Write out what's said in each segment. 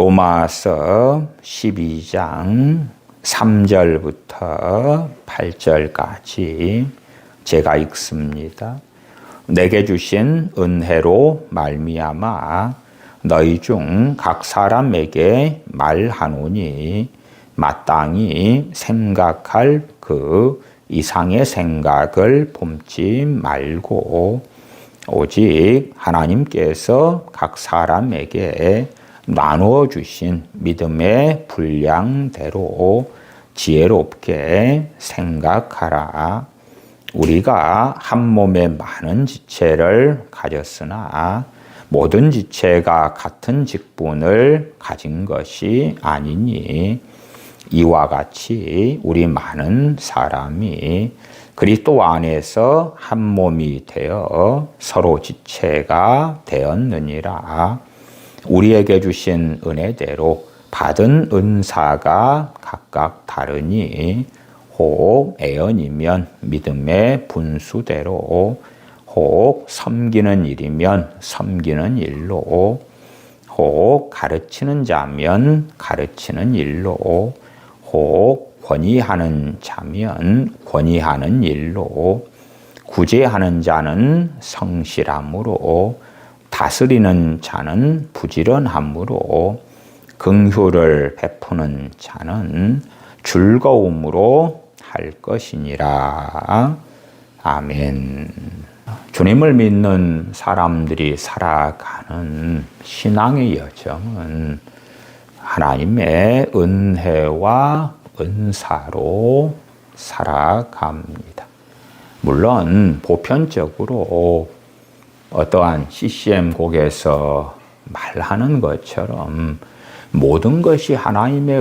로마서 12장 3절부터 8절까지 제가 읽습니다. 내게 주신 은혜로 말미암아 너희 중 각 사람에게 말하노니 마땅히 생각할 그 이상의 생각을 품지 말고 오직 하나님께서 각 사람에게 나누어 주신 믿음의 분량대로 지혜롭게 생각하라. 우리가 한 몸에 많은 지체를 가졌으나 모든 지체가 같은 직분을 가진 것이 아니니 이와 같이 우리 많은 사람이 그리스도 안에서 한 몸이 되어 서로 지체가 되었느니라. 우리에게 주신 은혜대로 받은 은사가 각각 다르니 혹 애언이면 믿음의 분수대로, 혹 섬기는 일이면 섬기는 일로, 혹 가르치는 자면 가르치는 일로, 혹 권위하는 자면 권위하는 일로, 구제하는 자는 성실함으로, 다스리는 자는 부지런함으로, 긍휼을 베푸는 자는 즐거움으로 할 것이니라. 아멘. 주님을 믿는 사람들이 살아가는 신앙의 여정은 하나님의 은혜와 은사로 살아갑니다. 물론 보편적으로 어떠한 CCM 곡에서 말하는 것처럼 모든 것이 하나님의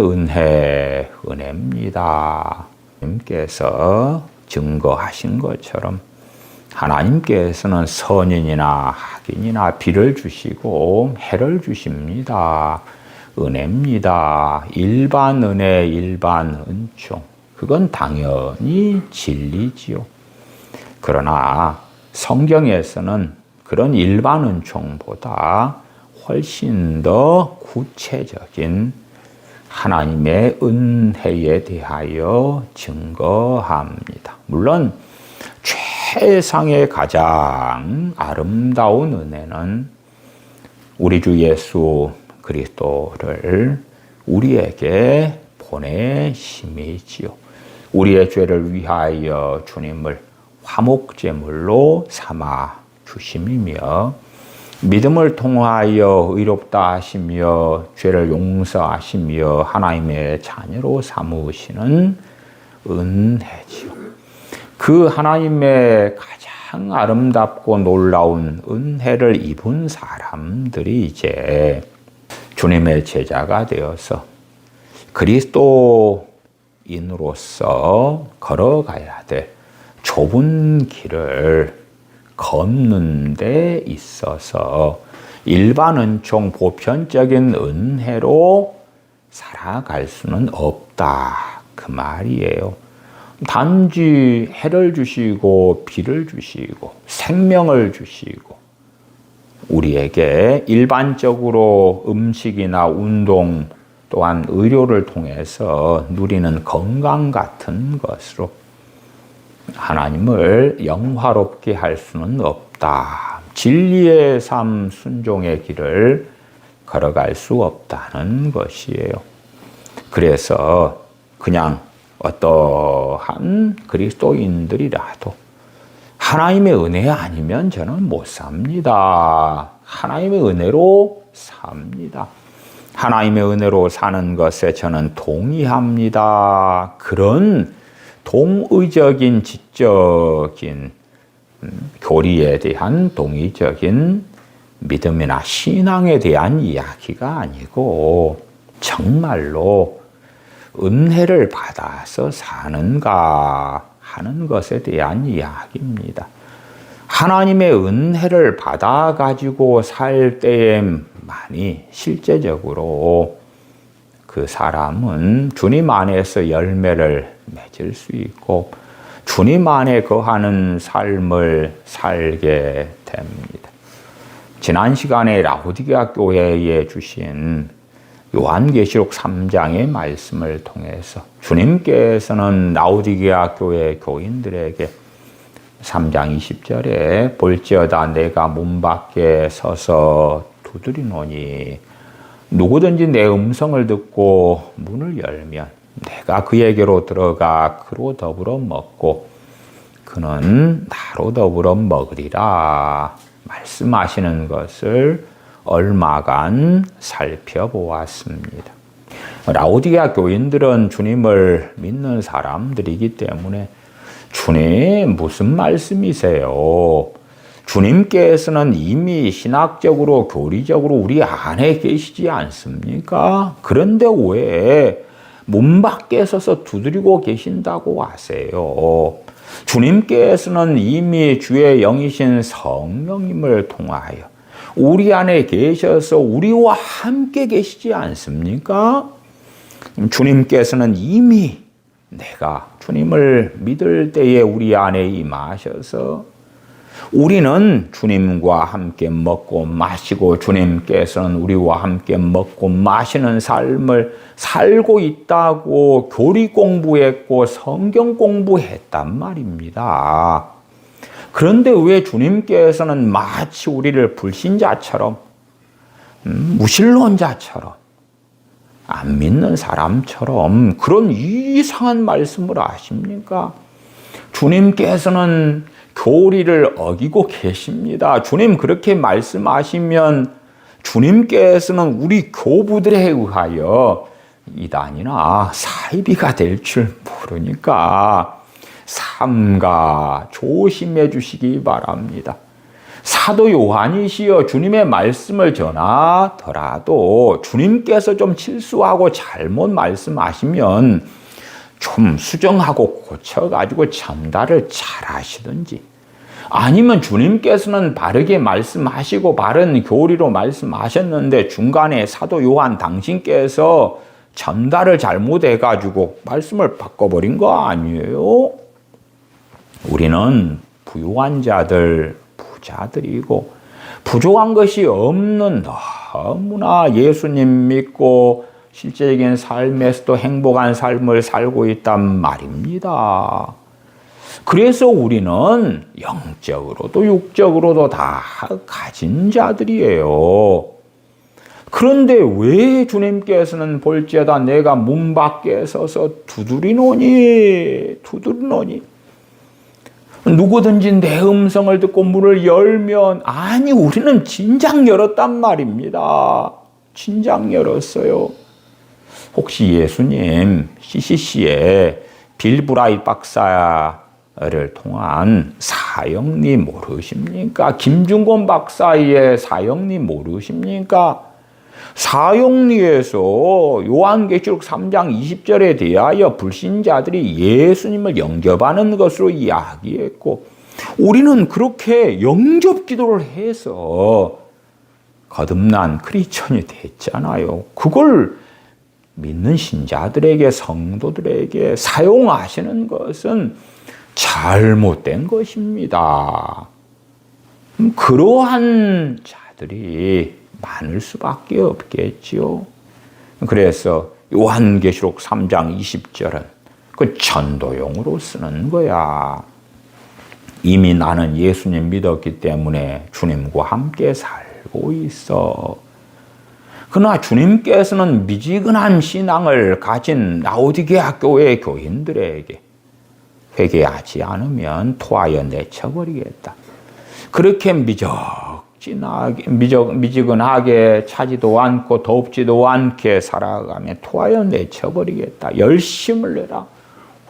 은혜입니다. 하나님께서 증거하신 것처럼 하나님께서는 선인이나 악인이나 비를 주시고 해를 주십니다. 은혜입니다. 일반 은혜, 일반 은총. 그건 당연히 진리지요. 그러나 성경에서는 그런 일반 은총보다 훨씬 더 구체적인 하나님의 은혜에 대하여 증거합니다. 물론 최상의 가장 아름다운 은혜는 우리 주 예수 그리스도를 우리에게 보내심이지요. 우리의 죄를 위하여 주님을 화목제물로 삼아 주심이며 믿음을 통하여 의롭다 하시며 죄를 용서하시며 하나님의 자녀로 삼으시는 은혜지요. 그 하나님의 가장 아름답고 놀라운 은혜를 입은 사람들이 이제 주님의 제자가 되어서 그리스도인으로서 걸어가야 될 좁은 길을 걷는 데 있어서 일반 은총, 보편적인 은혜로 살아갈 수는 없다. 그 말이에요. 단지 해를 주시고 비를 주시고 생명을 주시고 우리에게 일반적으로 음식이나 운동 또한 의료를 통해서 누리는 건강 같은 것으로 하나님을 영화롭게 할 수는 없다. 진리의 삶, 순종의 길을 걸어갈 수 없다는 것이에요. 그래서 그냥 어떠한 그리스도인들이라도 하나님의 은혜 아니면 저는 못 삽니다. 하나님의 은혜로 삽니다. 하나님의 은혜로 사는 것에 저는 동의합니다. 그런 동의적인 지적인 교리에 대한 동의적인 믿음이나 신앙에 대한 이야기가 아니고 정말로 은혜를 받아서 사는가 하는 것에 대한 이야기입니다. 하나님의 은혜를 받아가지고 살 때에만이 실제적으로 그 사람은 주님 안에서 열매를 맺을 수 있고 주님 안에 거하는 삶을 살게 됩니다. 지난 시간에 라오디게아 교회에 주신 요한계시록 3장의 말씀을 통해서 주님께서는 라오디게아 교회 교인들에게 3장 20절에 볼지어다 내가 문 밖에 서서 두드리노니 누구든지 내 음성을 듣고 문을 열면 내가 그에게로 들어가 그로 더불어 먹고 그는 나로 더불어 먹으리라 말씀하시는 것을 얼마간 살펴보았습니다. 라오디게아 교인들은 주님을 믿는 사람들이기 때문에 주님 무슨 말씀이세요? 주님께서는 이미 신학적으로 교리적으로 우리 안에 계시지 않습니까? 그런데 왜 문 밖에 서서 두드리고 계신다고 하세요? 주님께서는 이미 주의 영이신 성령님을 통하여 우리 안에 계셔서 우리와 함께 계시지 않습니까? 주님께서는 이미 내가 주님을 믿을 때에 우리 안에 임하셔서 우리는 주님과 함께 먹고 마시고 주님께서는 우리와 함께 먹고 마시는 삶을 살고 있다고 교리 공부했고 성경 공부했단 말입니다. 그런데 왜 주님께서는 마치 우리를 불신자처럼 무신론자처럼 안 믿는 사람처럼 그런 이상한 말씀을 하십니까? 주님께서는 교리를 어기고 계십니다. 주님 그렇게 말씀하시면 주님께서는 우리 교부들에 의하여 이단이나 사이비가 될 줄 모르니까 삼가 조심해 주시기 바랍니다. 사도 요한이시여 주님의 말씀을 전하더라도 주님께서 좀 실수하고 잘못 말씀하시면 좀 수정하고 고쳐가지고 전달을 잘 하시든지 아니면 주님께서는 바르게 말씀하시고 바른 교리로 말씀하셨는데 중간에 사도 요한 당신께서 전달을 잘못해가지고 말씀을 바꿔버린 거 아니에요? 우리는 부유한 자들, 부자들이고 부족한 것이 없는 너무나 예수님 믿고 실제적인 삶에서도 행복한 삶을 살고 있단 말입니다. 그래서 우리는 영적으로도 육적으로도 다 가진 자들이에요. 그런데 왜 주님께서는 볼지어다 내가 문 밖에 서서 두드리노니 누구든지 내 음성을 듣고 문을 열면 아니 우리는 진작 열었단 말입니다. 진작 열었어요. 혹시 예수님 CCC의 빌 브라이 박사를 통한 사형리 모르십니까? 김중곤 박사의 사형리 모르십니까? 사형리에서 요한계시록 3장 20절에 대하여 불신자들이 예수님을 영접하는 것으로 이야기했고 우리는 그렇게 영접 기도를 해서 거듭난 크리스천이 됐잖아요. 그걸 믿는 신자들에게 성도들에게 사용하시는 것은 잘못된 것입니다. 그러한 자들이 많을 수밖에 없겠지요. 그래서 요한계시록 3장 20절은 그 전도용으로 쓰는 거야. 이미 나는 예수님 믿었기 때문에 주님과 함께 살고 있어. 그러나 주님께서는 미지근한 신앙을 가진 라오디게아 교회 교인들에게 회개하지 않으면 토하여 내쳐버리겠다. 그렇게 미지근하게 차지도 않고 덥지도 않게 살아가며 토하여 내쳐버리겠다. 열심을 내라.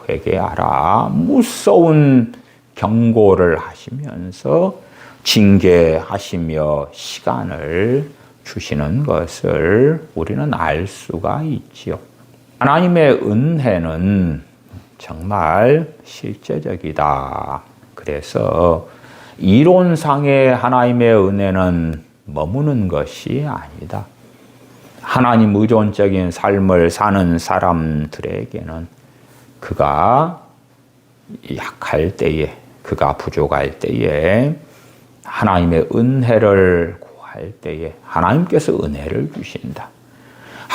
회개하라. 무서운 경고를 하시면서 징계하시며 시간을 주시는 것을 우리는 알 수가 있지요. 하나님의 은혜는 정말 실제적이다. 그래서 이론상의 하나님의 은혜는 머무는 것이 아니다. 하나님 의존적인 삶을 사는 사람들에게는 그가 약할 때에, 그가 부족할 때에 하나님의 은혜를 구할 때에 하나님께서 은혜를 주신다.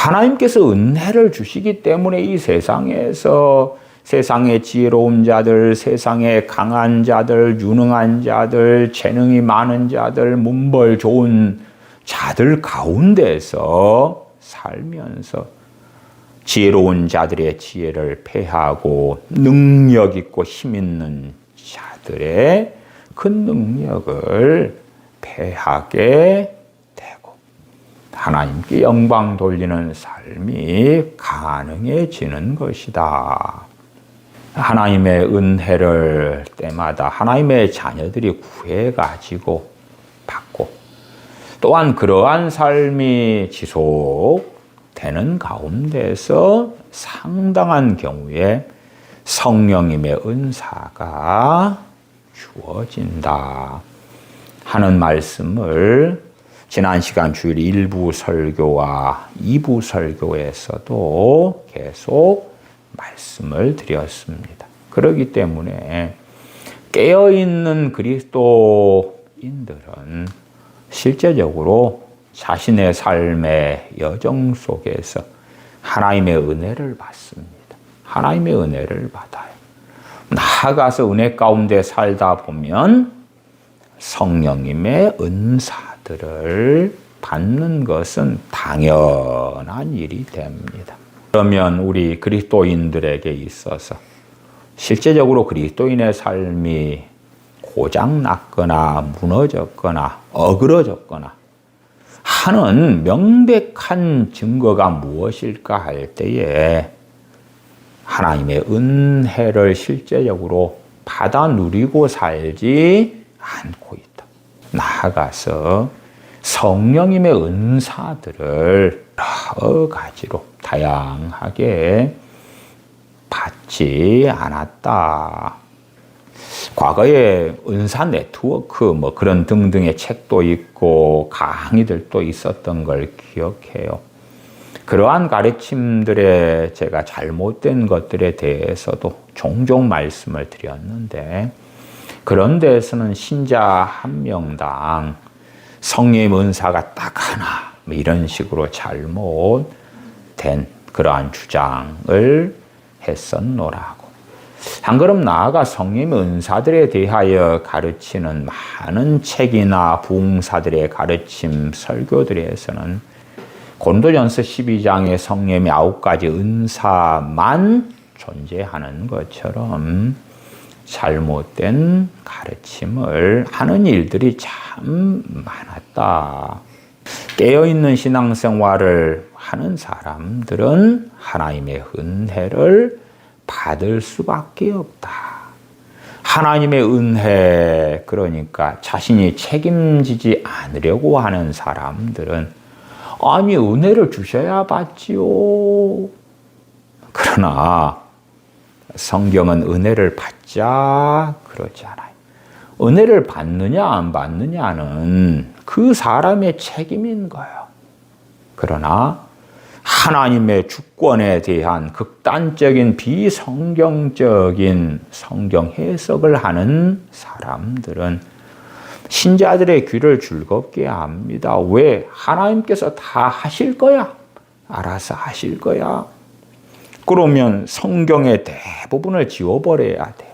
하나님께서 은혜를 주시기 때문에 이 세상에서 세상의 지혜로운 자들, 세상의 강한 자들, 유능한 자들, 재능이 많은 자들, 문벌 좋은 자들 가운데서 살면서 지혜로운 자들의 지혜를 패하고 능력 있고 힘 있는 자들의 그 능력을 패하게 되고 하나님께 영광 돌리는 삶이 가능해지는 것이다. 하나님의 은혜를 때마다 하나님의 자녀들이 구해가지고 받고 또한 그러한 삶이 지속되는 가운데서 상당한 경우에 성령님의 은사가 주어진다 하는 말씀을 지난 시간 주일 1부 설교와 2부 설교에서도 계속 말씀을 드렸습니다. 그렇기 때문에 깨어있는 그리스도인들은 실제적으로 자신의 삶의 여정 속에서 하나님의 은혜를 받습니다. 하나님의 은혜를 받아요. 나아가서 은혜 가운데 살다 보면 성령님의 은사들을 받는 것은 당연한 일이 됩니다. 그러면 우리 그리스도인들에게 있어서 실제적으로 그리스도인의 삶이 고장났거나 무너졌거나 어그러졌거나 하는 명백한 증거가 무엇일까 할 때에 하나님의 은혜를 실제적으로 받아 누리고 살지 않고 있다. 나아가서 성령님의 은사들을 여러 가지로 다양하게 받지 않았다. 과거에 은사 네트워크 그런 등등의 책도 있고 강의들도 있었던 걸 기억해요. 그러한 가르침들에 제가 잘못된 것들에 대해서도 종종 말씀을 드렸는데 그런 데에서는 신자 한 명당 성령의 은사가 딱 하나 이런 식으로 잘못된 그러한 주장을 했었노라고. 한 걸음 나아가 성령의 은사들에 대하여 가르치는 많은 책이나 부흥사들의 가르침 설교들에서는 고린도전서 12장의 성령의 9가지 은사만 존재하는 것처럼 잘못된 가르침을 하는 일들이 참 많았다. 깨어있는 신앙생활을 하는 사람들은 하나님의 은혜를 받을 수밖에 없다. 하나님의 은혜, 그러니까 자신이 책임지지 않으려고 하는 사람들은 아니 은혜를 주셔야 받지요. 그러나 성경은 은혜를 받자 그러지 않아요. 은혜를 받느냐 안 받느냐는 그 사람의 책임인 거예요. 그러나 하나님의 주권에 대한 극단적인 비성경적인 성경 해석을 하는 사람들은 신자들의 귀를 즐겁게 합니다. 왜? 하나님께서 다 하실 거야. 알아서 하실 거야. 그러면 성경의 대부분을 지워버려야 돼요.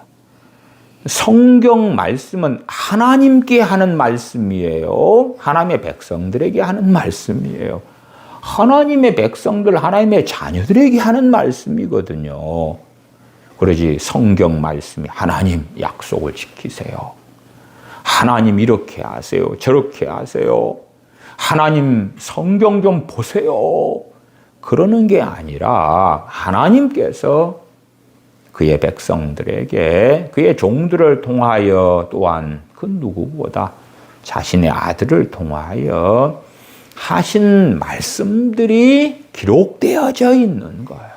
성경 말씀은 하나님께 하는 말씀이에요. 하나님의 백성들에게 하는 말씀이에요. 하나님의 백성들, 하나님의 자녀들에게 하는 말씀이거든요. 그러지 성경 말씀이 하나님 약속을 지키세요. 하나님 이렇게 하세요. 저렇게 하세요. 하나님 성경 좀 보세요. 그러는 게 아니라 하나님께서 그의 백성들에게 그의 종들을 통하여 또한 그 누구보다 자신의 아들을 통하여 하신 말씀들이 기록되어져 있는 거예요.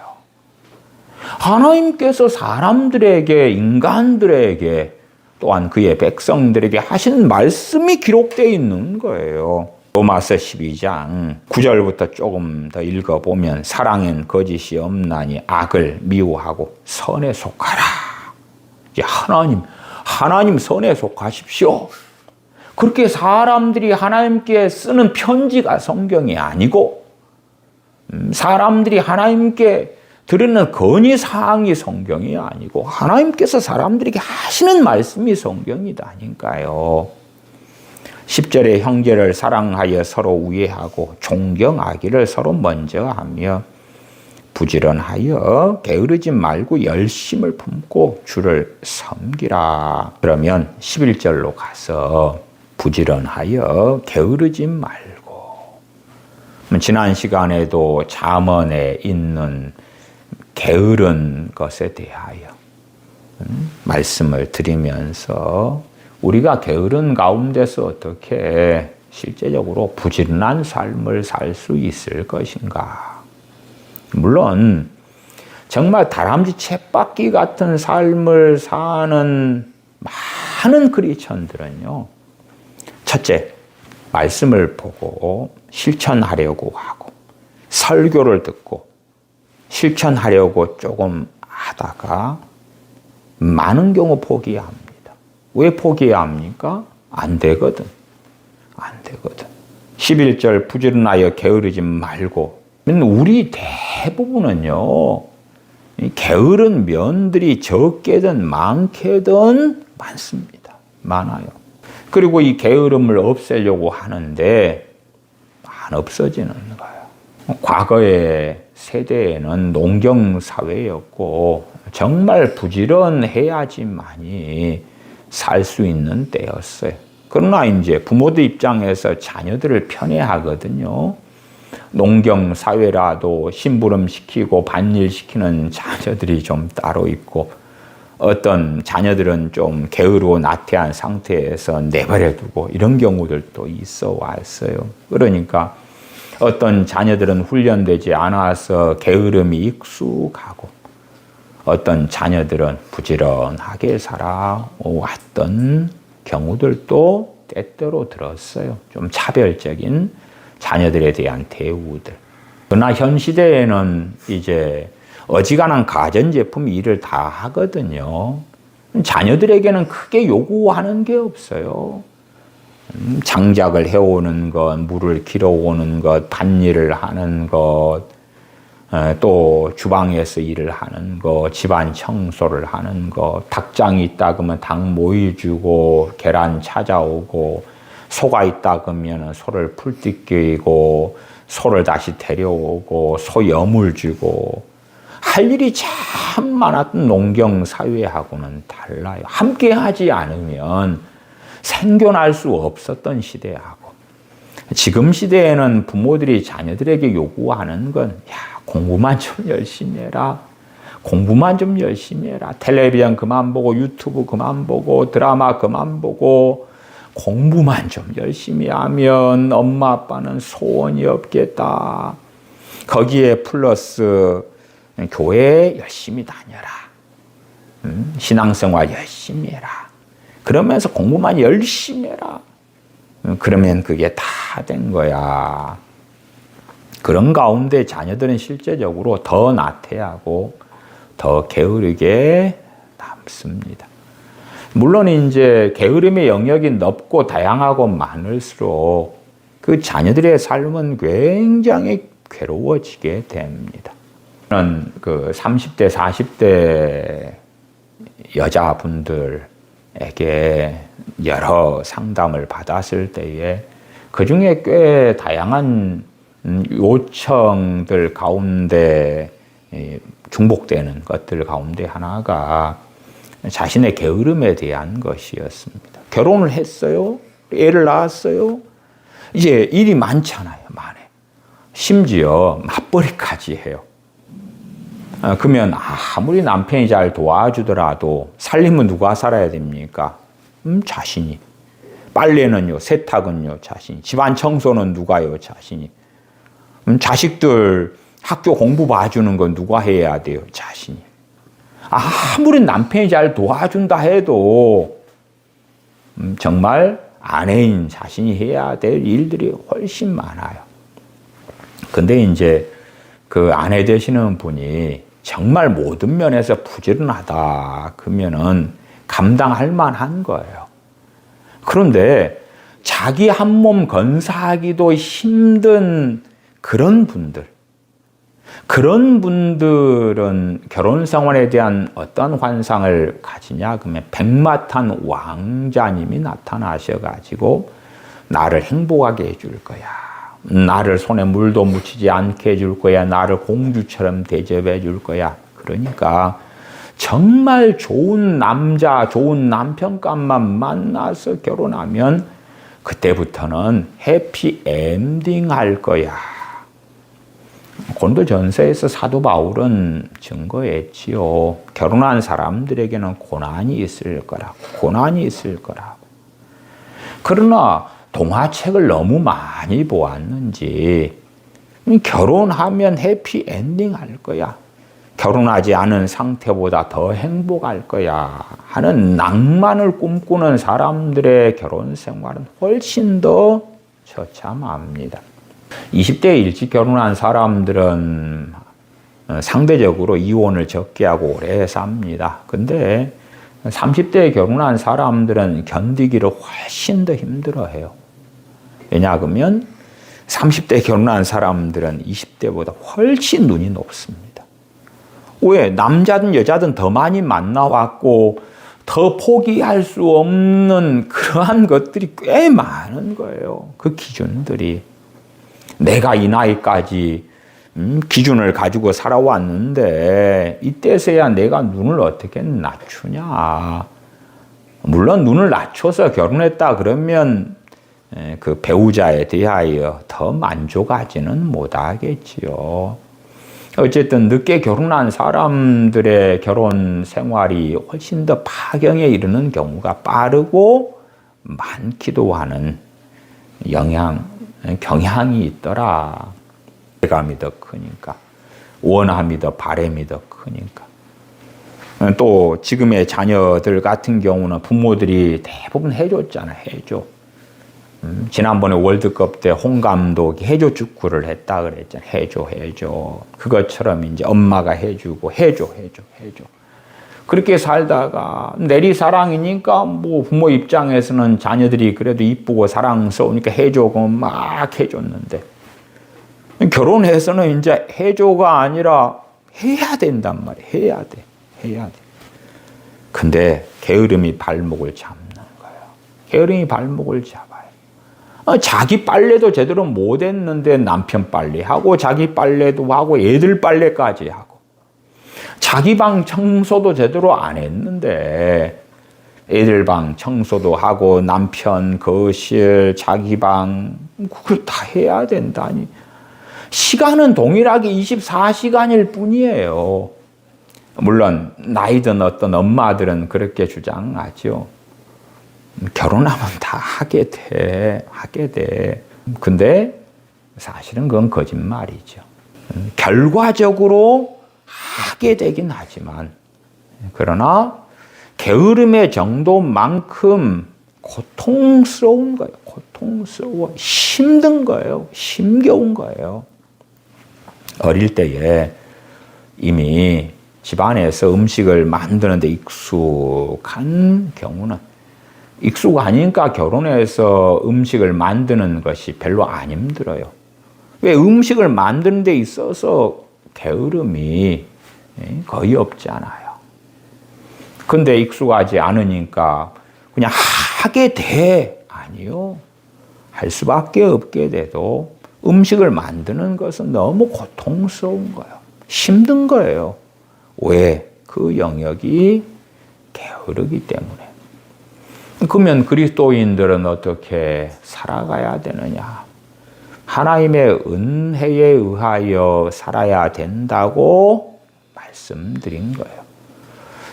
하나님께서 사람들에게, 인간들에게 또한 그의 백성들에게 하신 말씀이 기록되어 있는 거예요. 로마서 12장 9절부터 조금 더 읽어보면 사랑엔 거짓이 없나니 악을 미워하고 선에 속하라. 이제 하나님 선에 속하십시오. 그렇게 사람들이 하나님께 쓰는 편지가 성경이 아니고 사람들이 하나님께 드리는 건의사항이 성경이 아니고 하나님께서 사람들에게 하시는 말씀이 성경이다니까요. 10절에 형제를 사랑하여 서로 우애하고 존경하기를 서로 먼저 하며 부지런하여 게으르지 말고 열심을 품고 주를 섬기라. 그러면 11절로 가서 부지런하여 게으르지 말고, 지난 시간에도 잠언에 있는 게으른 것에 대하여 말씀을 드리면서 우리가 게으른 가운데서 어떻게 실제적으로 부지런한 삶을 살 수 있을 것인가. 물론 정말 다람쥐 쳇바퀴 같은 삶을 사는 많은 크리스천들은요, 첫째, 말씀을 보고 실천하려고 하고 설교를 듣고 실천하려고 조금 하다가 많은 경우 포기합니다. 왜 포기해야 합니까? 안 되거든. 11절 부지런하여 게으르지 말고, 우리 대부분은요, 게으른 면들이 적게든 많게든 많습니다. 많아요. 그리고 이 게으름을 없애려고 하는데 안 없어지는 거예요. 과거의 세대에는 농경 사회였고 정말 부지런해야지만이 살 수 있는 때였어요. 그러나 이제 부모들 입장에서 자녀들을 편애하거든요. 농경 사회라도 심부름 시키고 밭일 시키는 자녀들이 좀 따로 있고, 어떤 자녀들은 좀 게으르고 나태한 상태에서 내버려 두고 이런 경우들도 있어 왔어요. 그러니까 어떤 자녀들은 훈련되지 않아서 게으름이 익숙하고, 어떤 자녀들은 부지런하게 살아왔던 경우들도 때때로 들었어요. 좀 차별적인 자녀들에 대한 대우들. 그러나 현 시대에는 이제 어지간한 가전제품이 일을 다 하거든요. 자녀들에게는 크게 요구하는 게 없어요. 장작을 해오는 것, 물을 길어오는 것, 밭일을 하는 것, 또 주방에서 일을 하는 것, 집안 청소를 하는 것, 닭장이 있다 그러면 닭 모이 주고 계란 찾아오고, 소가 있다 그러면 소를 풀띠 끼고 소를 다시 데려오고 소 염을 주고, 할 일이 참 많았던 농경 사회하고는 달라요. 함께 하지 않으면 생존할 수 없었던 시대하고, 지금 시대에는 부모들이 자녀들에게 요구하는 건, 야, 공부만 좀 열심히 해라. 공부만 좀 열심히 해라. 텔레비전 그만 보고 유튜브 그만 보고 드라마 그만 보고 공부만 좀 열심히 하면 엄마 아빠는 소원이 없겠다. 거기에 플러스 교회 열심히 다녀라. 신앙생활 열심히 해라. 그러면서 공부만 열심히 해라. 그러면 그게 다 된 거야. 그런 가운데 자녀들은 실제적으로 더 나태하고 더 게으르게 남습니다. 물론 이제 게으름의 영역이 넓고 다양하고 많을수록 그 자녀들의 삶은 굉장히 괴로워지게 됩니다. 저는 그 30대, 40대 여자분들에게 여러 상담을 받았을 때에 그 중에 꽤 다양한 요청들 가운데 중복되는 것들 가운데 하나가 자신의 게으름에 대한 것이었습니다. 결혼을 했어요. 애를 낳았어요. 이제 일이 많잖아요. 많아요. 심지어 맞벌이까지 해요. 그러면 아무리 남편이 잘 도와주더라도 살림은 누가 살아야 됩니까? 자신이. 빨래는요, 세탁은요, 자신이. 집안 청소는 누가요? 자신이. 자식들 학교 공부 봐주는 건 누가 해야 돼요? 자신이. 아무리 남편이 잘 도와준다 해도 정말 아내인 자신이 해야 될 일들이 훨씬 많아요. 근데 이제 그 아내 되시는 분이 정말 모든 면에서 부지런하다 그러면은 감당할 만한 거예요. 그런데 자기 한 몸 건사하기도 힘든 그런 분들, 그런 분들은 결혼 생활에 대한 어떤 환상을 가지냐 그러면 백마탄 왕자님이 나타나셔가지고 나를 행복하게 해줄 거야. 나를 손에 물도 묻히지 않게 해줄 거야. 나를 공주처럼 대접해 줄 거야. 그러니까 정말 좋은 남자, 좋은 남편감만 만나서 결혼하면 그때부터는 해피 엔딩 할 거야. 고린도전서에서 사도 바울은 증거했지요. 결혼한 사람들에게는 고난이 있을 거라고. 고난이 있을 거라고. 그러나 동화책을 너무 많이 보았는지 결혼하면 해피 엔딩 할 거야. 결혼하지 않은 상태보다 더 행복할 거야 하는 낭만을 꿈꾸는 사람들의 결혼 생활은 훨씬 더 처참합니다. 20대에 일찍 결혼한 사람들은 상대적으로 이혼을 적게 하고 오래 삽니다. 근데 30대에 결혼한 사람들은 견디기를 훨씬 더 힘들어해요. 왜냐하면 30대에 결혼한 사람들은 20대보다 훨씬 눈이 높습니다. 왜? 남자든 여자든 더 많이 만나왔고 더 포기할 수 없는 그러한 것들이 꽤 많은 거예요. 그 기준들이. 내가 이 나이까지 기준을 가지고 살아왔는데 이때서야 내가 눈을 어떻게 낮추냐. 물론 눈을 낮춰서 결혼했다 그러면 그 배우자에 대하여 더 만족하지는 못하겠지요. 어쨌든 늦게 결혼한 사람들의 결혼 생활이 훨씬 더 파경에 이르는 경우가 빠르고 많기도 하는 경향이 있더라. 감이 더 크니까. 원함이 더 바람이 더 크니까. 또 지금의 자녀들 같은 경우는 부모들이 대부분 해줬잖아. 해줘. 지난번에 월드컵 때 홍 감독이 해줘 축구를 했다 그랬잖아. 해줘. 그것처럼 이제 엄마가 해주고 해줘. 그렇게 살다가 내리사랑이니까 뭐 부모 입장에서는 자녀들이 그래도 이쁘고 사랑스러우니까 해줘고 막 해줬는데 결혼해서는 이제 해줘가 아니라 해야 된단 말이야. 해야 돼. 근데 게으름이 발목을 잡는 거예요. 게으름이 발목을 잡아요. 자기 빨래도 제대로 못 했는데 남편 빨래하고 자기 빨래도 하고 애들 빨래까지 하고 자기 방 청소도 제대로 안 했는데 애들 방 청소도 하고 남편 거실 자기 방 그걸 다 해야 된다니. 시간은 동일하게 24시간일 뿐이에요. 물론 나이 든 어떤 엄마들은 그렇게 주장하죠. 결혼하면 다 하게 돼. 근데 사실은 그건 거짓말이죠. 결과적으로 하게 되긴 하지만, 그러나 게으름의 정도만큼 고통스러운 거예요. 고통스러워. 힘든 거예요. 힘겨운 거예요. 어릴 때에 이미 집안에서 음식을 만드는데 익숙한 경우는 익숙하니까 결혼해서 음식을 만드는 것이 별로 안 힘들어요. 왜? 음식을 만드는 데 있어서 게으름이 거의 없잖아요. 근데 익숙하지 않으니까 그냥 하게 돼. 아니요. 할 수밖에 없게 돼도 음식을 만드는 것은 너무 고통스러운 거예요. 힘든 거예요. 왜? 그 영역이 게으르기 때문에. 그러면 그리스도인들은 어떻게 살아가야 되느냐? 하나님의 은혜에 의하여 살아야 된다고 말씀드린 거예요.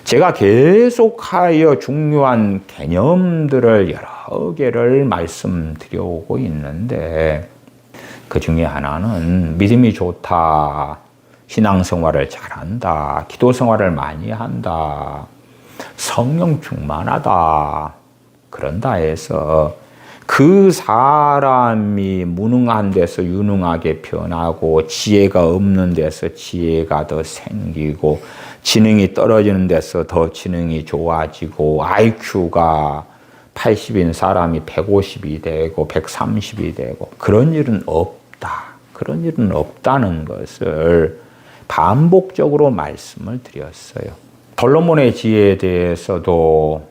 제가 계속하여 중요한 개념들을 여러 개를 말씀드려오고 있는데 그 중에 하나는 믿음이 좋다, 신앙생활을 잘한다, 기도생활을 많이 한다, 성령 충만하다, 그런다 해서 그 사람이 무능한 데서 유능하게 변하고 지혜가 없는 데서 지혜가 더 생기고 지능이 떨어지는 데서 더 지능이 좋아지고 IQ가 80인 사람이 150이 되고 130이 되고 그런 일은 없다. 그런 일은 없다는 것을 반복적으로 말씀을 드렸어요. 솔로몬의 지혜에 대해서도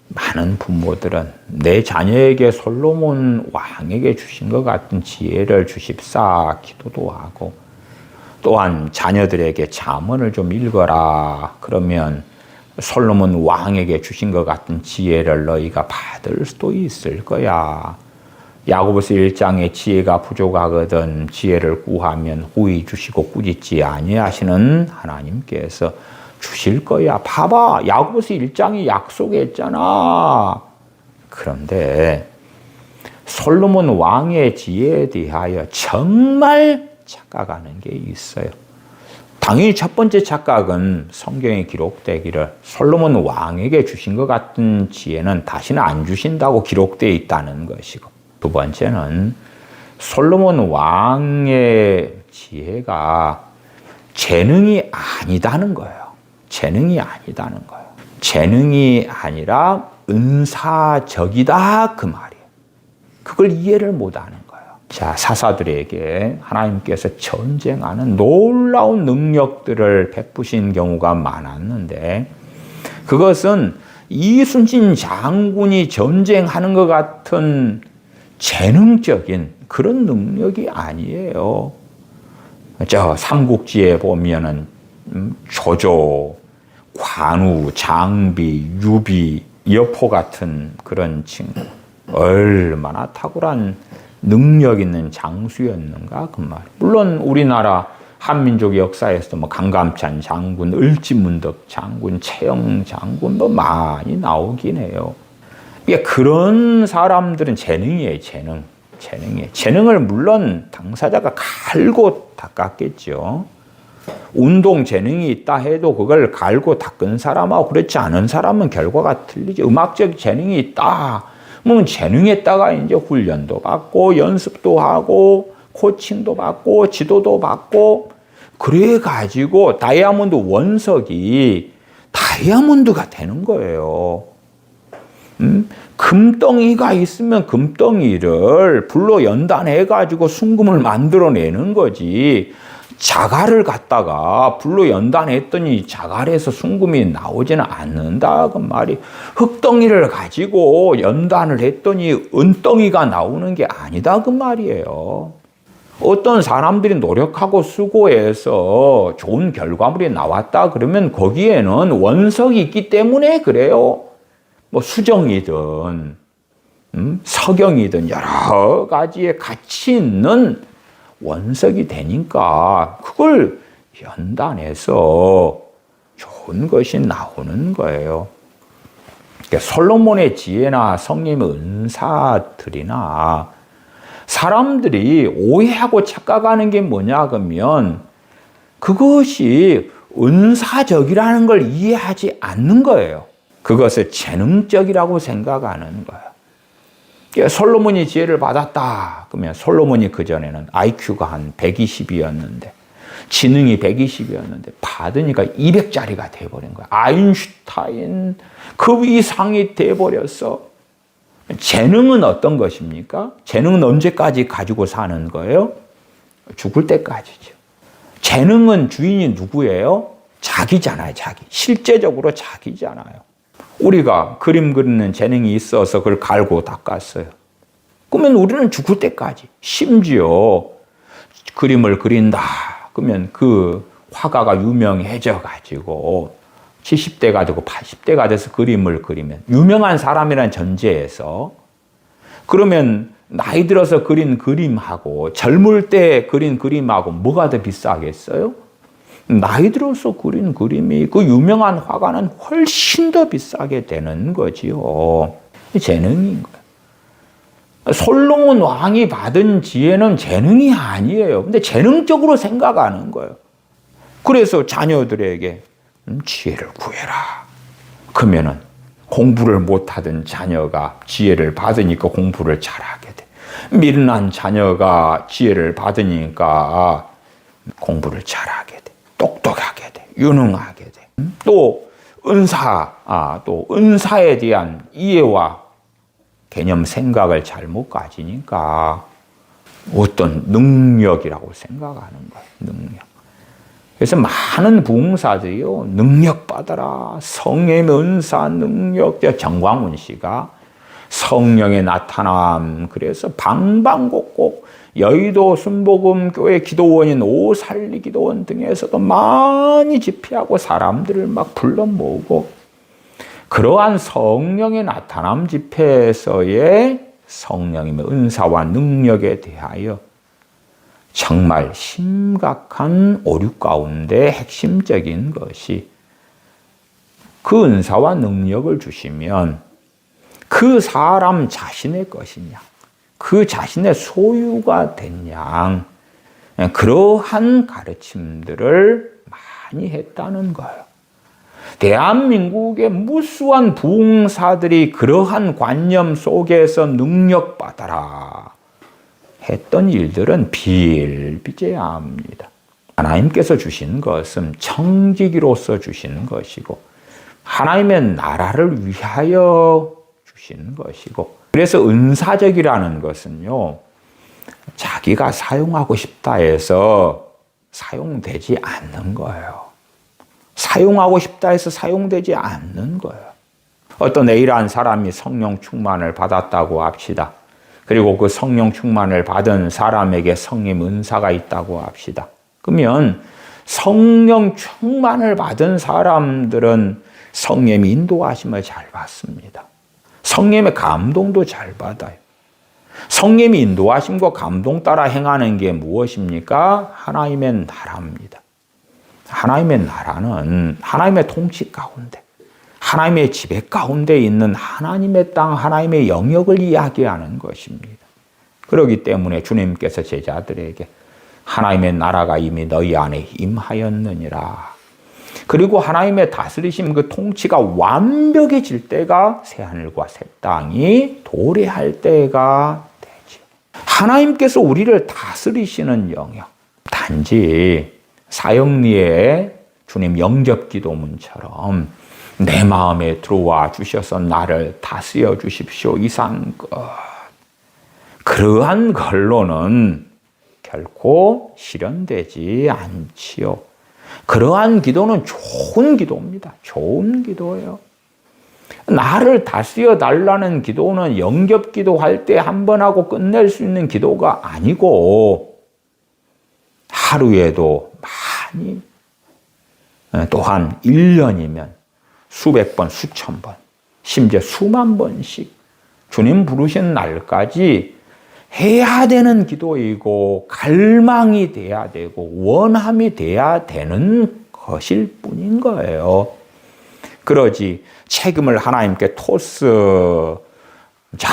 많은 부모들은 내 자녀에게 솔로몬 왕에게 주신 것 같은 지혜를 주십사 기도도 하고, 또한 자녀들에게 잠언을 좀 읽어라 그러면 솔로몬 왕에게 주신 것 같은 지혜를 너희가 받을 수도 있을 거야. 야고보서 1장에 지혜가 부족하거든 지혜를 구하면 후히 주시고 꾸짖지 아니하시는 하나님께서 주실 거야. 봐봐, 야고보서 1장이 약속했잖아. 그런데 솔로몬 왕의 지혜에 대하여 정말 착각하는 게 있어요. 당연히 첫 번째 착각은 성경에 기록되기를 솔로몬 왕에게 주신 것 같은 지혜는 다시는 안 주신다고 기록되어 있다는 것이고, 두 번째는 솔로몬 왕의 지혜가 재능이 아니다는 거예요. 재능이 아니다는 거예요. 재능이 아니라 은사적이다 그 말이에요. 그걸 이해를 못하는 거예요. 자, 사사들에게 하나님께서 전쟁하는 놀라운 능력들을 베푸신 경우가 많았는데, 그것은 이순신 장군이 전쟁하는 것 같은 재능적인 그런 능력이 아니에요. 저 삼국지에 보면은 조조, 관우, 장비, 유비, 여포 같은 그런 친구, 얼마나 탁월한 능력 있는 장수였는가 그 말. 물론 우리나라 한민족 역사에서도 뭐 강감찬 장군, 을지문덕 장군, 최영 장군 뭐 많이 나오긴 해요. 그런 사람들은 재능이에요, 재능. 재능이에요. 재능을 물론 당사자가 갈고 닦았겠죠. 운동 재능이 있다 해도 그걸 갈고 닦은 사람하고 그렇지 않은 사람은 결과가 틀리죠. 음악적 재능이 있다. 뭐 재능에다가 이제 훈련도 받고 연습도 하고 코칭도 받고 지도도 받고 그래 가지고 다이아몬드 원석이 다이아몬드가 되는 거예요. 금덩이가 있으면 금덩이를 불로 연단해 가지고 순금을 만들어내는 거지. 자갈을 갖다가 불로 연단했더니 자갈에서 순금이 나오지는 않는다 그 말이. 흙덩이를 가지고 연단을 했더니 은덩이가 나오는 게 아니다 그 말이에요. 어떤 사람들이 노력하고 수고해서 좋은 결과물이 나왔다 그러면 거기에는 원석이 있기 때문에 그래요. 뭐 수정이든 석영이든 여러 가지의 가치 있는 원석이 되니까 그걸 연단해서 좋은 것이 나오는 거예요. 그러니까 솔로몬의 지혜나 성령의 은사들이나 사람들이 오해하고 착각하는 게 뭐냐 그러면 그것이 은사적이라는 걸 이해하지 않는 거예요. 그것을 재능적이라고 생각하는 거예요. 솔로몬이 지혜를 받았다. 그러면 솔로몬이 그전에는 IQ가 한 120이었는데 지능이 120이었는데 받으니까 200짜리가 돼버린 거야. 아인슈타인 그 이상이 돼버렸어. 재능은 어떤 것입니까? 재능은 언제까지 가지고 사는 거예요? 죽을 때까지죠. 재능은 주인이 누구예요? 자기잖아요, 자기. 실제적으로 자기잖아요. 우리가 그림 그리는 재능이 있어서 그걸 갈고 닦았어요. 그러면 우리는 죽을 때까지, 심지어 그림을 그린다. 그러면 그 화가가 유명해져 가지고 70대가 되고 80대가 돼서 그림을 그리면 유명한 사람이란 전제에서 그러면 나이 들어서 그린 그림하고 젊을 때 그린 그림하고 뭐가 더 비싸겠어요? 나이 들어서 그린 그림이 그 유명한 화가는 훨씬 더 비싸게 되는 거지요. 재능인 거예요. 솔로몬 왕이 받은 지혜는 재능이 아니에요. 근데 재능적으로 생각하는 거예요. 그래서 자녀들에게 지혜를 구해라. 그러면은 공부를 못하던 자녀가 지혜를 받으니까 공부를 잘하게 돼. 미련한 자녀가 지혜를 받으니까 공부를 잘하게 돼. 똑똑하게 돼. 유능하게 돼. 또 은사에 대한 이해와 개념 생각을 잘못 가지니까 어떤 능력이라고 생각하는 거예요. 능력. 그래서 많은 부흥사들이요, 능력 받아라, 성령의 은사, 능력. 정광훈 씨가 성령의 나타남, 그래서 방방곡곡 여의도 순복음교회 기도원인 오살리 기도원 등에서도 많이 집회하고 사람들을 막 불러 모으고, 그러한 성령의 나타남 집회에서의 성령님의 은사와 능력에 대하여 정말 심각한 오류 가운데 핵심적인 것이, 그 은사와 능력을 주시면 그 사람 자신의 것이냐, 그 자신의 소유가 됐냐, 그러한 가르침들을 많이 했다는 거예요. 대한민국의 무수한 부흥사들이 그러한 관념 속에서 능력받아라 했던 일들은 비일비재합니다. 하나님께서 주신 것은 청지기로서 주시는 것이고, 하나님의 나라를 위하여 주시는 것이고, 그래서 은사적이라는 것은요, 자기가 사용하고 싶다 해서 사용되지 않는 거예요. 사용하고 싶다 해서 사용되지 않는 거예요. 어떤 A라는 사람이 성령 충만을 받았다고 합시다. 그리고 그 성령 충만을 받은 사람에게 성령 은사가 있다고 합시다. 그러면 성령 충만을 받은 사람들은 성령의 인도하심을 잘 받습니다. 성령의 감동도 잘 받아요. 성령의 인도하심과 감동 따라 행하는 게 무엇입니까? 하나님의 나라입니다. 하나님의 나라는 하나님의 통치 가운데, 하나님의 지배 가운데 있는 하나님의 땅, 하나님의 영역을 이야기하는 것입니다. 그렇기 때문에 주님께서 제자들에게 하나님의 나라가 이미 너희 안에 임하였느니라. 그리고 하나님의 다스리심, 그 통치가 완벽해질 때가 새하늘과 새 땅이 도래할 때가 되죠. 하나님께서 우리를 다스리시는 영역, 단지 사형리의 주님 영접 기도문처럼 내 마음에 들어와 주셔서 나를 다스려 주십시오 이상 것, 그러한 걸로는 결코 실현되지 않지요. 그러한 기도는 좋은 기도입니다. 좋은 기도예요. 나를 다스려 달라는 기도는 영접 기도할 때 한 번 하고 끝낼 수 있는 기도가 아니고, 하루에도 많이, 또한 1년이면 수백 번, 수천 번, 심지어 수만 번씩 주님 부르신 날까지 해야 되는 기도이고, 갈망이 돼야 되고, 원함이 돼야 되는 것일 뿐인 거예요. 그러지 책임을 하나님께 토스, 자,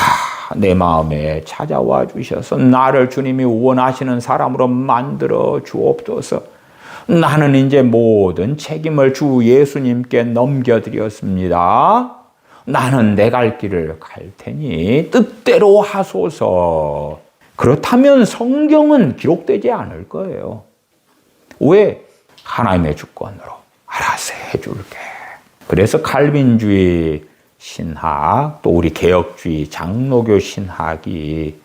내 마음에 찾아와 주셔서 나를 주님이 원하시는 사람으로 만들어 주옵소서. 나는 이제 모든 책임을 주 예수님께 넘겨드렸습니다. 나는 내 갈 길을 갈 테니 뜻대로 하소서. 그렇다면 성경은 기록되지 않을 거예요. 왜? 하나님의 주권으로 알아서 해줄게. 그래서 칼빈주의 신학, 또 우리 개혁주의 장로교 신학이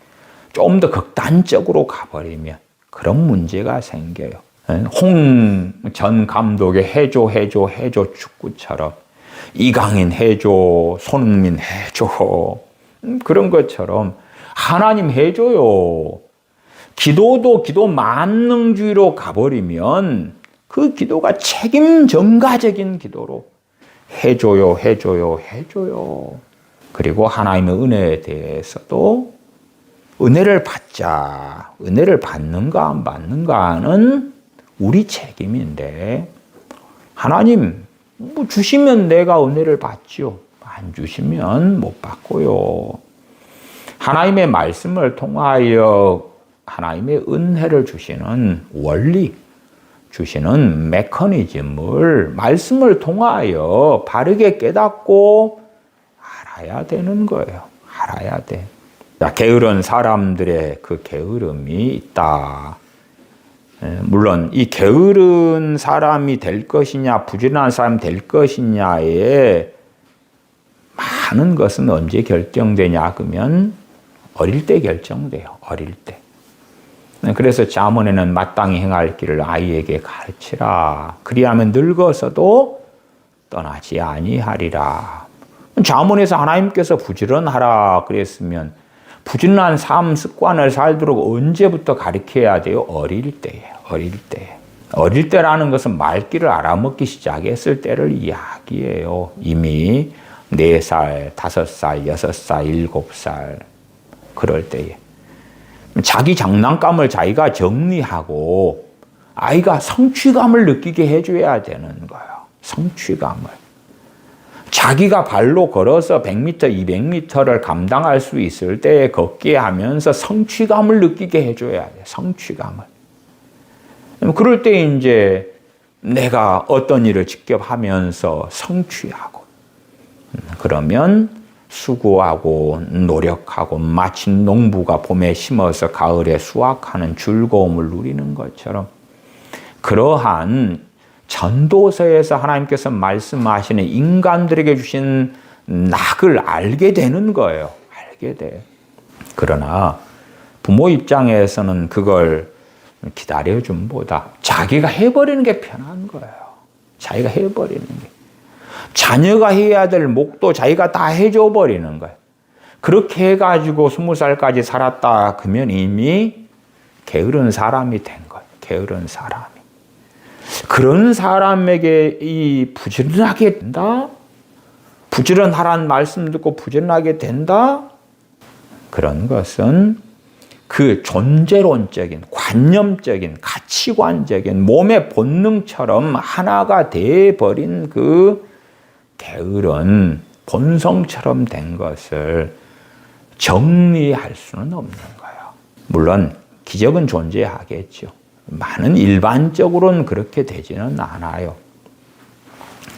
좀 더 극단적으로 가버리면 그런 문제가 생겨요. 홍 전 감독의 해줘 축구처럼, 이강인 해줘, 손흥민 해줘, 그런 것처럼 하나님 해줘요. 기도도 기도 만능주의로 가버리면 그 기도가 책임 전가적인 기도로 해줘요. 그리고 하나님의 은혜에 대해서도 은혜를 받자, 은혜를 받는가 안 받는가는 우리 책임인데, 하나님 뭐 주시면 내가 은혜를 받죠. 안 주시면 못 받고요. 하나님의 말씀을 통하여 하나님의 은혜를 주시는 원리, 주시는 메커니즘을 말씀을 통하여 바르게 깨닫고 알아야 되는 거예요. 알아야 돼. 게으른 사람들의 그 게으름이 있다. 물론 이 게으른 사람이 될 것이냐, 부지런한 사람이 될 것이냐에 많은 것은 언제 결정되냐 그러면 어릴 때 결정돼요. 어릴 때. 그래서 잠언에는 마땅히 행할 길을 아이에게 가르치라. 그리하면 늙어서도 떠나지 아니하리라. 잠언에서 하나님께서 부지런하라 그랬으면 부지런한 삶 습관을 살도록 언제부터 가르쳐야 돼요? 어릴 때예요. 어릴 때. 어릴 때라는 것은 말귀를 알아먹기 시작했을 때를 이야기해요. 이미 4살, 5살, 6살, 7살 그럴 때에 자기 장난감을 자기가 정리하고 아이가 성취감을 느끼게 해줘야 되는 거예요. 성취감을. 자기가 발로 걸어서 100m, 200m를 감당할 수 있을 때 걷게 하면서 성취감을 느끼게 해줘야 돼요. 성취감을. 그럴 때 이제 내가 어떤 일을 직접 하면서 성취하고 그러면 수고하고 노력하고 마치 농부가 봄에 심어서 가을에 수확하는 즐거움을 누리는 것처럼 그러한 전도서에서 하나님께서 말씀하시는 인간들에게 주신 낙을 알게 되는 거예요. 알게 돼. 그러나 부모 입장에서는 그걸 기다려줌보다 자기가 해버리는 게 편한 거예요. 자기가 해버리는 게. 자녀가 해야 될 목도 자기가 다 해줘 버리는 거예요. 그렇게 해가지고 20살까지 살았다 그러면 이미 게으른 사람이 된 거예요. 게으른 사람이. 그런 사람에게 이 부지런하게 된다? 부지런하라는 말씀 듣고 부지런하게 된다? 그런 것은 그 존재론적인, 관념적인, 가치관적인 몸의 본능처럼 하나가 돼버린 그 게으른 본성처럼 된 것을 정리할 수는 없는 거예요. 물론 기적은 존재하겠죠. 많은 일반적으로는 그렇게 되지는 않아요.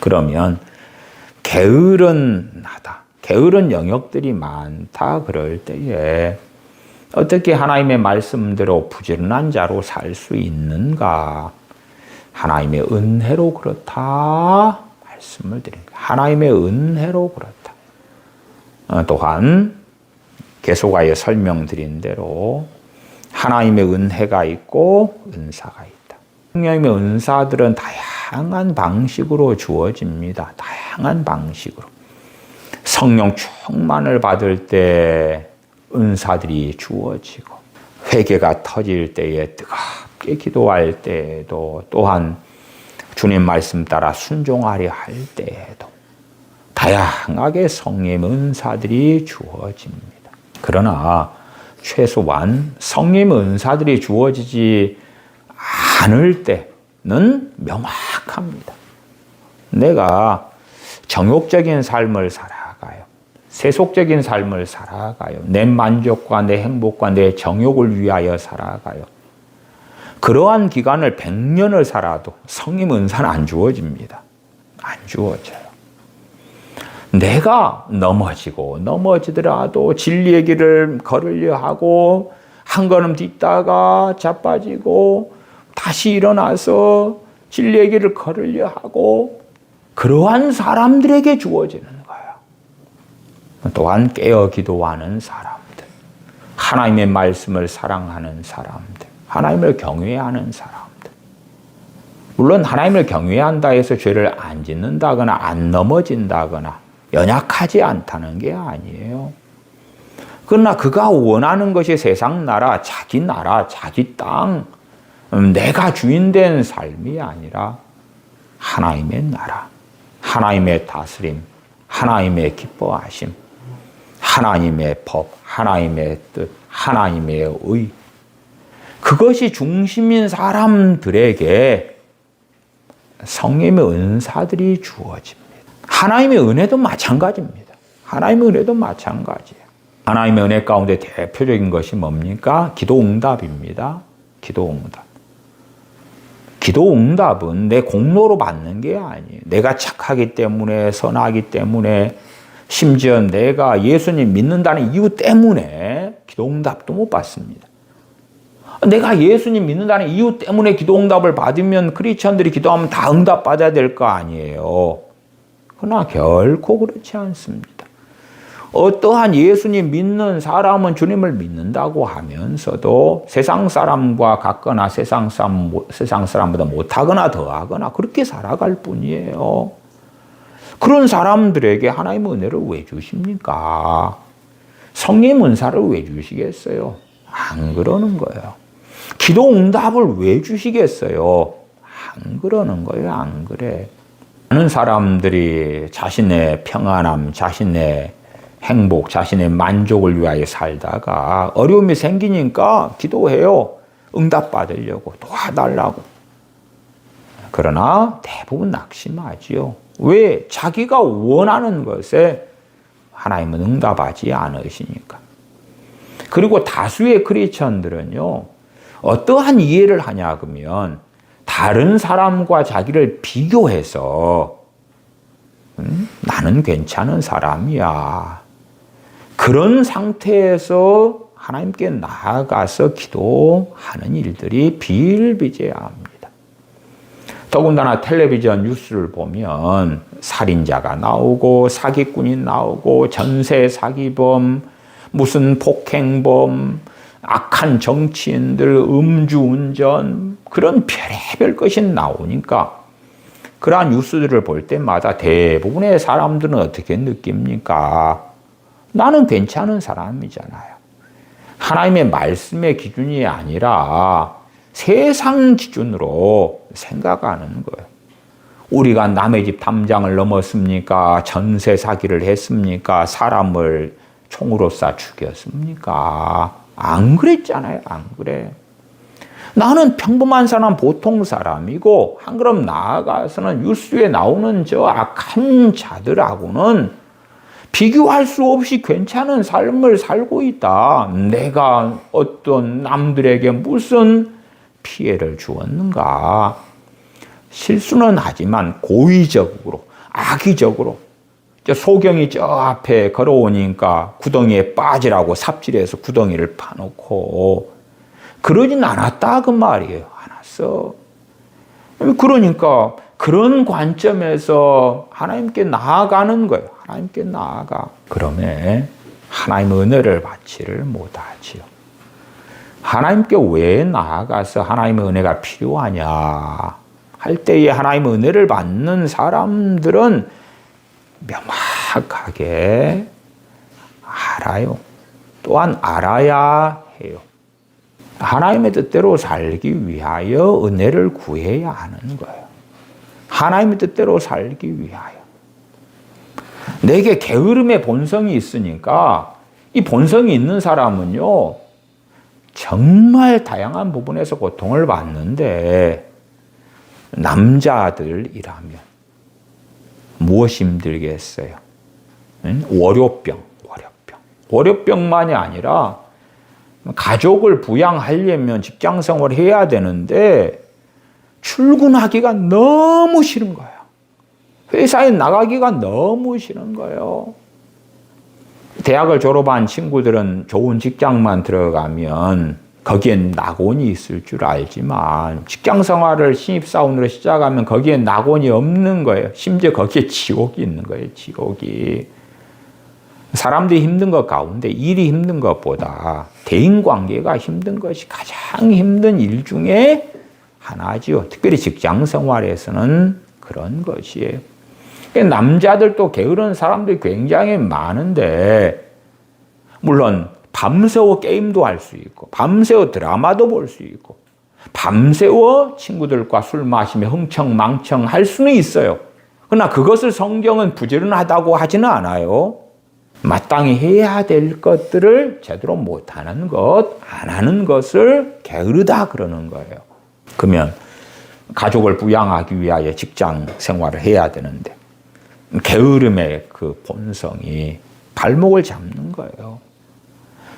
그러면 게으른 하다, 게으른 영역들이 많다 그럴 때에 어떻게 하나님의 말씀대로 부지런한 자로 살 수 있는가? 하나님의 은혜로 그렇다 말씀을 드립니다. 하나님의 은혜로 그렇다. 또한 계속하여 설명드린 대로 하나님의 은혜가 있고 은사가 있다. 성령님의 은사들은 다양한 방식으로 주어집니다. 다양한 방식으로. 성령 충만을 받을 때 은사들이 주어지고 회개가 터질 때에 뜨겁게 기도할 때에도 또한 주님 말씀 따라 순종하려 할 때에도 다양하게 성령의 은사들이 주어집니다. 그러나 최소한 성령의 은사들이 주어지지 않을 때는 명확합니다. 내가 정욕적인 삶을 살아가요. 세속적인 삶을 살아가요. 내 만족과 내 행복과 내 정욕을 위하여 살아가요. 그러한 기간을 100년을 살아도 성령 은사는 안 주어집니다. 안 주어져요. 내가 넘어지더라도 진리의 길을 걸으려 하고 한 걸음 뒤다가 자빠지고 다시 일어나서 진리의 길을 걸으려 하고 그러한 사람들에게 주어지는 거예요. 또한 깨어 기도하는 사람들, 하나님의 말씀을 사랑하는 사람들, 하나님을 경외하는 사람들. 물론 하나님을 경외한다 해서 죄를 안 짓는다거나 안 넘어진다거나 연약하지 않다는 게 아니에요. 그러나 그가 원하는 것이 세상 나라, 자기 땅, 내가 주인된 삶이 아니라 하나님의 나라, 하나님의 다스림, 하나님의 기뻐하심, 하나님의 법, 하나님의 뜻, 하나님의 의. 그것이 중심인 사람들에게 성령의 은사들이 주어집니다. 하나님의 은혜도 마찬가지입니다. 하나님의 은혜도 마찬가지예요. 하나님의 은혜 가운데 대표적인 것이 뭡니까? 기도응답입니다. 기도응답. 기도응답은 내 공로로 받는 게 아니에요. 내가 착하기 때문에, 선하기 때문에, 심지어 내가 예수님 믿는다는 이유 때문에 기도응답도 못 받습니다. 내가 예수님 믿는다는 이유 때문에 기도응답을 받으면 크리스천들이 기도하면 다 응답받아야 될 거 아니에요. 그러나 결코 그렇지 않습니다. 어떠한 예수님 믿는 사람은 주님을 믿는다고 하면서도 세상 사람과 같거나 세상 사람보다 못하거나 더하거나 그렇게 살아갈 뿐이에요. 그런 사람들에게 하나님의 은혜를 왜 주십니까? 성령 은사를 왜 주시겠어요? 안 그러는 거예요. 기도 응답을 왜 주시겠어요? 안 그러는 거예요. 안 그래. 많은 사람들이 자신의 평안함, 자신의 행복, 자신의 만족을 위하여 살다가 어려움이 생기니까 기도해요. 응답받으려고, 도와달라고. 그러나 대부분 낙심하지요. 왜? 자기가 원하는 것에 하나님은 응답하지 않으시니까. 그리고 다수의 크리스천들은요, 어떠한 이해를 하냐 그러면 다른 사람과 자기를 비교해서 나는 괜찮은 사람이야. 그런 상태에서 하나님께 나아가서 기도하는 일들이 비일비재합니다. 더군다나 텔레비전 뉴스를 보면 살인자가 나오고 사기꾼이 나오고 전세 사기범, 무슨 폭행범, 악한 정치인들, 음주운전 그런 별의별 것이 나오니까 그러한 뉴스들을 볼 때마다 대부분의 사람들은 어떻게 느낍니까? 나는 괜찮은 사람이잖아요. 하나님의 말씀의 기준이 아니라 세상 기준으로 생각하는 거예요. 우리가 남의 집 담장을 넘었습니까? 전세 사기를 했습니까? 사람을 총으로 쏴 죽였습니까? 안 그랬잖아요. 안 그래. 나는 평범한 사람, 보통 사람이고 한 걸음 나아가서는 뉴스에 나오는 저 악한 자들하고는 비교할 수 없이 괜찮은 삶을 살고 있다. 내가 어떤 남들에게 무슨 피해를 주었는가? 실수는 하지만 고의적으로, 악의적으로 소경이 저 앞에 걸어오니까 구덩이에 빠지라고 삽질해서 구덩이를 파놓고 그러진 않았다 그 말이에요. 않았어. 그러니까 그런 관점에서 하나님께 나아가는 거예요. 하나님께 나아가. 그러면 하나님의 은혜를 받지를 못하지요. 하나님께 왜 나아가서 하나님의 은혜가 필요하냐 할 때에 하나님의 은혜를 받는 사람들은 명확하게 알아요. 또한 알아야 해요. 하나님의 뜻대로 살기 위하여 은혜를 구해야 하는 거예요. 하나님의 뜻대로 살기 위하여. 내게 게으름의 본성이 있으니까 이 본성이 있는 사람은요, 정말 다양한 부분에서 고통을 받는데 남자들이라면 무엇이 힘들겠어요? 월요병. 월요병만이 아니라 가족을 부양하려면 직장 생활을 해야 되는데 출근하기가 너무 싫은 거예요. 회사에 나가기가 너무 싫은 거예요. 대학을 졸업한 친구들은 좋은 직장만 들어가면 거기엔 낙원이 있을 줄 알지만 직장 생활을 신입사원으로 시작하면 거기엔 낙원이 없는 거예요. 심지어 거기에 지옥이 있는 거예요. 지옥이. 사람들이 힘든 것 가운데 일이 힘든 것보다 대인관계가 힘든 것이 가장 힘든 일 중에 하나지요. 특별히 직장 생활에서는 그런 것이에요. 남자들도 게으른 사람들이 굉장히 많은데 물론 밤새워 게임도 할 수 있고 밤새워 드라마도 볼 수 있고 밤새워 친구들과 술 마시며 흥청망청 할 수는 있어요. 그러나 그것을 성경은 부지런하다고 하지는 않아요. 마땅히 해야 될 것들을 제대로 못하는 것, 안 하는 것을 게으르다 그러는 거예요. 그러면 가족을 부양하기 위하여 직장 생활을 해야 되는데 게으름의 그 본성이 발목을 잡는 거예요.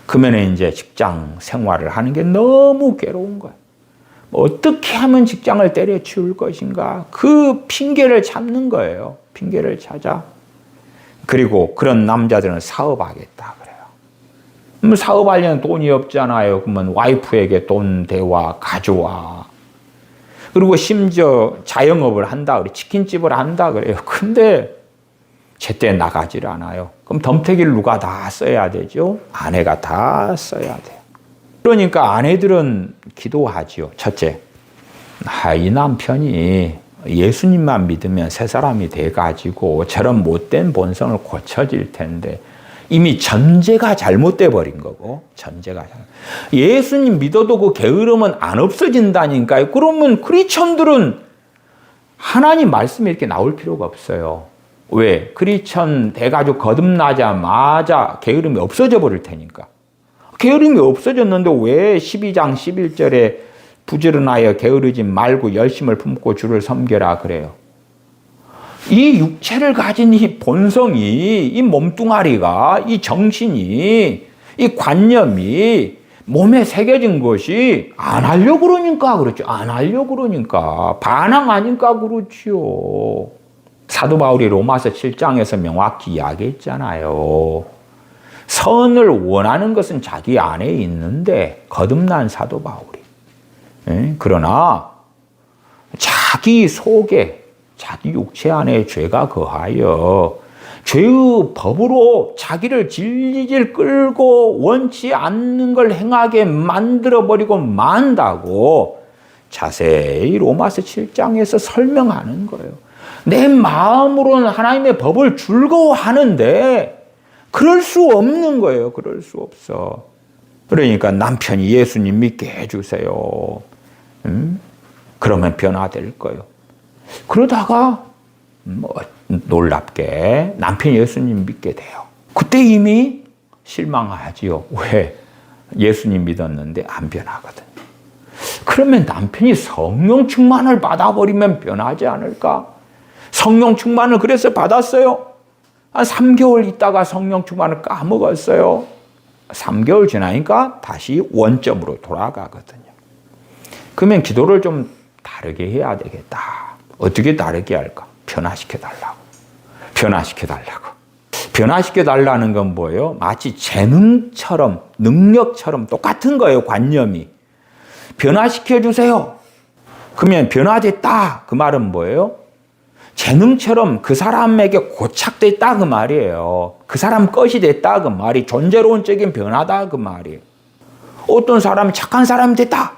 그러면 이제 직장 생활을 하는 게 너무 괴로운 거예요. 어떻게 하면 직장을 때려치울 것인가? 그 핑계를 찾는 거예요. 핑계를 찾아. 그리고 그런 남자들은 사업하겠다 그래요. 사업하려면 돈이 없잖아요. 그러면 와이프에게 돈 대와 가져와. 그리고 심지어 자영업을 한다 그래. 치킨집을 한다 그래요. 근데 제때 나가질 않아요. 그럼 덤태기를 누가 다 써야 되죠? 아내가 다 써야 돼요. 그러니까 아내들은 기도하지요. 첫째, 이 남편이 예수님만 믿으면 새 사람이 돼가지고 저런 못된 본성을 고쳐질 텐데 이미 전제가 잘못돼 버린 거고, 예수님 믿어도 그 게으름은 안 없어진다니까요. 그러면 크리스천들은 하나님 말씀이 이렇게 나올 필요가 없어요. 왜? 크리스천 돼가지고 거듭나자마자 게으름이 없어져 버릴 테니까. 게으름이 없어졌는데 왜 12장 11절에 부지런하여 게으르지 말고 열심을 품고 주를 섬겨라 그래요. 이 육체를 가진 이 본성이, 이 몸뚱아리가, 이 정신이, 이 관념이 몸에 새겨진 것이 안 하려고 그러니까 그렇죠. 안 하려고 그러니까. 반항하니까 그렇지요. 사도 바울이 로마서 7장에서 명확히 이야기했잖아요. 선을 원하는 것은 자기 안에 있는데 거듭난 사도 바울이. 그러나 자기 속에, 자기 육체 안에 죄가 거하여 죄의 법으로 자기를 질질 끌고 원치 않는 걸 행하게 만들어버리고 만다고 자세히 로마서 7장에서 설명하는 거예요. 내 마음으로는 하나님의 법을 즐거워하는데 그럴 수 없는 거예요. 그럴 수 없어. 그러니까 남편이 예수님 믿게 해주세요. 그러면 변화될 거예요. 그러다가 놀랍게 남편이 예수님 믿게 돼요. 그때 이미 실망하지요. 왜? 예수님 믿었는데 안 변하거든. 그러면 남편이 성령 충만을 받아버리면 변하지 않을까? 성령 충만을 그래서 받았어요. 한 3개월 있다가 성령 충만을 까먹었어요. 3개월 지나니까 다시 원점으로 돌아가거든요. 그러면 기도를 좀 다르게 해야 되겠다. 어떻게 다르게 할까? 변화시켜달라고. 변화시켜달라는 건 뭐예요? 마치 재능처럼, 능력처럼 똑같은 거예요, 관념이. 변화시켜주세요. 그러면 변화됐다. 그 말은 뭐예요? 재능처럼 그 사람에게 고착됐다 그 말이에요. 그 사람 것이 됐다 그 말이 존재론적인 변화다 그 말이에요. 어떤 사람이 착한 사람이 됐다.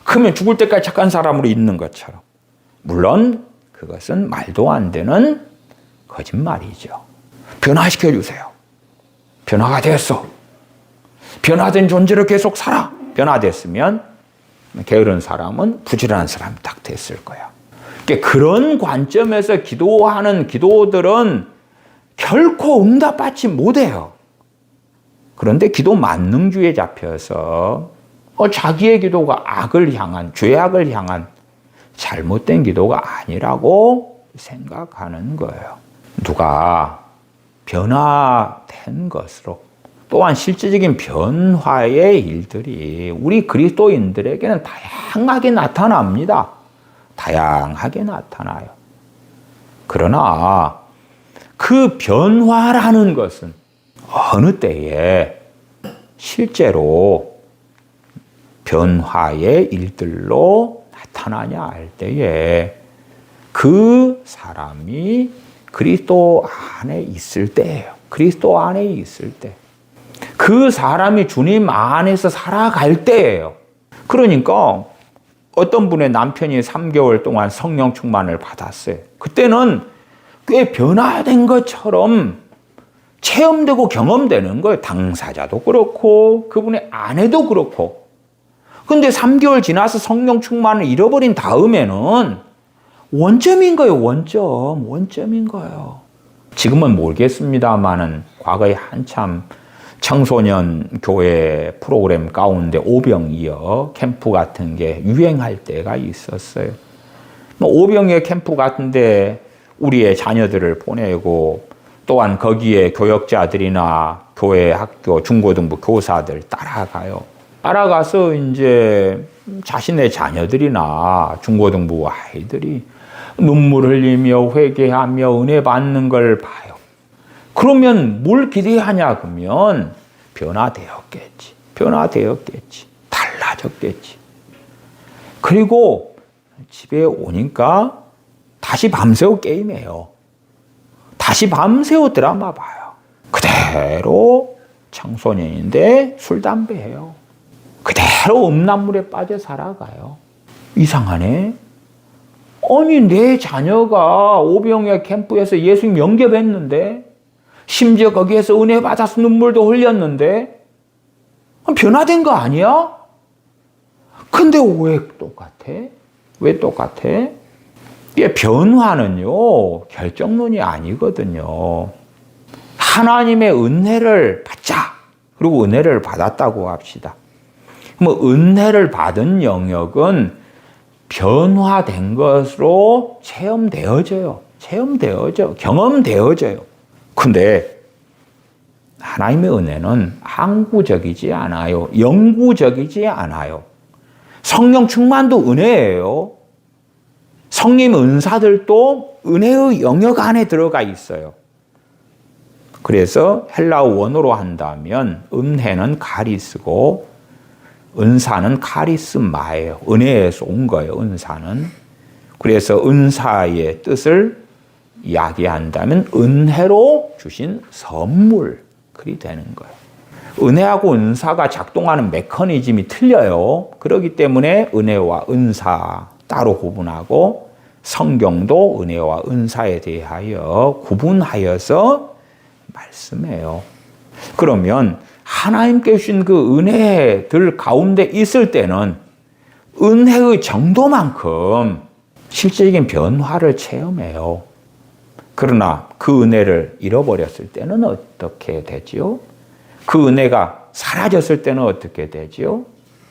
그러면 죽을 때까지 착한 사람으로 있는 것처럼. 물론 그것은 말도 안 되는 거짓말이죠. 변화시켜주세요. 변화가 되었어. 변화된 존재로 계속 살아. 변화됐으면 게으른 사람은 부지런한 사람이 딱 됐을 거야. 그런 관점에서 기도하는 기도들은 결코 응답받지 못해요. 그런데 기도 만능주의에 잡혀서 자기의 기도가 악을 향한, 죄악을 향한 잘못된 기도가 아니라고 생각하는 거예요. 누가 변화된 것으로 또한 실질적인 변화의 일들이 우리 그리스도인들에게는 다양하게 나타납니다. 다양하게 나타나요. 그러나 그 변화라는 것은 어느 때에 실제로 변화의 일들로 나타나냐 할 때에 그 사람이 그리스도 안에 있을 때예요. 그리스도 안에 있을 때. 그 사람이 주님 안에서 살아갈 때예요. 그러니까 어떤 분의 남편이 3개월 동안 성령 충만을 받았어요. 그때는 꽤 변화된 것처럼 체험되고 경험되는 거예요. 당사자도 그렇고 그분의 아내도 그렇고. 근데 3개월 지나서 성령 충만을 잃어버린 다음에는 원점인 거예요. 원점인 거예요. 지금은 모르겠습니다만은 과거에 한참 청소년 교회 프로그램 가운데 오병이어 캠프 같은 게 유행할 때가 있었어요. 오병이어 캠프 같은데 우리의 자녀들을 보내고 또한 거기에 교역자들이나 교회 학교 중고등부 교사들 따라가요. 따라가서 이제 자신의 자녀들이나 중고등부 아이들이 눈물 흘리며 회개하며 은혜 받는 걸 봐요. 그러면 뭘 기대하냐 그러면 변화되었겠지. 달라졌겠지. 그리고 집에 오니까 다시 밤새워 게임해요. 다시 밤새워 드라마 봐요. 그대로 청소년인데 술, 담배 해요. 그대로 음란물에 빠져 살아가요. 이상하네. 아니, 내 자녀가 오병이어 캠프에서 예수님 영접했는데, 심지어 거기에서 은혜 받아서 눈물도 흘렸는데, 변화된 거 아니야? 근데 왜 똑같아? 왜 똑같아? 이 변화는요, 결정론이 아니거든요. 하나님의 은혜를 받자. 그리고 은혜를 받았다고 합시다. 그럼 은혜를 받은 영역은 변화된 것으로 체험되어져요. 경험되어져요. 근데 하나님의 은혜는 항구적이지 않아요. 영구적이지 않아요. 성령 충만도 은혜예요. 성령 은사들도 은혜의 영역 안에 들어가 있어요. 그래서 헬라어 원어로 한다면 은혜는 카리스고 은사는 카리스마예요. 은혜에서 온 거예요, 은사는. 그래서 은사의 뜻을 이야기한다면 은혜로 주신 선물, 그리 되는 거예요. 은혜하고 은사가 작동하는 메커니즘이 틀려요. 그렇기 때문에 은혜와 은사 따로 구분하고 성경도 은혜와 은사에 대하여 구분하여서 말씀해요. 그러면 하나님께 주신 그 은혜들 가운데 있을 때는 은혜의 정도만큼 실질적인 변화를 체험해요. 그러나 그 은혜를 잃어버렸을 때는 어떻게 되지요? 그 은혜가 사라졌을 때는 어떻게 되지요?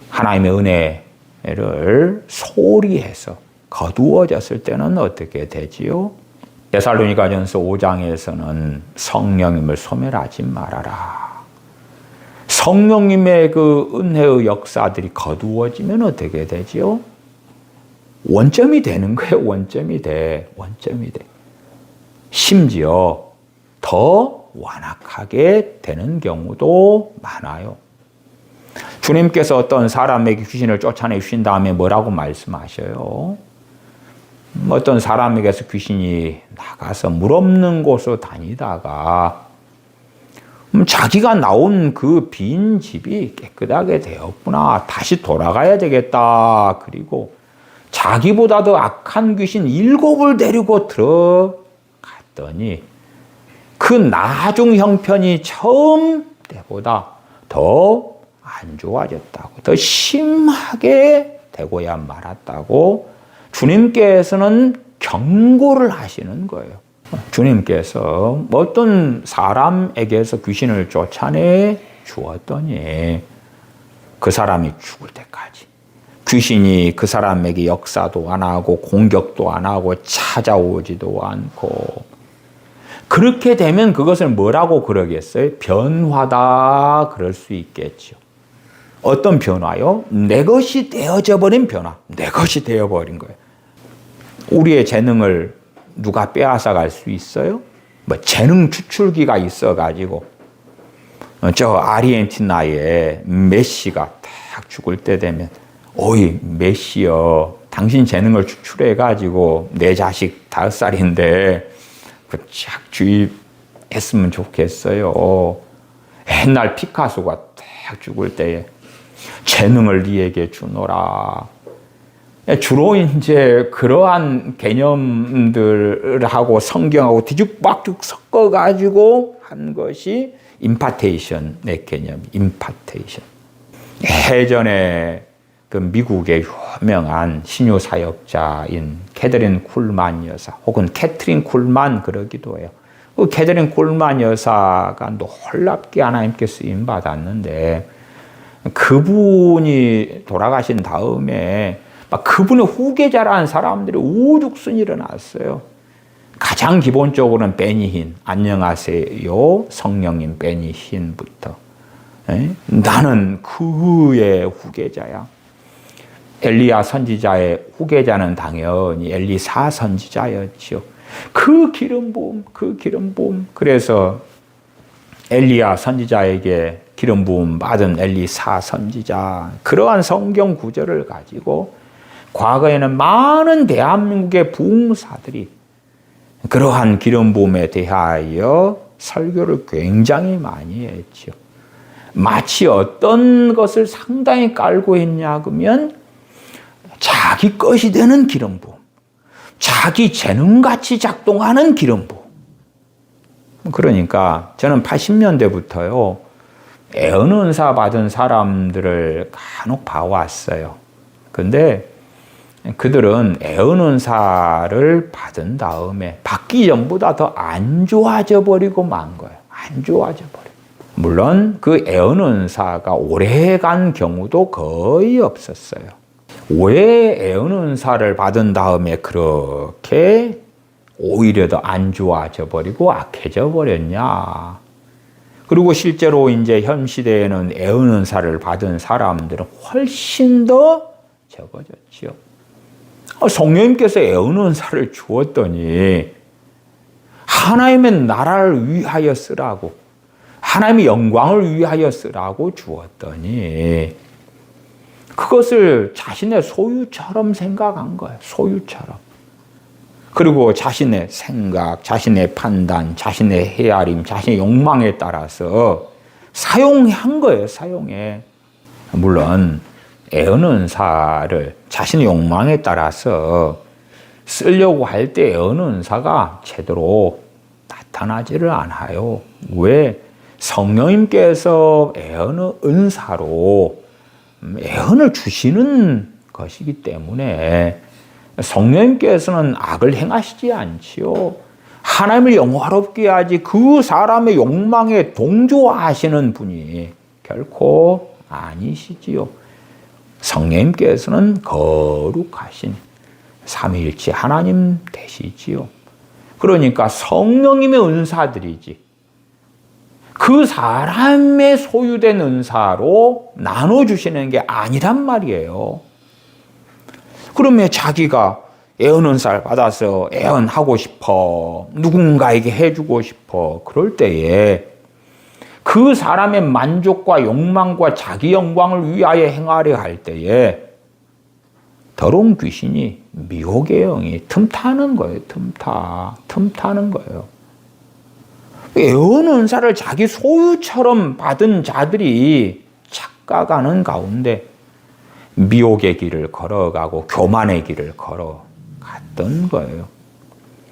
하나님의 은혜를 소홀히 해서 거두어졌을 때는 어떻게 되지요? 데살로니가전서 5장에서는 성령님을 소멸하지 말아라. 성령님의 그 은혜의 역사들이 거두어지면 어떻게 되지요? 원점이 되는 거예요. 원점이 돼. 심지어 더 완악하게 되는 경우도 많아요. 주님께서 어떤 사람에게 귀신을 쫓아내 주신 다음에 뭐라고 말씀하셔요? 어떤 사람에게서 귀신이 나가서 물 없는 곳으로 다니다가 자기가 나온 그 빈 집이 깨끗하게 되었구나. 다시 돌아가야 되겠다. 그리고 자기보다 더 악한 귀신 7을 데리고 들어갔더니 그 나중 형편이 처음 때보다 더 안 좋아졌다고, 더 심하게 되고야 말았다고 주님께서는 경고를 하시는 거예요. 주님께서 어떤 사람에게서 귀신을 쫓아내 주었더니 그 사람이 죽을 때까지 귀신이 그 사람에게 역사도 안 하고 공격도 안 하고 찾아오지도 않고, 그렇게 되면 그것을 뭐라고 그러겠어요? 변화다 그럴 수 있겠죠. 어떤 변화요? 내 것이 되어져 버린 변화. 내 것이 되어버린 거예요. 우리의 재능을 누가 빼앗아 갈 수 있어요? 뭐 재능 추출기가 있어가지고 저 아르헨티나에 메시가 딱 죽을 때 되면, 어이 메시여, 당신 재능을 추출해가지고 내 자식 5살인데 쫙 주입했으면 좋겠어요. 옛날 피카소가 딱 죽을 때에 재능을 네에게 주노라. 주로 이제 그러한 개념들하고 성경하고 뒤죽박죽 섞어가지고 한 것이 임파테이션의 개념, 임파테이션. 예전에 그 미국의 유명한 신유 사역자인 캐더린 쿨만 여사, 혹은 캐트린 쿨만 그러기도 해요. 그 캐더린 쿨만 여사가 놀랍게 하나님께 쓰임 받았는데, 그분이 돌아가신 다음에 막 그분의 후계자라는 사람들이 우죽순 일어났어요. 가장 기본적으로는 베니힌, 안녕하세요 성령님 베니힌부터, 나는 그의 후계자야. 엘리야 선지자의 후계자는 당연히 엘리사 선지자였죠. 그 기름 부음. 그래서 엘리야 선지자에게 기름 부음 받은 엘리사 선지자, 그러한 성경 구절을 가지고 과거에는 많은 대한민국의 부흥사들이 그러한 기름 부음에 대하여 설교를 굉장히 많이 했죠. 마치 어떤 것을 상당히 깔고 했냐 그러면 자기 것이 되는 기름 부음, 자기 재능같이 작동하는 기름 부음. 그러니까 저는 80년대부터요 애언 은사 받은 사람들을 간혹 봐왔어요. 근데 그들은 애언 은사를 받은 다음에 받기 전보다 더 안 좋아져 버리고 만 거예요. 안 좋아져 버려. 물론 그 애언 은사가 오래간 경우도 거의 없었어요. 왜 애언 은사를 받은 다음에 그렇게 오히려 더 안 좋아져 버리고 악해져 버렸냐? 그리고 실제로 이제 현 시대에는 애언 은사를 받은 사람들은 훨씬 더 적어졌지요. 성령님께서 애언 은사를 주었더니 하나님의 나라를 위하여 쓰라고, 하나님의 영광을 위하여 쓰라고 주었더니 그것을 자신의 소유처럼 생각한 거예요. 소유처럼. 그리고 자신의 생각, 자신의 판단, 자신의 헤아림, 자신의 욕망에 따라서 사용한 거예요. 사용해. 물론 애언 은사를 자신의 욕망에 따라서 쓰려고 할 때 애언 은사가 제대로 나타나지를 않아요. 왜? 성령님께서 애언 은사로 애언을 주시는 것이기 때문에 성령님께서는 악을 행하시지 않지요. 하나님을 영화롭게 하지 그 사람의 욕망에 동조하시는 분이 결코 아니시지요. 성령님께서는 거룩하신 삼위일체 하나님 되시지요. 그러니까 성령님의 은사들이지 그 사람의 소유된 은사로 나눠주시는 게 아니란 말이에요. 그러면 자기가 애언 은사를 받아서 애언하고 싶어, 누군가에게 해주고 싶어, 그럴 때에 그 사람의 만족과 욕망과 자기 영광을 위하여 행하려 할 때에 더러운 귀신이, 미혹의 영이 틈타는 거예요. 틈타는 거예요. 애언 은사를 자기 소유처럼 받은 자들이 착각하는 가운데 미혹의 길을 걸어가고 교만의 길을 걸어갔던 거예요.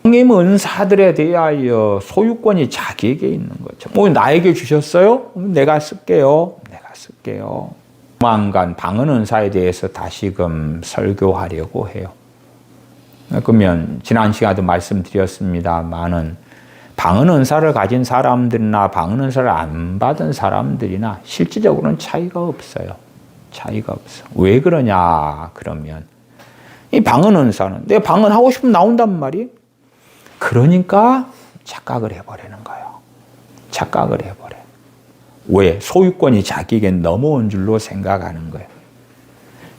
성령 은사들에 대하여 소유권이 자기에게 있는 거죠. 나에게 주셨어요? 내가 쓸게요. 조만간 방언 은사에 대해서 다시금 설교하려고 해요. 그러면 지난 시간에도 말씀드렸습니다만은 방언 은사를 가진 사람들이나 방언 은사를 안 받은 사람들이나 실질적으로는 차이가 없어요. 왜 그러냐 그러면 이 방언 은사는 내가 방언하고 싶으면 나온단 말이에요. 그러니까 착각을 해버리는 거예요. 왜? 소유권이 자기에게 넘어온 줄로 생각하는 거예요.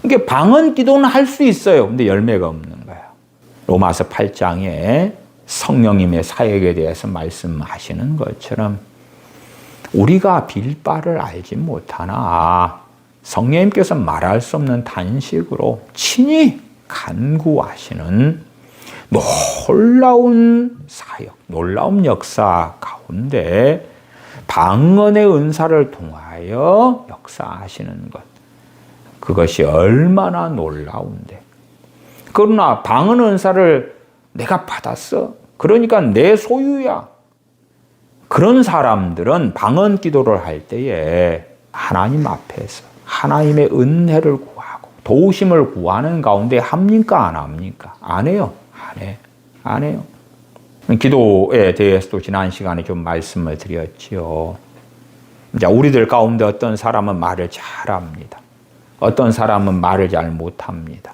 그러니까 방언 기도는 할 수 있어요. 근데 열매가 없는 거예요. 로마서 8장에 성령님의 사역에 대해서 말씀하시는 것처럼 우리가 빌 바를 알지 못하나 성령님께서 말할 수 없는 단식으로 친히 간구하시는 놀라운 사역, 놀라운 역사 가운데 방언의 은사를 통하여 역사하시는 것. 그것이 얼마나 놀라운데. 그러나 방언 은사를 내가 받았어. 그러니까 내 소유야. 그런 사람들은 방언 기도를 할 때에 하나님 앞에서 하나님의 은혜를 구하고 도우심을 구하는 가운데 합니까? 안 합니까? 안 해요. 안 해요. 기도에 대해서도 지난 시간에 좀 말씀을 드렸지요. 자, 우리들 가운데 어떤 사람은 말을 잘합니다. 어떤 사람은 말을 잘 못합니다.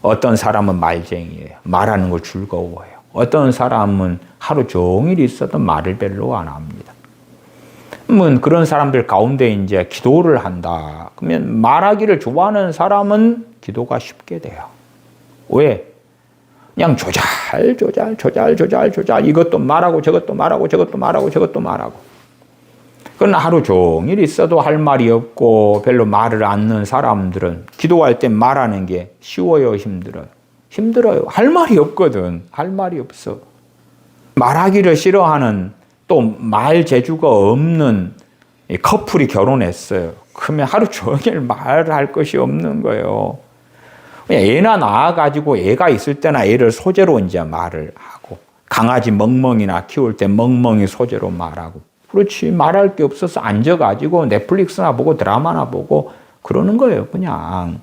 어떤 사람은 말쟁이에요. 말하는 걸 즐거워해요. 어떤 사람은 하루 종일 있어도 말을 별로 안 합니다. 그런 사람들 가운데 이제 기도를 한다. 그러면 말하기를 좋아하는 사람은 기도가 쉽게 돼요. 왜? 그냥 조잘. 이것도 말하고 저것도 말하고. 그러나 하루 종일 있어도 할 말이 없고 별로 말을 않는 사람들은 기도할 때 말하는 게 쉬워요, 힘들어요? 힘들어요. 할 말이 없거든. 할 말이 없어. 말하기를 싫어하는 또 말 재주가 없는 커플이 결혼했어요. 그러면 하루 종일 말할 것이 없는 거예요. 그냥 애나 낳아가지고 애가 있을 때나 애를 소재로 이제 말을 하고, 강아지 멍멍이나 키울 때 멍멍이 소재로 말하고, 그렇지, 말할 게 없어서 앉아가지고 넷플릭스나 보고 드라마나 보고 그러는 거예요, 그냥.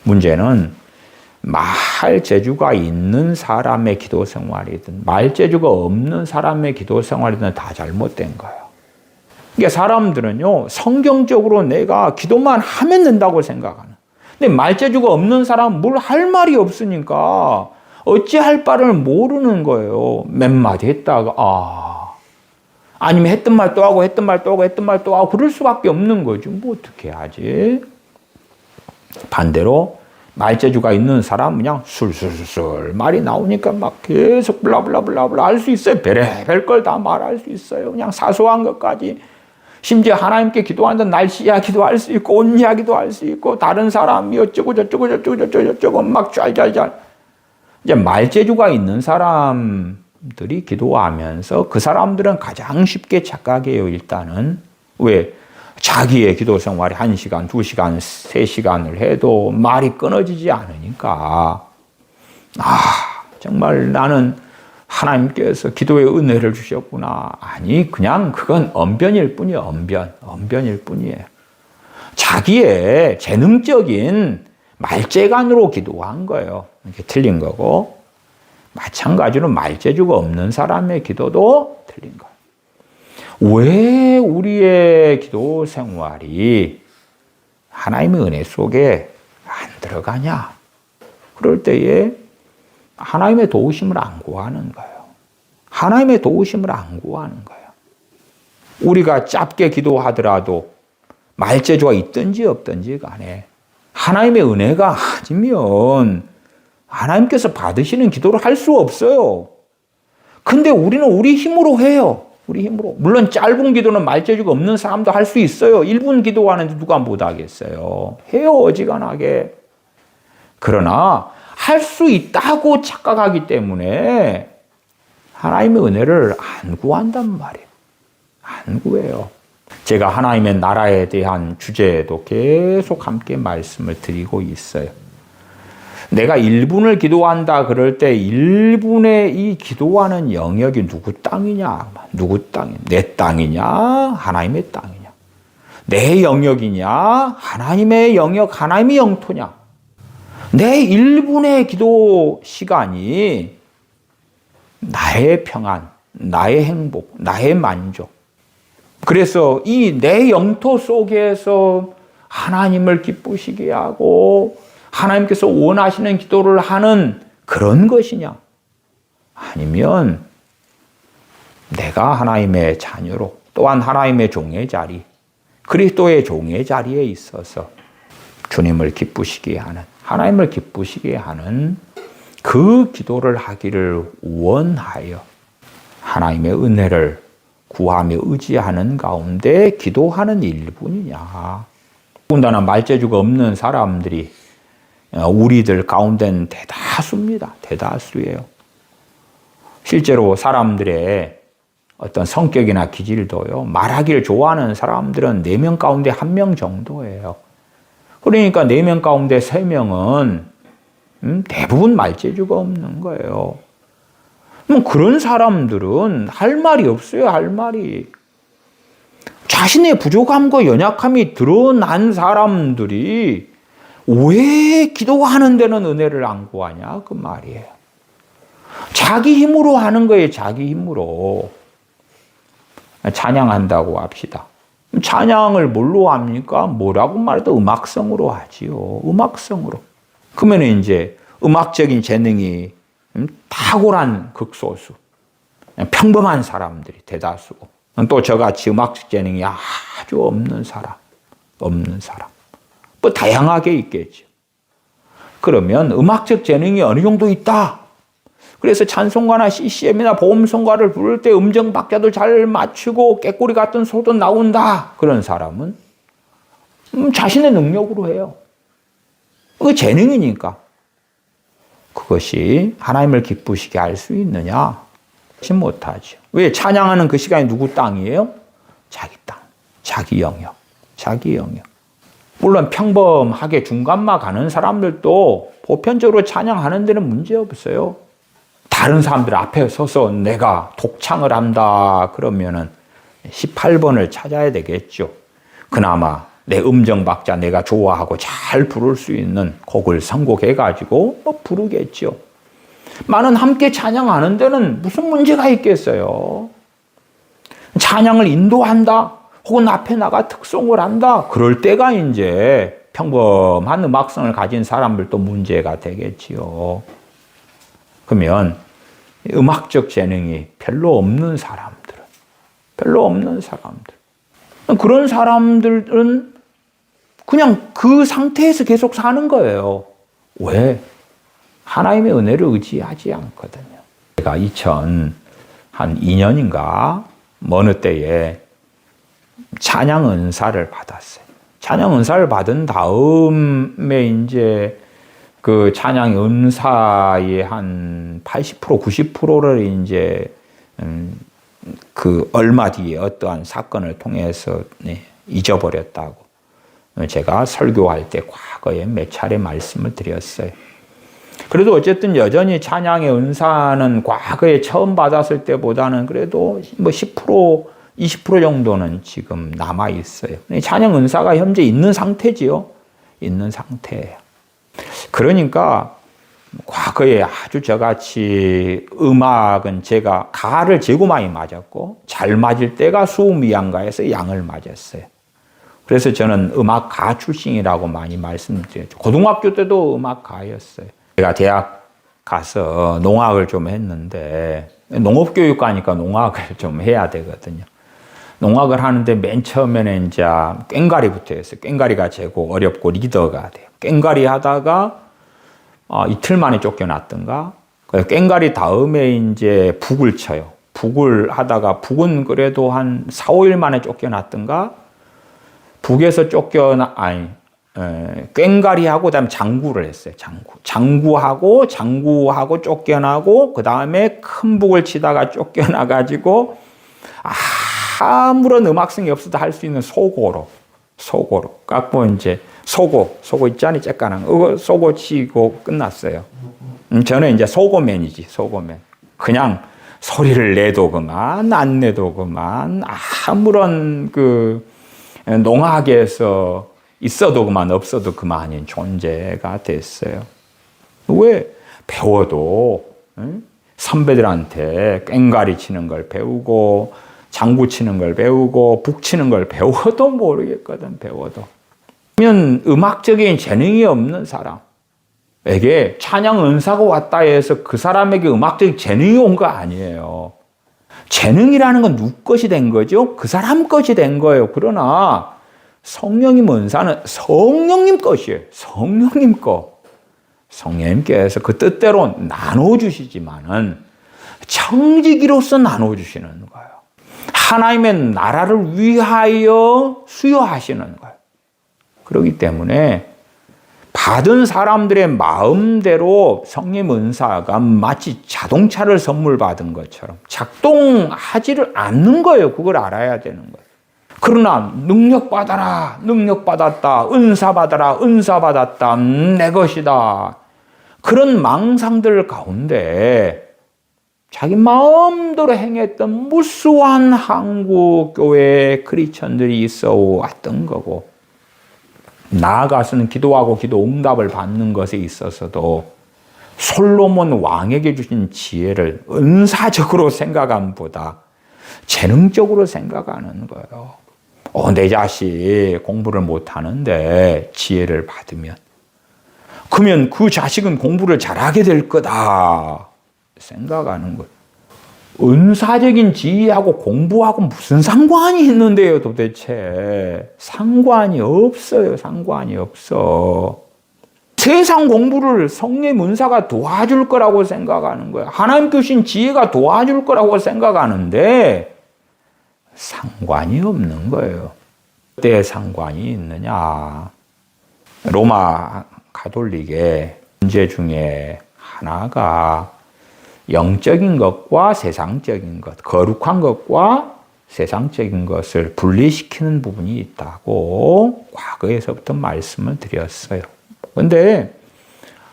문제는 말 재주가 있는 사람의 기도 생활이든 말 재주가 없는 사람의 기도 생활이든 다 잘못된 거예요. 그러니까 사람들은요, 성경적으로 내가 기도만 하면 된다고 생각하는. 근데 말 재주가 없는 사람은 뭘 할 말이 없으니까 어찌할 바를 모르는 거예요. 몇 마디 했다가 아니면 했던 말 또 하고 했던 말 또 하고 했던 말 또 하고 그럴 수밖에 없는 거죠. 뭐 어떻게 하지? 반대로 말재주가 있는 사람은 그냥 술술술 말이 나오니까 막 계속 블라블라블라블라 할 수 있어요. 별의별 걸 다 말할 수 있어요. 그냥 사소한 것까지. 심지어 하나님께 기도한다 날씨 이야기도 할 수 있고 옷 이야기도 할 수 있고 다른 사람이 어쩌고 저쩌고 막 짤짤짤. 이제 말재주가 있는 사람들이 기도하면서 그 사람들은 가장 쉽게 착각해요. 일단은. 왜? 자기의 기도 생활이 1시간, 2시간, 3시간을 해도 말이 끊어지지 않으니까 정말 나는 하나님께서 기도의 은혜를 주셨구나. 아니, 그냥 그건 언변일 뿐이에요. 언변일 뿐이에요. 자기의 재능적인 말재간으로 기도한 거예요. 이게 틀린 거고, 마찬가지로 말재주가 없는 사람의 기도도 틀린 거예요. 왜 우리의 기도 생활이 하나님의 은혜 속에 안 들어가냐? 그럴 때에 하나님의 도우심을 안 구하는 거예요. 하나님의 도우심을 안 구하는 거예요. 우리가 짧게 기도하더라도 말재주가 있든지 없든지 간에 하나님의 은혜가 아니면 하나님께서 받으시는 기도를 할 수 없어요. 근데 우리는 우리 힘으로 해요. 우리 힘으로. 물론 짧은 기도는 말재주가 없는 사람도 할 수 있어요. 1분 기도하는데 누가 못 하겠어요. 해요, 어지간하게. 그러나 할 수 있다고 착각하기 때문에 하나님의 은혜를 안 구한단 말이에요. 안 구해요. 제가 하나님의 나라에 대한 주제에도 계속 함께 말씀을 드리고 있어요. 내가 1분을 기도한다 그럴 때 1분의 이 기도하는 영역이 누구 땅이냐? 누구 땅이냐? 내 땅이냐? 하나님의 땅이냐? 내 영역이냐? 하나님의 영역, 하나님의 영토냐? 내 1분의 기도 시간이 나의 평안, 나의 행복, 나의 만족. 그래서 이 내 영토 속에서 하나님을 기쁘시게 하고 하나님께서 원하시는 기도를 하는 그런 것이냐? 아니면 내가 하나님의 자녀로 또한 하나님의 종의 자리, 그리스도의 종의 자리에 있어서 주님을 기쁘시게 하는, 하나님을 기쁘시게 하는 그 기도를 하기를 원하여 하나님의 은혜를 구하며 의지하는 가운데 기도하는 일뿐이냐. 더군다나 말재주가 없는 사람들이 우리들 가운데는 대다수입니다. 대다수예요. 실제로 사람들의 어떤 성격이나 기질도요, 말하기를 좋아하는 사람들은 4명 가운데 1명 정도예요. 그러니까 4명 가운데 3명은 대부분 말재주가 없는 거예요. 그런 사람들은 할 말이 없어요, 할 말이. 자신의 부족함과 연약함이 드러난 사람들이 왜 기도하는 데는 은혜를 안 구하냐? 그 말이에요. 자기 힘으로 하는 거예요, 자기 힘으로. 찬양한다고 합시다. 찬양을 뭘로 합니까? 뭐라고 말해도 음악성으로 하지요. 음악성으로. 그러면 이제 음악적인 재능이 탁월한 극소수, 평범한 사람들이 대다수고, 또 저같이 음악적 재능이 아주 없는 사람. 뭐 다양하게 있겠죠. 그러면 음악적 재능이 어느 정도 있다. 그래서 찬송가나 CCM이나 보험송가를 부를 때 음정 박자도 잘 맞추고 깨꼬리 같은 소도 나온다. 그런 사람은 자신의 능력으로 해요. 그게 재능이니까. 그것이 하나님을 기쁘시게 할 수 있느냐? 하지 못하죠. 왜? 찬양하는 그 시간이 누구 땅이에요? 자기 땅, 자기 영역, 자기 영역. 물론 평범하게 중간만 가는 사람들도 보편적으로 찬양하는 데는 문제 없어요. 다른 사람들 앞에 서서 내가 독창을 한다 그러면은 18번을 찾아야 되겠죠. 그나마 내 음정 박자 내가 좋아하고 잘 부를 수 있는 곡을 선곡해가지고 부르겠죠. 많은 함께 찬양하는 데는 무슨 문제가 있겠어요. 찬양을 인도한다 혹은 앞에 나가 특송을 한다 그럴 때가 이제 평범한 음악성을 가진 사람들도 문제가 되겠지요. 그러면 음악적 재능이 별로 없는 사람들 그런 사람들은 그냥 그 상태에서 계속 사는 거예요. 왜? 하나님의 은혜를 의지하지 않거든요. 제가 2002년인가 어느 때에 찬양 은사를 받았어요. 찬양 은사를 받은 다음에 이제 그 찬양 은사의 한 80%, 90%를 이제 그 얼마 뒤에 어떠한 사건을 통해서 잊어버렸다고 제가 설교할 때 과거에 몇 차례 말씀을 드렸어요. 그래도 어쨌든 여전히 찬양의 은사는 과거에 처음 받았을 때보다는 그래도 뭐 10%, 20% 정도는 지금 남아 있어요. 찬양 은사가 현재 있는 상태지요. 있는 상태예요. 그러니까 과거에 아주 저같이 음악은 제가 가를 재고 많이 맞았고 잘 맞을 때가 수음위안가에서 양을 맞았어요. 그래서 저는 음악가 출신이라고 많이 말씀드렸죠. 고등학교 때도 음악가였어요. 제가 대학 가서 농악을 좀 했는데 농업교육과니까 농악을 좀 해야 되거든요. 농악을 하는데 맨 처음에는 이제 꽹과리부터 했어요. 꽹과리가 제고 어렵고 리더가 돼요. 꽹과리 하다가 이틀 만에 쫓겨났던가. 꽹과리 다음에 이제 북을 쳐요. 북을 하다가 북은 그래도 한 4, 5일 만에 쫓겨났던가. 북에서 꽹과리하고 그다음에 장구를 했어요. 장구하고 쫓겨나고 그다음에 큰 북을 치다가 쫓겨나가지고 아무런 음악성이 없어도 할 수 있는 소고로 갖고 이제 소고 있잖아요. 쬐까는 소고 치고 끝났어요. 저는 이제 소고맨이지. 그냥 소리를 내도 그만 안 내도 그만 아무런 그 농악에서 있어도 그만 없어도 그만인 존재가 됐어요. 왜? 배워도 선배들한테 꽹과리 치는 걸 배우고 장구 치는 걸 배우고 북 치는 걸 배워도 모르겠거든. 배워도. 그러면 음악적인 재능이 없는 사람에게 찬양 은사가 왔다 해서 그 사람에게 음악적인 재능이 온 거 아니에요. 재능이라는 건 누구 것이 된 거죠? 그 사람 것이 된 거예요. 그러나 성령님 은사는 성령님 것이에요. 성령님 것. 성령님께서 그 뜻대로 나눠주시지만은 청지기로서 나눠주시는 거예요. 하나님의 나라를 위하여 수여하시는 거예요. 그렇기 때문에 받은 사람들의 마음대로 성령 은사가 마치 자동차를 선물 받은 것처럼 작동하지를 않는 거예요. 그걸 알아야 되는 거예요. 그러나 능력 받아라, 능력 받았다, 은사 받아라, 은사 받았다, 내 것이다. 그런 망상들 가운데 자기 마음대로 행했던 무수한 한국 교회 크리스천들이 있어 왔던 거고, 나아가서는 기도하고 기도 응답을 받는 것에 있어서도 솔로몬 왕에게 주신 지혜를 은사적으로 생각함보다 재능적으로 생각하는 거예요. 내 자식 공부를 못하는데 지혜를 받으면, 그러면 그 자식은 공부를 잘하게 될 거다 생각하는 거예요. 은사적인 지혜하고 공부하고 무슨 상관이 있는데요, 도대체. 상관이 없어요. 상관이 없어. 세상 공부를 성령 은사가 도와줄 거라고 생각하는 거예요. 하나님 주신 지혜가 도와줄 거라고 생각하는데 상관이 없는 거예요. 어때 상관이 있느냐. 로마 가톨릭의 문제 중에 하나가 영적인 것과 세상적인 것, 거룩한 것과 세상적인 것을 분리시키는 부분이 있다고 과거에서부터 말씀을 드렸어요. 그런데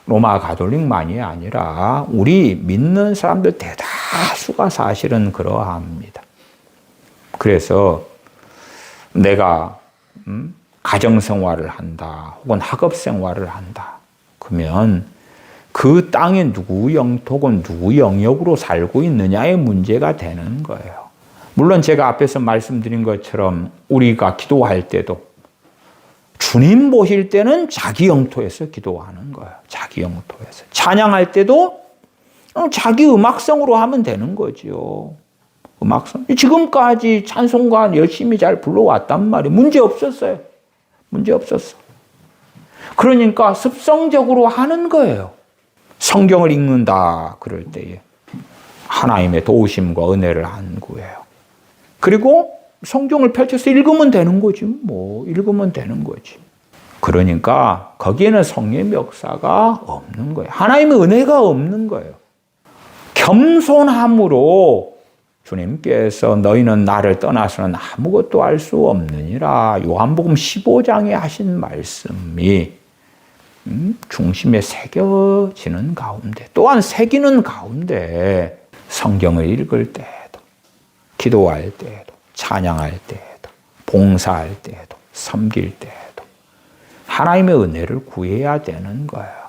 로마 가톨릭만이 아니라 우리 믿는 사람들 대다수가 사실은 그러합니다. 그래서 내가 가정생활을 한다 혹은 학업생활을 한다 그러면 그 땅에 누구 영토고 누구 영역으로 살고 있느냐의 문제가 되는 거예요. 물론 제가 앞에서 말씀드린 것처럼 우리가 기도할 때도 주님 보실 때는 자기 영토에서 기도하는 거예요. 자기 영토에서. 찬양할 때도 자기 음악성으로 하면 되는 거죠. 음악성. 지금까지 찬송가 열심히 잘 불러왔단 말이에요. 문제 없었어요. 문제 없었어. 그러니까 습성적으로 하는 거예요. 성경을 읽는다 그럴 때에 하나님의 도우심과 은혜를 안구해요. 그리고 성경을 펼쳐서 읽으면 되는 거지. 뭐 읽으면 되는 거지. 그러니까 거기에는 성령의 역사가 없는 거예요. 하나님의 은혜가 없는 거예요. 겸손함으로 주님께서 너희는 나를 떠나서는 아무것도 할 수 없느니라. 요한복음 15장에 하신 말씀이 중심에 새겨지는 가운데 또한 새기는 가운데 성경을 읽을 때에도 기도할 때에도 찬양할 때에도 봉사할 때에도 섬길 때에도 하나님의 은혜를 구해야 되는 거예요.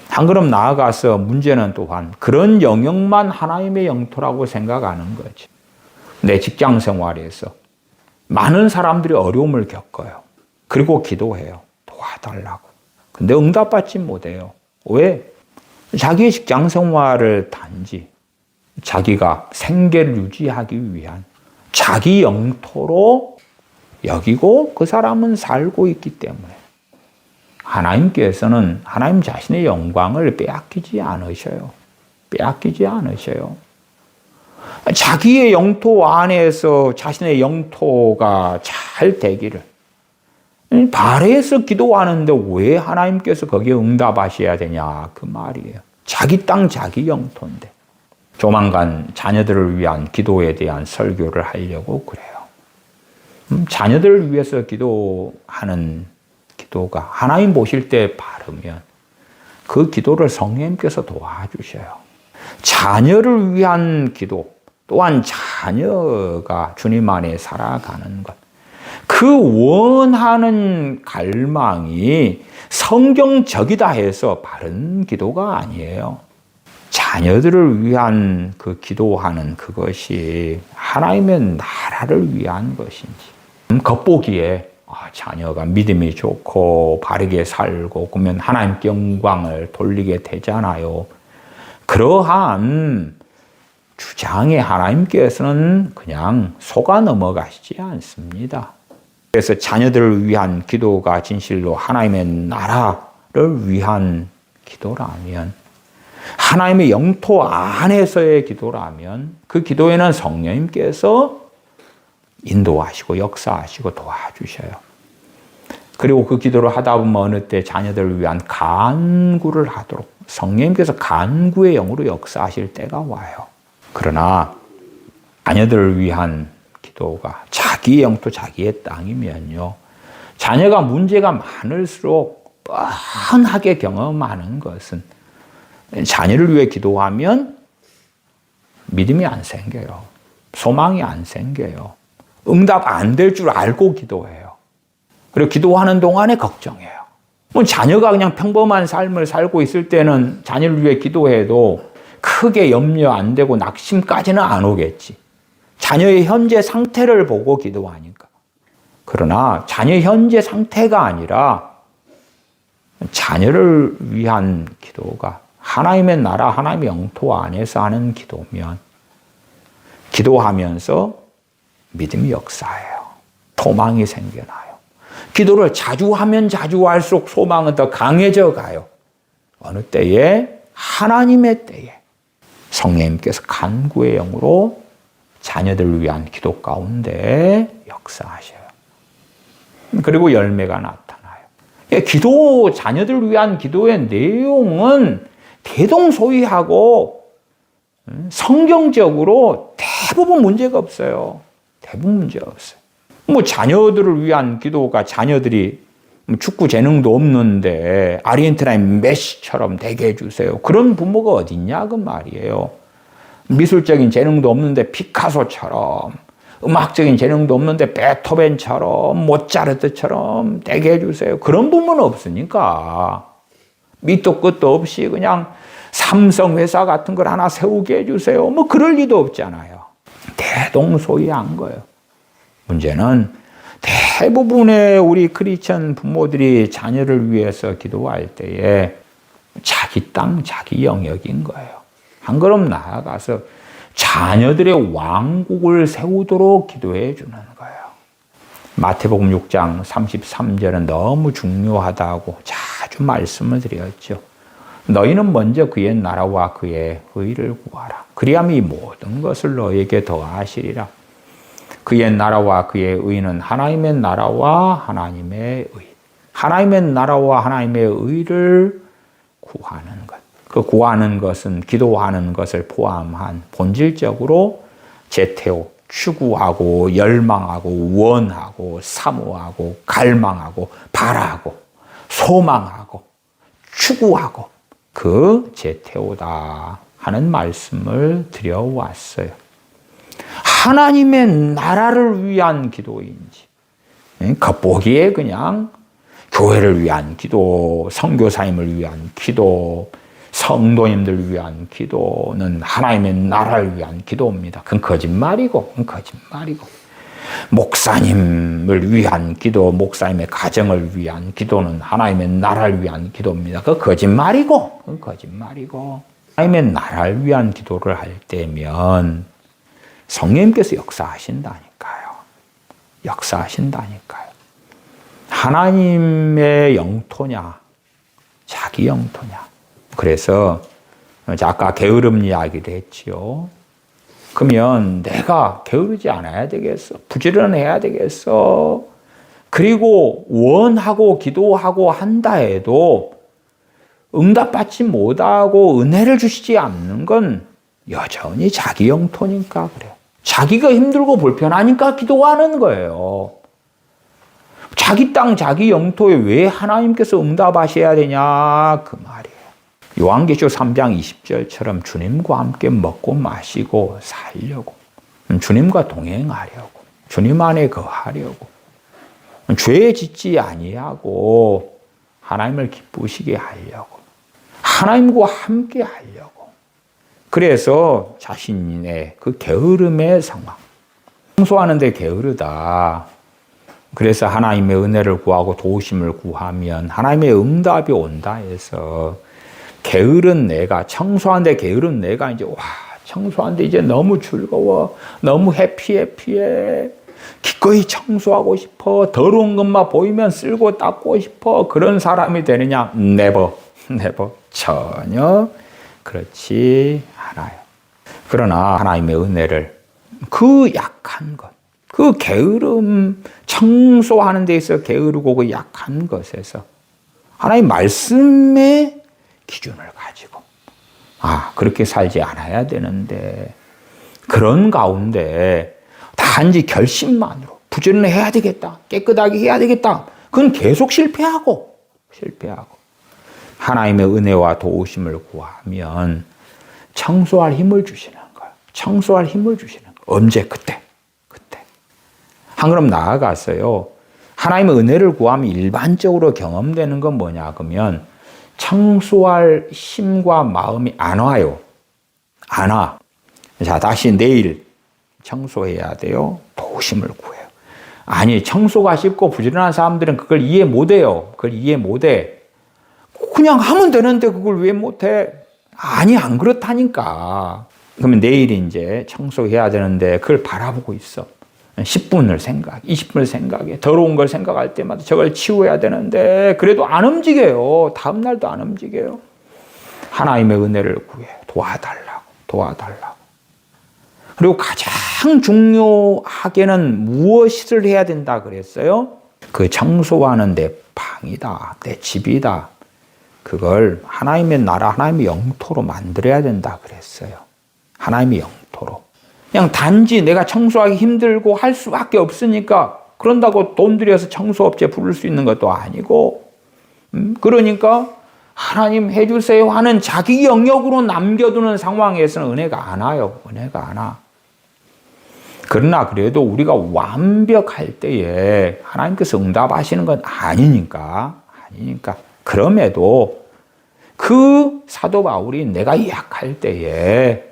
한 걸음 나아가서 문제는 또한 그런 영역만 하나님의 영토라고 생각하는 거지. 내 직장 생활에서 많은 사람들이 어려움을 겪어요. 그리고 기도해요. 도와달라고. 근데 응답받지 못해요. 왜? 자기의 직장 생활을 단지 자기가 생계를 유지하기 위한 자기 영토로 여기고 그 사람은 살고 있기 때문에 하나님께서는 하나님 자신의 영광을 빼앗기지 않으셔요. 빼앗기지 않으셔요. 자기의 영토 안에서 자신의 영토가 잘 되기를 바래서 기도하는데 왜 하나님께서 거기에 응답하셔야 되냐 그 말이에요. 자기 땅 자기 영토인데. 조만간 자녀들을 위한 기도에 대한 설교를 하려고 그래요. 자녀들을 위해서 기도하는 기도가 하나님 보실 때 바르면 그 기도를 성령님께서 도와주셔요. 자녀를 위한 기도 또한 자녀가 주님 안에 살아가는 것. 그 원하는 갈망이 성경적이다 해서 바른 기도가 아니에요. 자녀들을 위한 그 기도하는 그것이 하나님의 나라를 위한 것인지. 겉보기에 자녀가 믿음이 좋고 바르게 살고 그러면 하나님께 영광을 돌리게 되잖아요. 그러한 주장에 하나님께서는 그냥 속아 넘어가시지 않습니다. 그래서 자녀들을 위한 기도가 진실로 하나님의 나라를 위한 기도라면 하나님의 영토 안에서의 기도라면 그 기도에는 성령님께서 인도하시고 역사하시고 도와주셔요. 그리고 그 기도를 하다 보면 어느 때 자녀들을 위한 간구를 하도록 성령님께서 간구의 영으로 역사하실 때가 와요. 그러나 자녀들을 위한 기도가 자기의 영토 자기의 땅이면요. 자녀가 문제가 많을수록 뻔하게 경험하는 것은 자녀를 위해 기도하면 믿음이 안 생겨요. 소망이 안 생겨요. 응답 안 될 줄 알고 기도해요. 그리고 기도하는 동안에 걱정해요. 뭐 자녀가 그냥 평범한 삶을 살고 있을 때는 자녀를 위해 기도해도 크게 염려 안 되고 낙심까지는 안 오겠지. 자녀의 현재 상태를 보고 기도하니까. 그러나 자녀의 현재 상태가 아니라 자녀를 위한 기도가 하나님의 나라, 하나님의 영토 안에서 하는 기도면 기도하면서 믿음이 역사해요. 소망이 생겨나요. 기도를 자주 하면 자주 할수록 소망은 더 강해져 가요. 어느 때에? 하나님의 때에 성령님께서 간구의 영으로 자녀들을 위한 기도 가운데 역사하셔요. 그리고 열매가 나타나요. 기도, 자녀들을 위한 기도의 내용은 대동소이하고 성경적으로 대부분 문제가 없어요. 대부분 문제가 없어요. 뭐 자녀들을 위한 기도가 자녀들이 축구 재능도 없는데 아르헨티나의 메시처럼 되게 해주세요. 그런 부모가 어딨냐 그 말이에요. 미술적인 재능도 없는데 피카소처럼, 음악적인 재능도 없는데 베토벤처럼, 모차르트처럼 되게 해주세요. 그런 부모는 없으니까 밑도 끝도 없이 그냥 삼성회사 같은 걸 하나 세우게 해주세요. 뭐 그럴 리도 없잖아요. 대동소이한 거예요. 문제는 대부분의 우리 크리스천 부모들이 자녀를 위해서 기도할 때에 자기 땅, 자기 영역인 거예요. 한 걸음 나아가서 자녀들의 왕국을 세우도록 기도해 주는 거예요. 마태복음 6장 33절은 너무 중요하다고 자주 말씀을 드렸죠. 너희는 먼저 그의 나라와 그의 의를 구하라. 그리하면 이 모든 것을 너희에게 더하시리라. 그의 나라와 그의 의는 하나님의 나라와 하나님의 의. 하나님의 나라와 하나님의 의를 구하는 것. 그 구하는 것은 기도하는 것을 포함한 본질적으로 제태오, 추구하고 열망하고 원하고 사모하고 갈망하고 바라고 소망하고 추구하고 그 제태오다 하는 말씀을 드려왔어요. 하나님의 나라를 위한 기도인지 겉보기에 그냥 교회를 위한 기도, 선교사님을 위한 기도, 성도님들 위한 기도는 하나님의 나라를 위한 기도입니다. 그건 거짓말이고, 목사님을 위한 기도, 목사님의 가정을 위한 기도는 하나님의 나라를 위한 기도입니다. 그건 거짓말이고. 하나님의 나라를 위한 기도를 할 때면 성령님께서 역사하신다니까요. 하나님의 영토냐, 자기 영토냐. 그래서 아까 게으름 이야기도 했지요. 그러면 내가 게으르지 않아야 되겠어? 부지런해야 되겠어? 그리고 원하고 기도하고 한다 해도 응답받지 못하고 은혜를 주시지 않는 건 여전히 자기 영토니까 그래요. 자기가 힘들고 불편하니까 기도하는 거예요. 자기 땅, 자기 영토에 왜 하나님께서 응답하셔야 되냐 그 말이에요. 요한계시록 3장 20절처럼 주님과 함께 먹고 마시고 살려고, 주님과 동행하려고, 주님 안에 거하려고, 죄 짓지 아니하고 하나님을 기쁘시게 하려고, 하나님과 함께 하려고. 그래서 자신의 그 게으름의 상황, 청소하는데 게으르다. 그래서 하나님의 은혜를 구하고 도우심을 구하면 하나님의 응답이 온다 해서 게으른 내가, 청소하는데 게으른 내가 이제 청소하는데 이제 너무 즐거워, 너무 해피해, 기꺼이 청소하고 싶어, 더러운 것만 보이면 쓸고 닦고 싶어, 그런 사람이 되느냐? never. 전혀 그렇지 않아요. 그러나 하나님의 은혜를 그 약한 것, 그 게으름, 청소하는 데 있어 게으르고 그 약한 것에서 하나님 말씀의 기준을 가지고 그렇게 살지 않아야 되는데, 그런 가운데 단지 결심만으로 부지런해야 되겠다, 깨끗하게 해야 되겠다, 그건 계속 실패하고 하나님의 은혜와 도우심을 구하면 청소할 힘을 주시는 거예요. 언제? 그때. 한 걸음 나아갔어요. 하나님의 은혜를 구하면 일반적으로 경험되는 건 뭐냐 그러면 청소할 힘과 마음이 안 와요. 자, 다시 내일 청소해야 돼요. 도우심을 구해요. 아니, 청소가 쉽고 부지런한 사람들은 그걸 이해 못해요. 그냥 하면 되는데 그걸 왜 못해? 아니, 안 그렇다니까. 그러면 내일 이제 청소해야 되는데 그걸 바라보고 있어. 10분을 생각해, 20분을 생각해. 더러운 걸 생각할 때마다 저걸 치워야 되는데 그래도 안 움직여요. 다음 날도 안 움직여요. 하나님의 은혜를 구해. 도와달라고. 그리고 가장 중요하게는 무엇을 해야 된다 그랬어요? 그 청소하는 내 방이다, 내 집이다. 그걸 하나님의 나라, 하나님의 영토로 만들어야 된다 그랬어요. 하나님의 영토로. 그냥 단지 내가 청소하기 힘들고 할 수밖에 없으니까 그런다고 돈 들여서 청소업체 부를 수 있는 것도 아니고, 그러니까 하나님 해주세요 하는 자기 영역으로 남겨두는 상황에서는 은혜가 안 와요. 은혜가 안 와. 그러나 그래도 우리가 완벽할 때에 하나님께서 응답하시는 건 아니니까. 그럼에도 그 사도 바울이 내가 약할 때에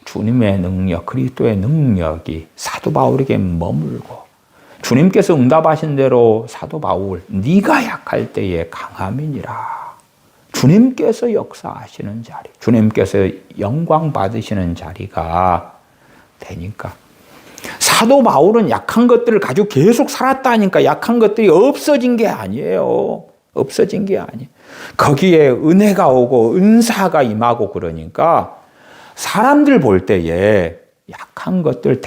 주님의 능력, 그리스도의 능력이 사도 바울에게 머물고, 주님께서 응답하신 대로 사도 바울, 네가 약할 때에 강함이니라. 주님께서 역사하시는 자리, 주님께서 영광 받으시는 자리가 되니까. 사도 바울은 약한 것들을 가지고 계속 살았다니까 약한 것들이 없어진 게 아니에요. 없어진 게 아니에요. 거기에 은혜가 오고 은사가 임하고 그러니까 사람들 볼 때에 약한 것들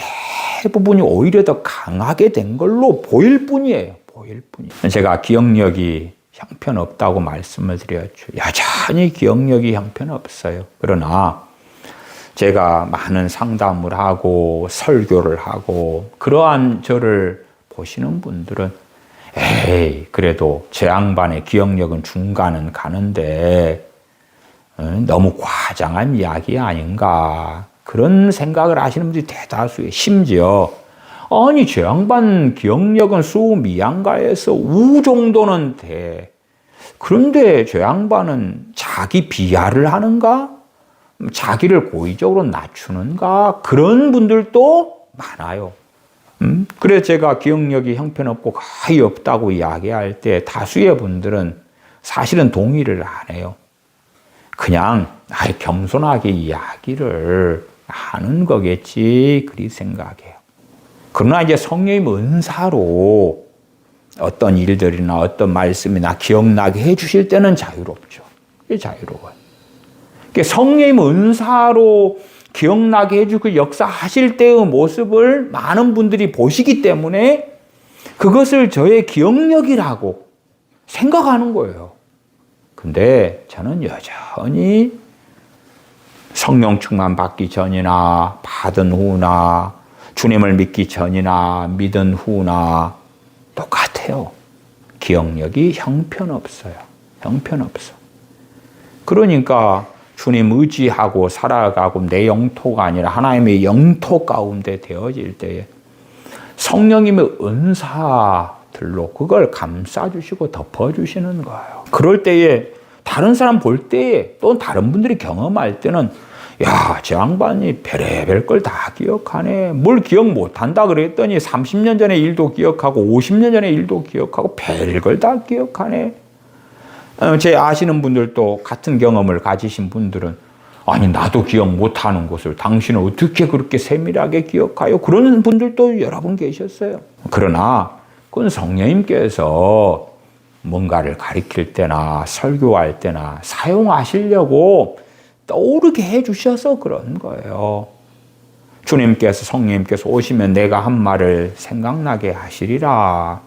대부분이 오히려 더 강하게 된 걸로 보일 뿐이에요. 제가 기억력이 형편없다고 말씀을 드렸죠. 여전히 기억력이 형편없어요. 그러나 제가 많은 상담을 하고 설교를 하고 그러한 저를 보시는 분들은 그래도 제 양반의 기억력은 중간은 가는데 너무 과장한 이야기 아닌가, 그런 생각을 하시는 분들이 대다수예요. 심지어 아니 제 양반 기억력은 수미양가에서 우 정도는 돼. 그런데 제 양반은 자기 비하를 하는가? 자기를 고의적으로 낮추는가? 그런 분들도 많아요. 그래서 제가 기억력이 형편없고 거의 없다고 이야기할 때 다수의 분들은 사실은 동의를 안 해요. 그냥 겸손하게 이야기를 하는 거겠지, 그리 생각해요. 그러나 이제 성령님 은사로 어떤 일들이나 어떤 말씀이나 기억나게 해주실 때는 자유롭죠. 그게 자유로워요. 성령님 은사로 기억나게 해주고 역사하실 때의 모습을 많은 분들이 보시기 때문에 그것을 저의 기억력이라고 생각하는 거예요. 근데 저는 여전히 성령 충만 받기 전이나 받은 후나 주님을 믿기 전이나 믿은 후나 똑같아요. 기억력이 형편없어요. 형편없어. 그러니까 주님 의지하고 살아가고 내 영토가 아니라 하나님의 영토 가운데 되어질 때에 성령님의 은사들로 그걸 감싸주시고 덮어주시는 거예요. 그럴 때에 다른 사람 볼 때에 또 다른 분들이 경험할 때는 야, 저 양반이 별의별 걸 다 기억하네. 뭘 기억 못한다 그랬더니 30년 전의 일도 기억하고 50년 전의 일도 기억하고 별걸 다 기억하네. 제 아시는 분들도 같은 경험을 가지신 분들은 아니 나도 기억 못하는 것을 당신은 어떻게 그렇게 세밀하게 기억하요? 그러는 분들도 여러 분 계셨어요. 그러나 그건 성령님께서 뭔가를 가르칠 때나 설교할 때나 사용하시려고 떠오르게 해주셔서 그런 거예요. 주님께서 성령님께서 오시면 내가 한 말을 생각나게 하시리라.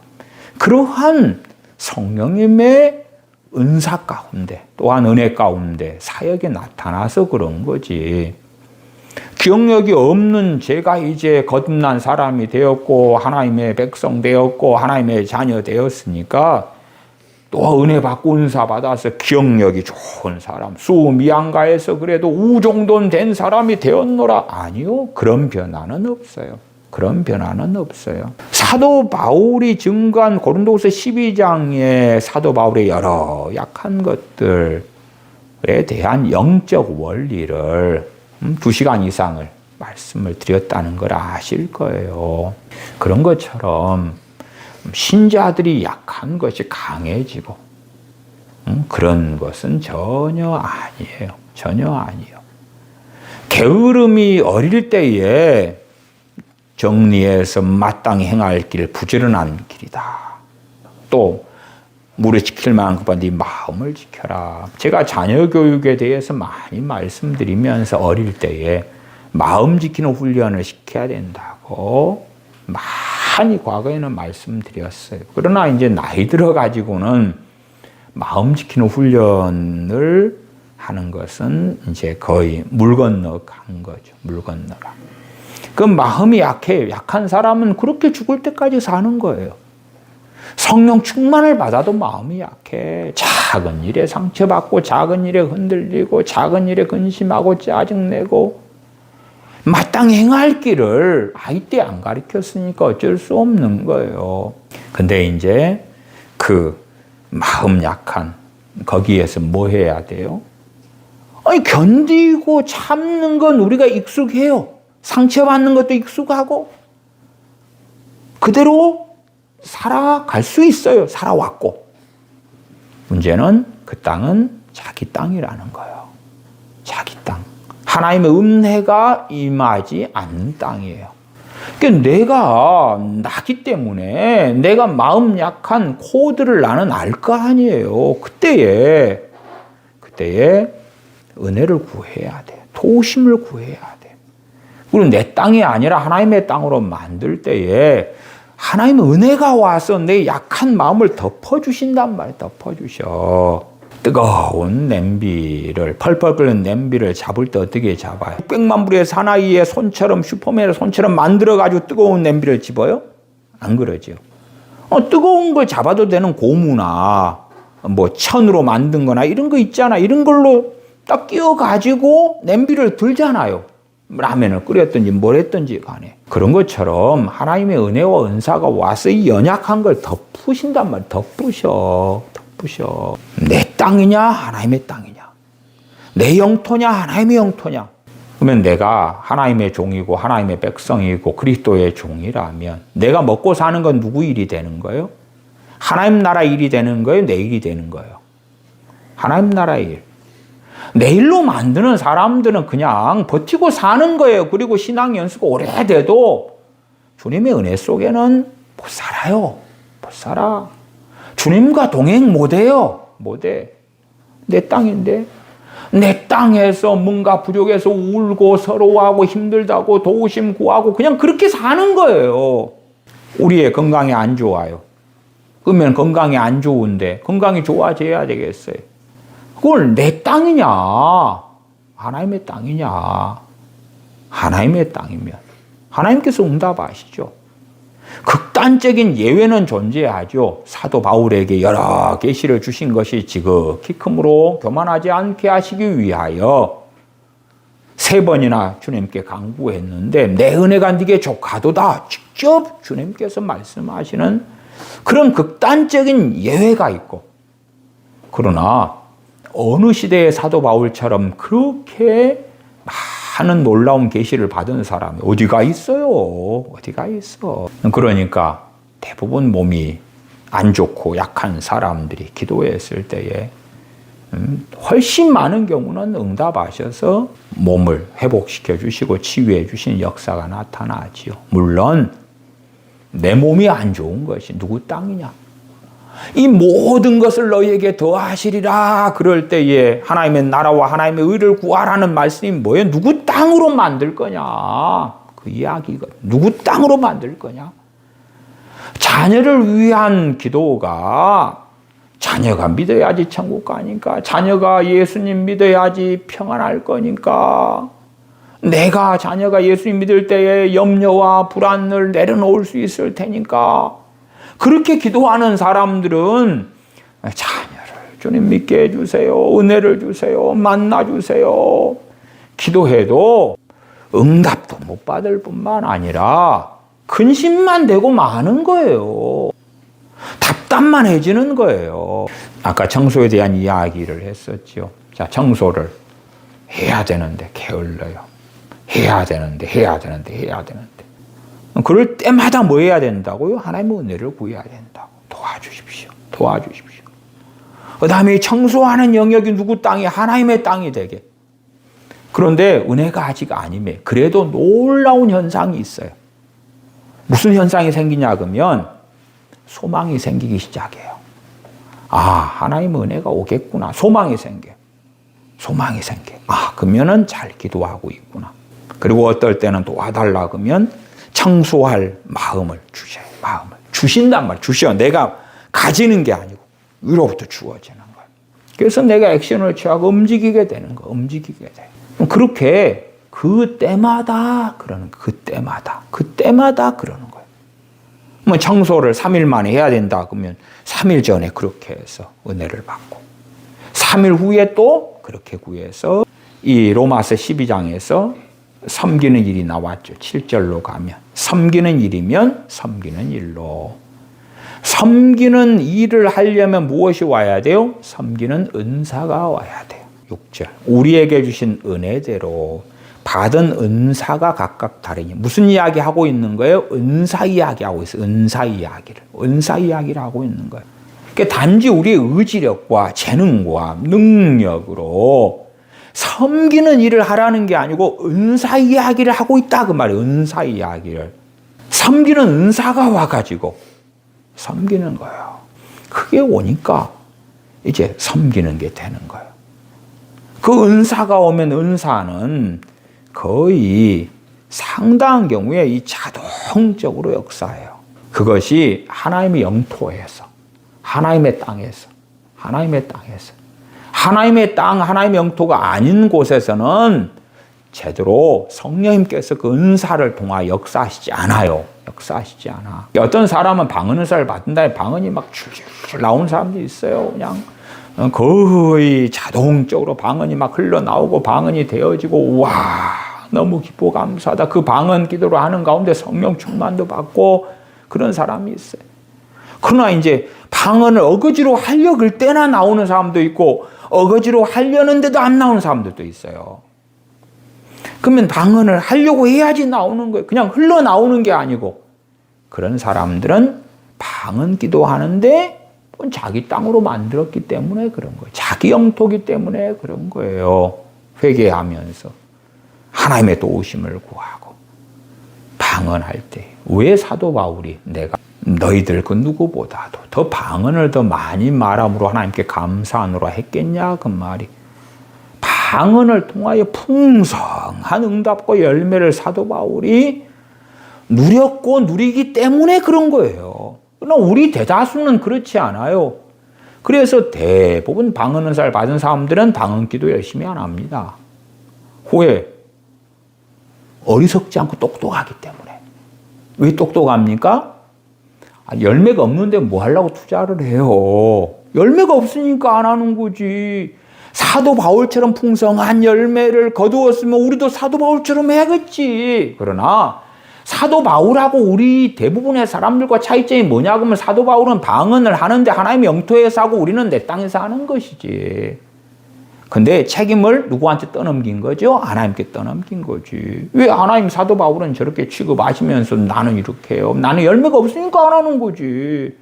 그러한 성령님의 은사 가운데 또한 은혜 가운데 사역에 나타나서 그런 거지. 기억력이 없는 제가 이제 거듭난 사람이 되었고 하나님의 백성 되었고 하나님의 자녀 되었으니까 또 은혜 받고 은사 받아서 기억력이 좋은 사람, 수미양가에서 그래도 우 정도는 된 사람이 되었노라. 아니요. 그런 변화는 없어요. 그런 변화는 없어요. 사도 바울이 증거한 고린도후서 12장의 사도 바울의 여러 약한 것들에 대한 영적 원리를 2시간 이상을 말씀을 드렸다는 걸 아실 거예요. 그런 것처럼 신자들이 약한 것이 강해지고 그런 것은 전혀 아니에요. 전혀 아니에요. 게으름이 어릴 때에 정리해서 마땅히 행할 길, 부지런한 길이다. 또 무릇 지킬 만한 것보다 네 마음을 지켜라. 제가 자녀 교육에 대해서 많이 말씀드리면서 어릴 때에 마음 지키는 훈련을 시켜야 된다고 많이 과거에는 말씀드렸어요. 그러나 이제 나이 들어 가지고는 마음 지키는 훈련을 하는 것은 이제 거의 물 건너 간 거죠. 물 건너가. 그 마음이 약한 사람은 그렇게 죽을 때까지 사는 거예요. 성령 충만을 받아도 마음이 약해. 작은 일에 상처받고, 작은 일에 흔들리고, 작은 일에 근심하고, 짜증내고, 마땅히 행할 길을 아이 때 안 가르쳤으니까 어쩔 수 없는 거예요. 근데 이제 그 마음 약한, 거기에서 뭐 해야 돼요? 아니, 견디고 참는 건 우리가 익숙해요. 상처받는 것도 익숙하고, 그대로 살아갈 수 있어요. 살아왔고. 문제는 그 땅은 자기 땅이라는 거예요. 자기 땅. 하나님의 은혜가 임하지 않는 땅이에요. 그러니까 내가 나기 때문에 내가 마음 약한 코드를 나는 알 거 아니에요. 그때에 은혜를 구해야 돼. 도심을 구해야 돼. 그리고 내 땅이 아니라 하나님의 땅으로 만들 때에 하나님의 은혜가 와서 내 약한 마음을 덮어주신단 말이에요. 덮어주셔. 뜨거운 냄비를, 펄펄 끓는 냄비를 잡을 때 어떻게 잡아요? 600만 불의 사나이의 손처럼, 슈퍼맨의 손처럼 만들어가지고 뜨거운 냄비를 집어요? 안 그러죠. 뜨거운 걸 잡아도 되는 고무나 뭐 천으로 만든 거나 이런 거 있잖아. 이런 걸로 딱 끼워가지고 냄비를 들잖아요. 라면을 끓였든지 뭘 했든지 간에. 그런 것처럼 하나님의 은혜와 은사가 와서 이 연약한 걸 덮으신단 말이에요. 덮으셔. 내 땅이냐 하나님의 땅이냐, 내 영토냐 하나님의 영토냐. 그러면 내가 하나님의 종이고 하나님의 백성이고 그리스도의 종이라면 내가 먹고 사는 건 누구 일이 되는 거예요? 하나님 나라 일이 되는 거예요? 내 일이 되는 거예요? 하나님 나라의 일. 내 일로 만드는 사람들은 그냥 버티고 사는 거예요. 그리고 신앙 연수가 오래돼도 주님의 은혜 속에는 못 살아요. 못 살아. 주님과 동행 못해요. 못해. 내 땅인데. 내 땅에서 뭔가 부족해서 울고 서러워하고 힘들다고 도우심 구하고 그냥 그렇게 사는 거예요. 우리의 건강이 안 좋아요. 그러면 건강이 안 좋은데 건강이 좋아져야 되겠어요. 그걸 내 땅이냐 하나님의 땅이냐. 하나님의 땅이면 하나님께서 응답하시죠. 극단적인 예외는 존재하죠. 사도 바울에게 여러 계시를 주신 것이 지극히 크므로 교만하지 않게 하시기 위하여 3번이나 주님께 간구했는데 내 은혜가 네게 족하도다. 직접 주님께서 말씀하시는 그런 극단적인 예외가 있고, 그러나 어느 시대의 사도 바울처럼 그렇게 많은 놀라운 계시를 받은 사람이 어디가 있어요? 어디가 있어? 그러니까 대부분 몸이 안 좋고 약한 사람들이 기도했을 때에 훨씬 많은 경우는 응답하셔서 몸을 회복시켜 주시고 치유해 주신 역사가 나타나지요. 물론 내 몸이 안 좋은 것이 누구 땅이냐? 이 모든 것을 너희에게 더하시리라. 그럴 때에 하나님의 나라와 하나님의 의를 구하라는 말씀이 뭐예요? 누구 땅으로 만들 거냐? 그 이야기가 누구 땅으로 만들 거냐? 자녀를 위한 기도가, 자녀가 믿어야지 천국 가니까, 자녀가 예수님 믿어야지 평안할 거니까, 내가 자녀가 예수님 믿을 때에 염려와 불안을 내려놓을 수 있을 테니까, 그렇게 기도하는 사람들은 자녀를 주님 믿게 해주세요. 은혜를 주세요. 만나주세요. 기도해도 응답도 못 받을 뿐만 아니라 근심만 되고 마는 거예요. 답답만 해지는 거예요. 아까 청소에 대한 이야기를 했었죠. 자, 청소를 해야 되는데 게을러요. 해야 되는데. 그럴 때마다 뭐 해야 된다고요? 하나님의 은혜를 구해야 된다고. 도와주십시오. 그 다음에 청소하는 영역이 누구 땅이? 하나님의 땅이 되게. 그런데 은혜가 아직 아니면 그래도 놀라운 현상이 있어요. 무슨 현상이 생기냐 그러면 소망이 생기기 시작해요. 아, 하나님의 은혜가 오겠구나. 소망이 생겨. 아, 그러면은 잘 기도하고 있구나. 그리고 어떨 때는 도와달라 그러면 청소할 마음을 주셔요. 마음을 주신단 말이에요. 주셔. 내가 가지는 게 아니고 위로부터 주어지는 거예요. 그래서 내가 액션을 취하고 움직이게 되는 거, 움직이게 돼. 그렇게 그때마다 그러는 거, 그때마다 그러는 거예요. 뭐 청소를 3일 만에 해야 된다 그러면 3일 전에 그렇게 해서 은혜를 받고 3일 후에 또 그렇게 구해서 이 로마서 12장에서 섬기는 일이 나왔죠. 7절로 가면 섬기는 일이면 섬기는 일로 섬기는 일을 하려면 무엇이 와야 돼요? 섬기는 은사가 와야 돼요. 6절 우리에게 주신 은혜대로 받은 은사가 각각 다르니 무슨 이야기 하고 있는 거예요? 은사 이야기 하고 있어요. 은사 이야기를 하고 있는 거예요. 그러니까 단지 우리의 의지력과 재능과 능력으로 섬기는 일을 하라는 게 아니고 은사 이야기를 하고 있다 그 말이에요. 은사 이야기를 섬기는 은사가 와가지고 섬기는 거예요. 그게 오니까 이제 섬기는 게 되는 거예요. 그 은사가 오면 은사는 거의 상당한 경우에 이 자동적으로 역사해요. 그것이 하나님의 영토에서, 하나님의 땅에서, 하나님의 땅, 하나님의 영토가 아닌 곳에서는 제대로 성령님께서 그 은사를 통하여 역사하시지 않아요. 역사하시지 않아. 어떤 사람은 방언 은사를 받은 다음에 방언이 막 줄줄 나오는 사람도 있어요. 그냥 거의 자동적으로 방언이 막 흘러나오고 방언이 되어지고 와 너무 기쁘고 감사하다. 그 방언 기도를 하는 가운데 성령 충만도 받고 그런 사람이 있어요. 그러나 이제 방언을 어거지로 하려 글 때나 나오는 사람도 있고 어거지로 하려는데도 안 나오는 사람들도 있어요. 그러면 방언을 하려고 해야지 나오는 거예요. 그냥 흘러나오는 게 아니고 그런 사람들은 방언 기도하는데 자기 땅으로 만들었기 때문에 그런 거예요. 자기 영토기 때문에 그런 거예요. 회개하면서 하나님의 도우심을 구하고 방언할 때 왜 사도 바울이 내가 너희들 그 누구보다도 더 방언을 더 많이 말함으로 하나님께 감사하노라 했겠냐 그 말이 방언을 통하여 풍성한 응답과 열매를 사도 바울이 누렸고 누리기 때문에 그런 거예요. 그러나 우리 대다수는 그렇지 않아요. 그래서 대부분 방언 은사를 받은 사람들은 방언 기도 열심히 안 합니다. 후에 어리석지 않고 똑똑하기 때문에. 왜 똑똑합니까? 열매가 없는데 뭐 하려고 투자를 해요? 열매가 없으니까 안 하는 거지. 사도 바울처럼 풍성한 열매를 거두었으면 우리도 사도 바울처럼 해야겠지. 그러나 사도 바울하고 우리 대부분의 사람들과 차이점이 뭐냐 그러면 사도 바울은 방언을 하는데 하나님의 영토에서 하고 우리는 내 땅에서 하는 것이지. 근데 책임을 누구한테 떠넘긴 거죠? 하나님께 떠넘긴 거지. 왜 하나님 사도 바울은 저렇게 취급하시면서 나는 이렇게 해요? 나는 열매가 없으니까 안 하는 거지.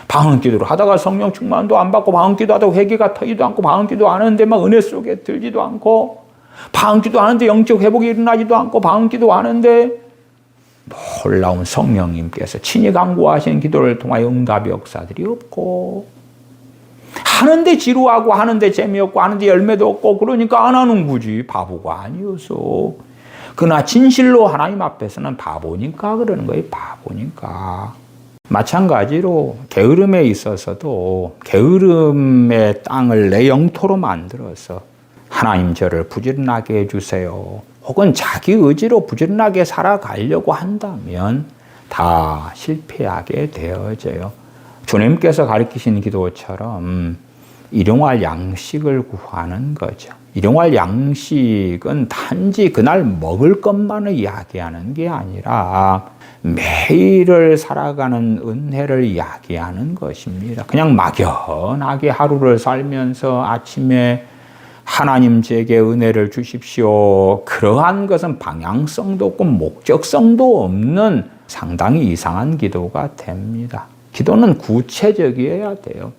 방언 기도를 하다가 성령 충만도 안 받고 방언 기도하다가 회개가 터지도 않고 방언 기도 안 하는데 막 은혜 속에 들지도 않고 방언 기도 하는데 영적 회복이 일어나지도 않고 방언 기도 하는데 놀라운 성령님께서 친히 강구하신 기도를 통하여 응답의 역사들이 없고 하는데 지루하고 하는데 재미없고 하는데 열매도 없고 그러니까 안 하는 거지. 바보가 아니어서. 그러나 진실로 하나님 앞에서는 바보니까 그러는 거예요. 바보니까. 마찬가지로 게으름에 있어서도 게으름의 땅을 내 영토로 만들어서 하나님 저를 부지런하게 해주세요. 혹은 자기 의지로 부지런하게 살아가려고 한다면 다 실패하게 되어져요. 주님께서 가르치신 기도처럼 일용할 양식을 구하는 거죠. 일용할 양식은 단지 그날 먹을 것만을 이야기하는 게 아니라 매일을 살아가는 은혜를 이야기하는 것입니다. 그냥 막연하게 하루를 살면서 아침에 하나님 제게 은혜를 주십시오. 그러한 것은 방향성도 없고 목적성도 없는 상당히 이상한 기도가 됩니다. 기도는 구체적이어야 돼요.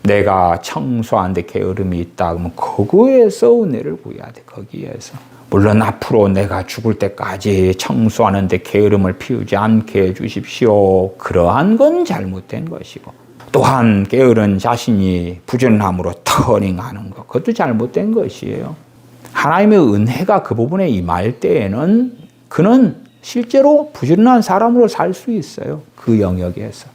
내가 청소하는데 게으름이 있다 그러면 거기에서 은혜를 구해야 돼. 거기에서. 물론 앞으로 내가 죽을 때까지 청소하는데 게으름을 피우지 않게 해주십시오. 그러한 건 잘못된 것이고 또한 게으른 자신이 부지런함으로 터닝하는 것 그것도 잘못된 것이에요. 하나님의 은혜가 그 부분에 임할 때에는 그는 실제로 부지런한 사람으로 살 수 있어요. 그 영역에서.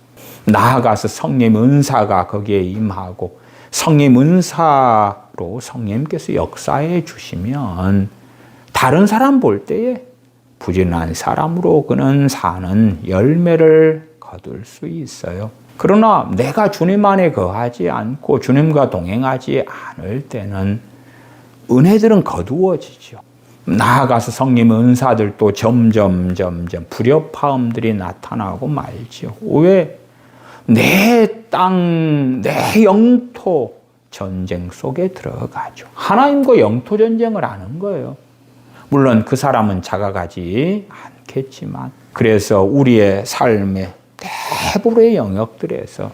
나아가서 성령의 은사가 거기에 임하고 성령 은사로 성령님께서 역사해 주시면 다른 사람 볼 때에 부지런한 사람으로 그는 사는 열매를 거둘 수 있어요. 그러나 내가 주님 안에 거하지 않고 주님과 동행하지 않을 때는 은혜들은 거두어지죠. 나아가서 성령 은사들도 점점 불협화음들이 나타나고 말죠. 왜? 내 땅, 내 영토 전쟁 속에 들어가죠. 하나님과 영토 전쟁을 하는 거예요. 물론 그 사람은 자각하지 않겠지만, 그래서 우리의 삶의 대부분의 영역들에서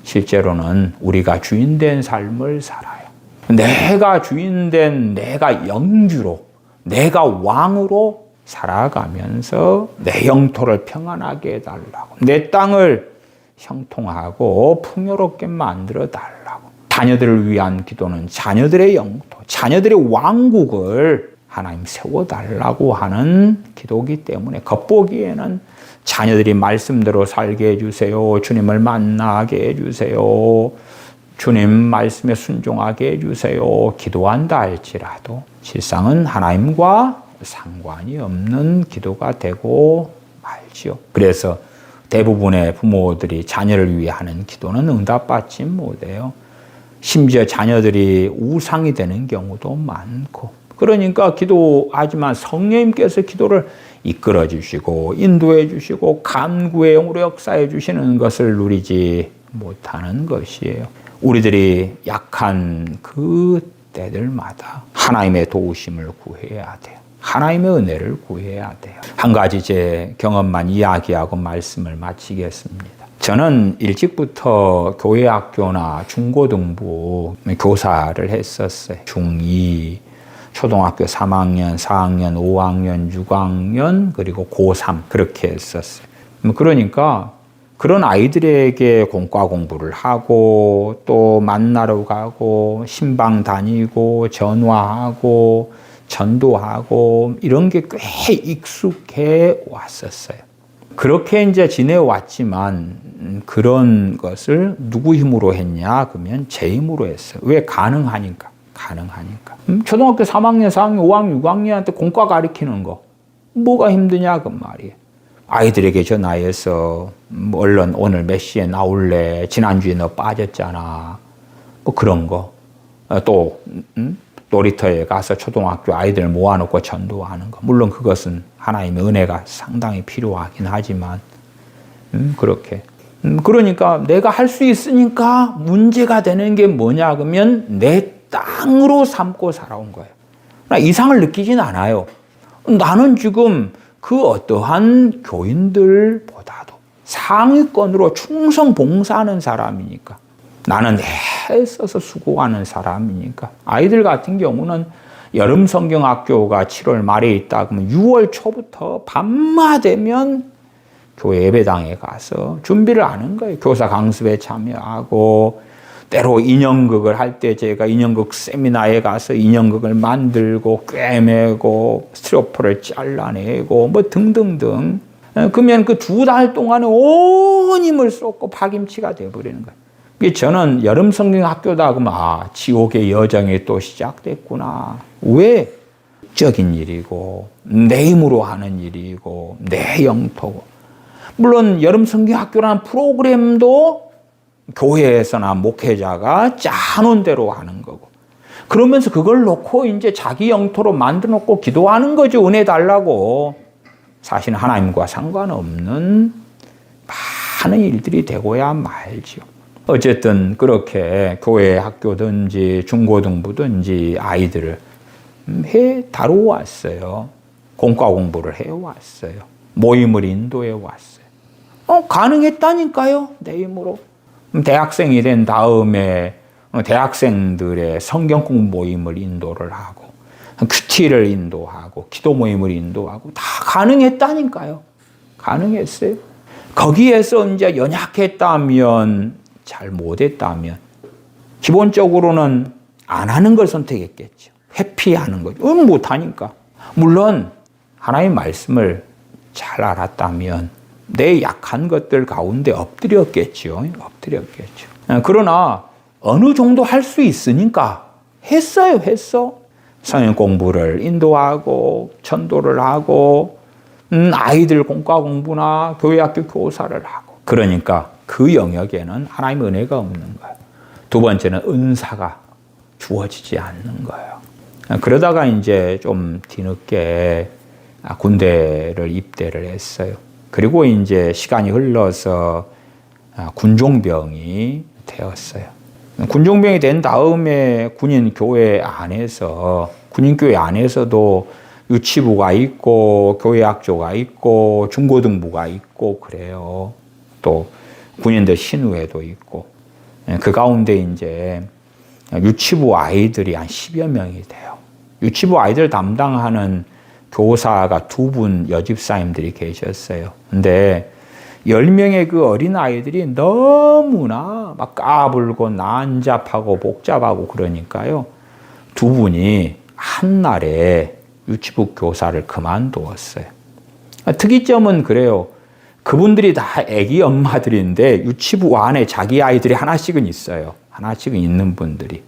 실제로는 우리가 주인된 삶을 살아요. 내가 주인된, 내가 영주로, 내가 왕으로 살아가면서 내 영토를 평안하게 해달라고, 내 땅을 형통하고 풍요롭게 만들어 달라고. 자녀들을 위한 기도는 자녀들의 영토, 자녀들의 왕국을 하나님 세워달라고 하는 기도이기 때문에, 겉보기에는 자녀들이 말씀대로 살게 해주세요, 주님을 만나게 해주세요, 주님 말씀에 순종하게 해주세요, 기도한다 할지라도 실상은 하나님과 상관이 없는 기도가 되고 말지요. 그래서 대부분의 부모들이 자녀를 위해 하는 기도는 응답받지 못해요. 심지어 자녀들이 우상이 되는 경우도 많고, 그러니까 기도하지만 성령님께서 기도를 이끌어 주시고 인도해 주시고 간구의 영으로 역사해 주시는 것을 누리지 못하는 것이에요. 우리들이 약한 그 때들마다 하나님의 도우심을 구해야 돼요. 하나님의 은혜를 구해야 돼요. 한 가지 제 경험만 이야기하고 말씀을 마치겠습니다. 저는 일찍부터 교회 학교나 중고등부 교사를 했었어요. 중2, 초등학교 3학년, 4학년, 5학년, 6학년, 그리고 고3 그렇게 했었어요. 그러니까 그런 아이들에게 공과 공부를 하고 또 만나러 가고 신방 다니고 전화하고 전도하고 이런 게 꽤 익숙해 왔었어요. 그렇게 이제 지내왔지만 그런 것을 누구 힘으로 했냐? 그러면 제 힘으로 했어요. 왜? 가능하니까. 초등학교 3학년, 4학년, 5학년, 6학년한테 공과 가르치는 거 뭐가 힘드냐 그 말이에요. 아이들에게 전화해서 얼른 오늘 몇 시에 나올래? 지난주에 너 빠졌잖아. 뭐 그런 거. 또 놀이터에 가서 초등학교 아이들 모아놓고 전도하는 거. 물론 그것은 하나님의 은혜가 상당히 필요하긴 하지만 그렇게. 그러니까 내가 할 수 있으니까 문제가 되는 게 뭐냐 그러면 내 땅으로 삼고 살아온 거예요. 나 이상을 느끼진 않아요. 나는 지금 그 어떠한 교인들보다도 상위권으로 충성 봉사하는 사람이니까. 나는 애써서 수고하는 사람이니까. 아이들 같은 경우는 여름 성경학교가 7월 말에 있다 그러면 6월 초부터 밤마 되면 교회 예배당에 가서 준비를 하는 거예요. 교사 강습에 참여하고, 때로 인형극을 할 때 제가 인형극 세미나에 가서 인형극을 만들고 꿰매고 스티로폼을 잘라내고 뭐 등등등. 그러면 그 2달 동안에 온 힘을 쏟고 파김치가 돼버리는 거예요. 저는 여름 성경학교다 그러면 지옥의 여정이 또 시작됐구나. 왜? 적인 일이고 내 힘으로 하는 일이고 내 영토고. 물론 여름 성경학교라는 프로그램도 교회에서나 목회자가 짜놓은 대로 하는 거고, 그러면서 그걸 놓고 이제 자기 영토로 만들어 놓고 기도하는 거죠. 은혜 달라고. 사실 하나님과 상관없는 많은 일들이 되고야 말죠. 어쨌든 그렇게 교회 학교든지 중고등부든지 아이들을 다루어왔어요. 공과 공부를 해왔어요. 모임을 인도해왔어요. 가능했다니까요. 내 힘으로. 대학생이 된 다음에 대학생들의 성경 공부 모임을 인도를 하고 큐티를 인도하고 기도 모임을 인도하고 다 가능했다니까요. 가능했어요. 거기에서 이제 연약했다면, 잘 못했다면 기본적으로는 안 하는 걸 선택했겠죠. 회피하는 거죠. 못하니까. 물론 하나님의 말씀을 잘 알았다면 내 약한 것들 가운데 엎드렸겠죠. 그러나 어느 정도 할 수 있으니까 했어. 성경 공부를 인도하고 전도를 하고 아이들 공과 공부나 교회학교 교사를 하고 그러니까 그 영역에는 하나님의 은혜가 없는 거예요. 두 번째는 은사가 주어지지 않는 거예요. 그러다가 이제 좀 뒤늦게 군대를 입대를 했어요. 그리고 이제 시간이 흘러서 군종병이 되었어요. 군종병이 된 다음에 군인교회 안에서도 유치부가 있고 교회학조가 있고 중고등부가 있고 그래요. 또 군인들 신우회도 있고 그 가운데 이제 유치부 아이들이 한 10여 명이 돼요. 유치부 아이들 담당하는 교사가 2분 여집사님들이 계셨어요. 근데 10명의 그 어린아이들이 너무나 막 까불고 난잡하고 복잡하고 그러니까요. 2분이 한날에 유치부 교사를 그만두었어요. 특이점은 그래요. 그분들이 다 애기 엄마들인데 유치부 안에 자기 아이들이 하나씩은 있어요. 하나씩은 있는 분들이.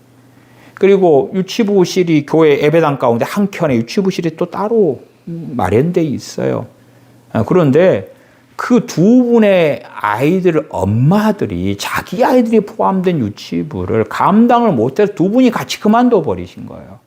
그리고 유치부실이 교회 예배당 가운데 한켠에 유치부실이 또 따로 마련되어 있어요. 그런데 그 2분의 아이들 엄마들이 자기 아이들이 포함된 유치부를 감당을 못해서 2분이 같이 그만둬 버리신 거예요.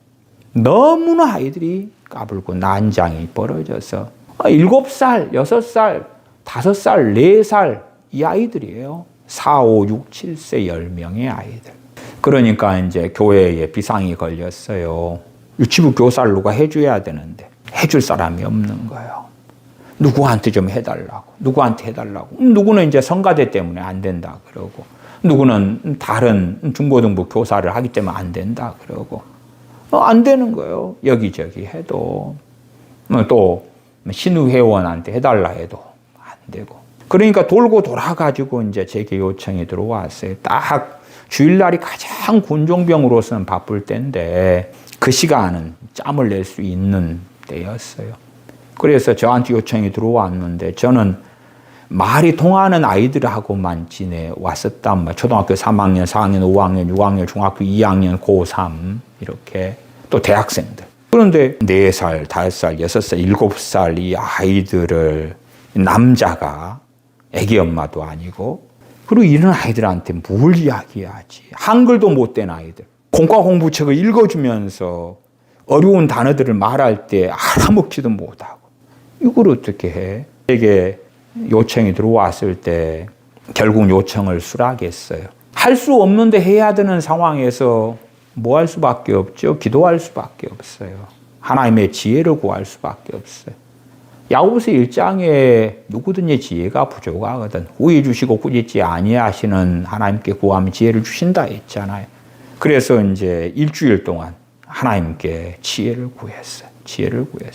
너무나 아이들이 까불고 난장이 벌어져서 7살, 6살, 5살, 4살 이 아이들이에요. 4, 5, 6, 7세 10명의 아이들. 그러니까 이제 교회에 비상이 걸렸어요. 유치부 교사를 누가 해줘야 되는데 해줄 사람이 없는 거예요. 누구한테 좀 해달라고. 누구는 이제 성가대 때문에 안 된다 그러고 누구는 다른 중고등부 교사를 하기 때문에 안 된다 그러고 안 되는 거예요. 여기저기 해도 또 신우회원한테 해달라 해도 안 되고 그러니까 돌고 돌아가지고 이제 제게 요청이 들어왔어요. 딱 주일날이 가장 군종병으로서는 바쁠 때인데 그 시간은 짬을 낼 수 있는 때였어요. 그래서 저한테 요청이 들어왔는데 저는 말이 통하는 아이들하고만 지내왔었단 말이에요. 초등학교 3학년, 4학년, 5학년, 6학년, 중학교 2학년, 고3 이렇게 또 대학생들. 그런데 4살, 5살, 6살, 7살 이 아이들을 남자가 애기 엄마도 아니고 그리고 이런 아이들한테 뭘 이야기하지? 한글도 못 된 아이들. 공과 공부책을 읽어주면서 어려운 단어들을 말할 때 알아먹지도 못하고 이걸 어떻게 해? 에게 요청이 들어왔을 때 결국 요청을 수락했어요. 할 수 없는데 해야 되는 상황에서 뭐 할 수밖에 없죠? 기도할 수밖에 없어요. 하나님의 지혜를 구할 수밖에 없어요. 야고보서 1장에 누구든지 지혜가 부족하거든. 후히 주시고 꾸짖지 아니하시는 하나님께 구하면 지혜를 주신다 했잖아요. 그래서 이제 일주일 동안 하나님께 지혜를 구했어요.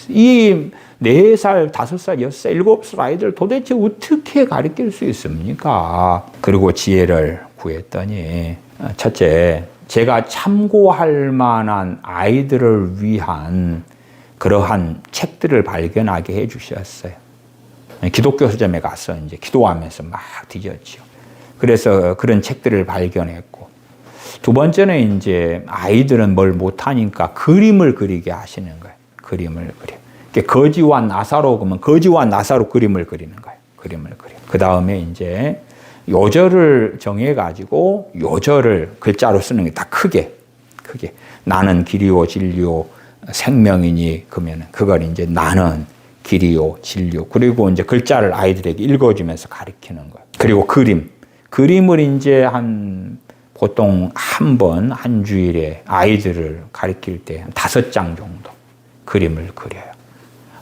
이 4살, 5살, 6살, 7살 아이들 도대체 어떻게 가르칠 수 있습니까? 그리고 지혜를 구했더니 첫째, 제가 참고할 만한 아이들을 위한 그러한 책들을 발견하게 해주셨어요. 기독교 서점에 가서 이제 기도하면서 막 뒤졌죠. 그래서 그런 책들을 발견했고, 두 번째는 이제 아이들은 뭘 못하니까 그림을 그리게 하시는 거예요. 그림을 그려. 거지와 나사로 그러면 거지와 나사로 그림을 그리는 거예요. 그림을 그려. 그 다음에 이제 요절을 정해가지고 요절을 글자로 쓰는 게 다 크게. 나는 길이요 진리요 생명이니 그러면 그걸 이제 나는 길이요 진리요. 그리고 이제 글자를 아이들에게 읽어주면서 가르치는 거예요. 그리고 그림을 이제 보통 한 번 한 주일에 아이들을 가르칠 때 한 5장 정도 그림을 그려요.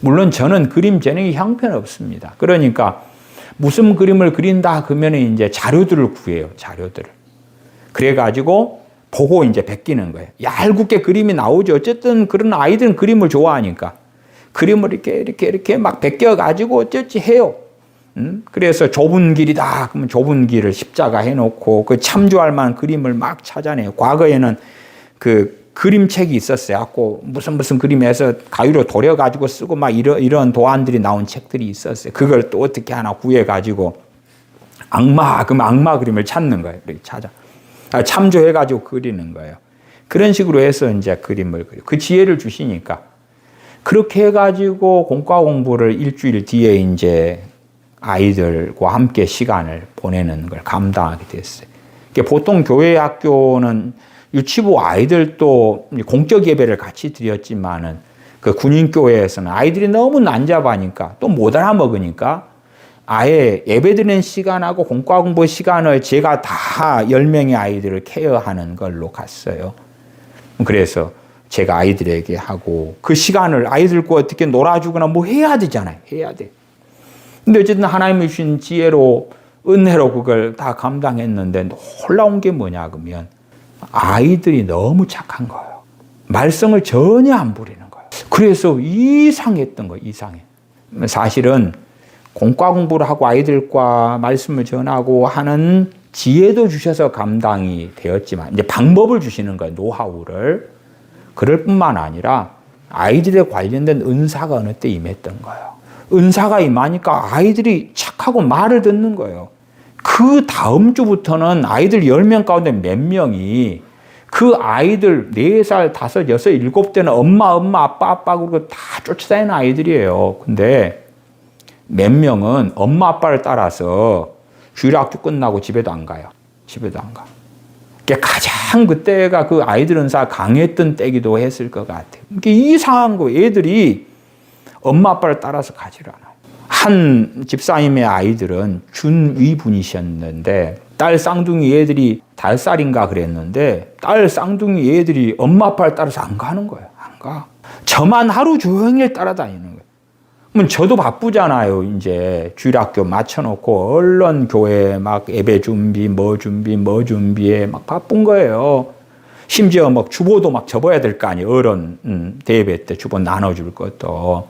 물론 저는 그림 재능이 형편없습니다. 그러니까 무슨 그림을 그린다 그러면 이제 자료들을 구해요. 자료들을. 그래가지고 보고 이제 베끼는 거예요. 얇게 그림이 나오죠. 어쨌든 그런 아이들은 그림을 좋아하니까 그림을 이렇게 막 베껴가지고 어쩌지 해요. 그래서 좁은 길이다 그러면 좁은 길을 십자가 해놓고 그 참조할 만한 그림을 막 찾아내요. 과거에는 그 그림책이 있었어요. 갖고 무슨 그림에서 가위로 도려가지고 쓰고 막 이런 도안들이 나온 책들이 있었어요. 그걸 또 어떻게 하나 구해가지고 악마 그림을 찾는 거예요. 이렇게 찾아. 참조해가지고 그리는 거예요. 그런 식으로 해서 이제 그림을 그려. 그 지혜를 주시니까. 그렇게 해가지고 공과 공부를 일주일 뒤에 이제 아이들과 함께 시간을 보내는 걸 감당하게 됐어요. 보통 교회 학교는 유치부 아이들도 공적 예배를 같이 드렸지만은 그 군인교회에서는 아이들이 너무 난잡하니까 또 못 알아먹으니까 아예 예배 드리는 시간하고 공과 공부 시간을 제가 다 10명의 아이들을 케어하는 걸로 갔어요. 그래서 제가 아이들에게 하고 그 시간을 아이들과 어떻게 놀아주거나 뭐 해야 되잖아요. 해야 돼. 근데 어쨌든 하나님이 주신 지혜로 은혜로 그걸 다 감당했는데 놀라운 게 뭐냐 그러면 아이들이 너무 착한 거예요. 말썽을 전혀 안 부리는 거예요. 그래서 이상했던 거예요. 이상해. 사실은 공과 공부를 하고 아이들과 말씀을 전하고 하는 지혜도 주셔서 감당이 되었지만 이제 방법을 주시는 거예요. 노하우를. 그럴 뿐만 아니라 아이들에 관련된 은사가 어느 때 임했던 거예요. 은사가 임하니까 아이들이 착하고 말을 듣는 거예요. 그 다음 주부터는 아이들 10명 가운데 몇 명이 그 아이들 4살, 5, 6, 7대는 엄마, 아빠 그러고 다 쫓아다니는 아이들이에요. 근데 몇 명은 엄마, 아빠를 따라서 주일학교 끝나고 집에도 안 가요. 집에도 안 가. 가장 그때가 그 아이들 은사 강했던 때기도 했을 것 같아요. 이게 이상한 거 애들이 엄마, 아빠를 따라서 가지를 않아요. 한 집사님의 아이들은 준위분이셨는데 딸 쌍둥이 애들이 5살인가 그랬는데 딸 쌍둥이 애들이 엄마, 아빠를 따라서 안 가는 거예요. 안 가. 저만 하루 종일 따라다니는 거예요. 그럼 저도 바쁘잖아요. 이제 주일학교 맞춰놓고 얼른 교회 막 예배 준비, 뭐 준비에 막 바쁜 거예요. 심지어 막 주보도 막 접어야 될 거 아니에요. 어른 대예배 때 주보 나눠줄 것도.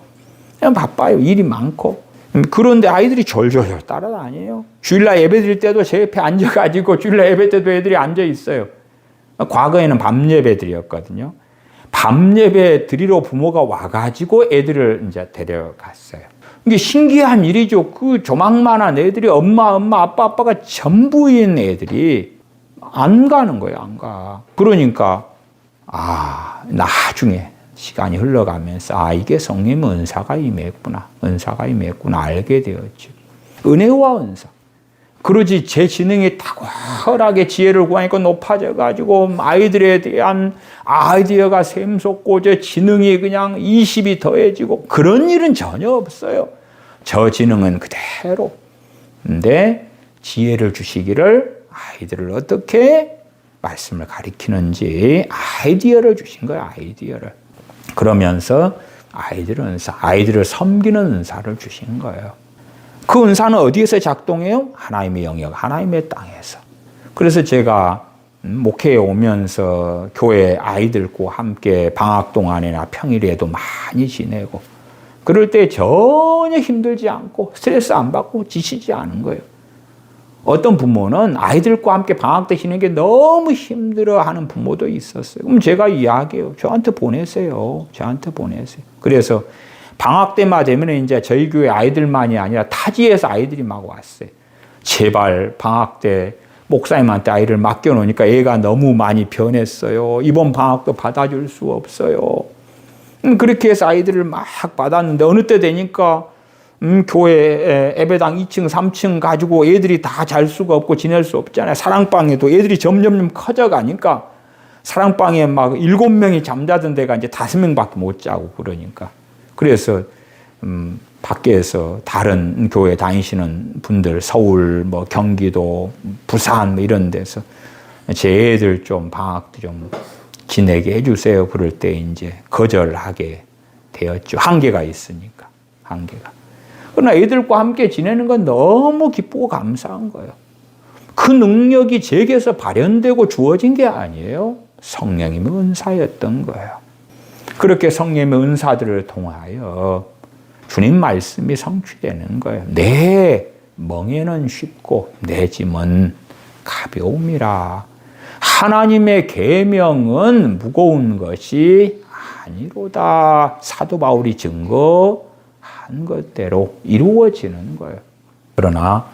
그냥 바빠요. 일이 많고. 그런데 아이들이 졸졸 따라다녀요. 주일날 예배 드릴 때도 제 옆에 앉아가지고 주일날 예배 때도 애들이 앉아 있어요. 과거에는 밤 예배 드렸거든요. 밤 예배 드리러 부모가 와가지고 애들을 이제 데려갔어요. 이게 신기한 일이죠. 그 조망만한 애들이 엄마, 아빠가 전부인 애들이 안 가는 거예요. 안 가. 그러니까 나중에 시간이 흘러가면서 이게 성령의 은사가 임했구나. 알게 되었죠. 은혜와 은사. 그러지 제 지능이 탁월하게 지혜를 구하니까 높아져가지고 아이들에 대한 아이디어가 샘솟고 제 지능이 그냥 20이 더해지고 그런 일은 전혀 없어요. 저 지능은 그대로. 근데 지혜를 주시기를 아이들을 어떻게 말씀을 가리키는지 아이디어를 주신 거예요. 아이디어를. 그러면서 아이들을 섬기는 은사를 주신 거예요. 그 은사는 어디에서 작동해요? 하나님의 영역, 하나님의 땅에서. 그래서 제가 목회에 오면서 교회 아이들과 함께 방학 동안이나 평일에도 많이 지내고 그럴 때 전혀 힘들지 않고 스트레스 안 받고 지치지 않은 거예요. 어떤 부모는 아이들과 함께 방학 때 지내는 게 너무 힘들어하는 부모도 있었어요. 그럼 제가 이야기해요. 저한테 보내세요. 그래서 방학 때만 되면 이제 저희 교회 아이들만이 아니라 타지에서 아이들이 막 왔어요. 제발 방학 때 목사님한테 아이를 맡겨놓으니까 애가 너무 많이 변했어요. 이번 방학도 받아줄 수 없어요. 그렇게 해서 아이들을 막 받았는데 어느 때 되니까 교회 예배당 2층, 3층 가지고 애들이 다 잘 수가 없고 지낼 수 없잖아요. 사랑방에도 애들이 점점 커져가니까 사랑방에 막 7명이 잠자던 데가 이제 5명밖에 못 자고 그러니까. 그래서 밖에서 다른 교회 다니시는 분들 서울, 뭐 경기도, 부산 뭐 이런 데서 제 애들 좀 방학 좀 지내게 해주세요. 그럴 때 이제 거절하게 되었죠. 한계가 있으니까. 그러나 애들과 함께 지내는 건 너무 기쁘고 감사한 거예요. 그 능력이 제게서 발현되고 주어진 게 아니에요. 성령님의 은사였던 거예요. 그렇게 성령님의 은사들을 통하여 주님 말씀이 성취되는 거예요. 내 멍에는 쉽고 내 짐은 가벼움이라. 하나님의 계명은 무거운 것이 아니로다. 사도 바울이 증거한 것대로 이루어지는 거예요. 그러나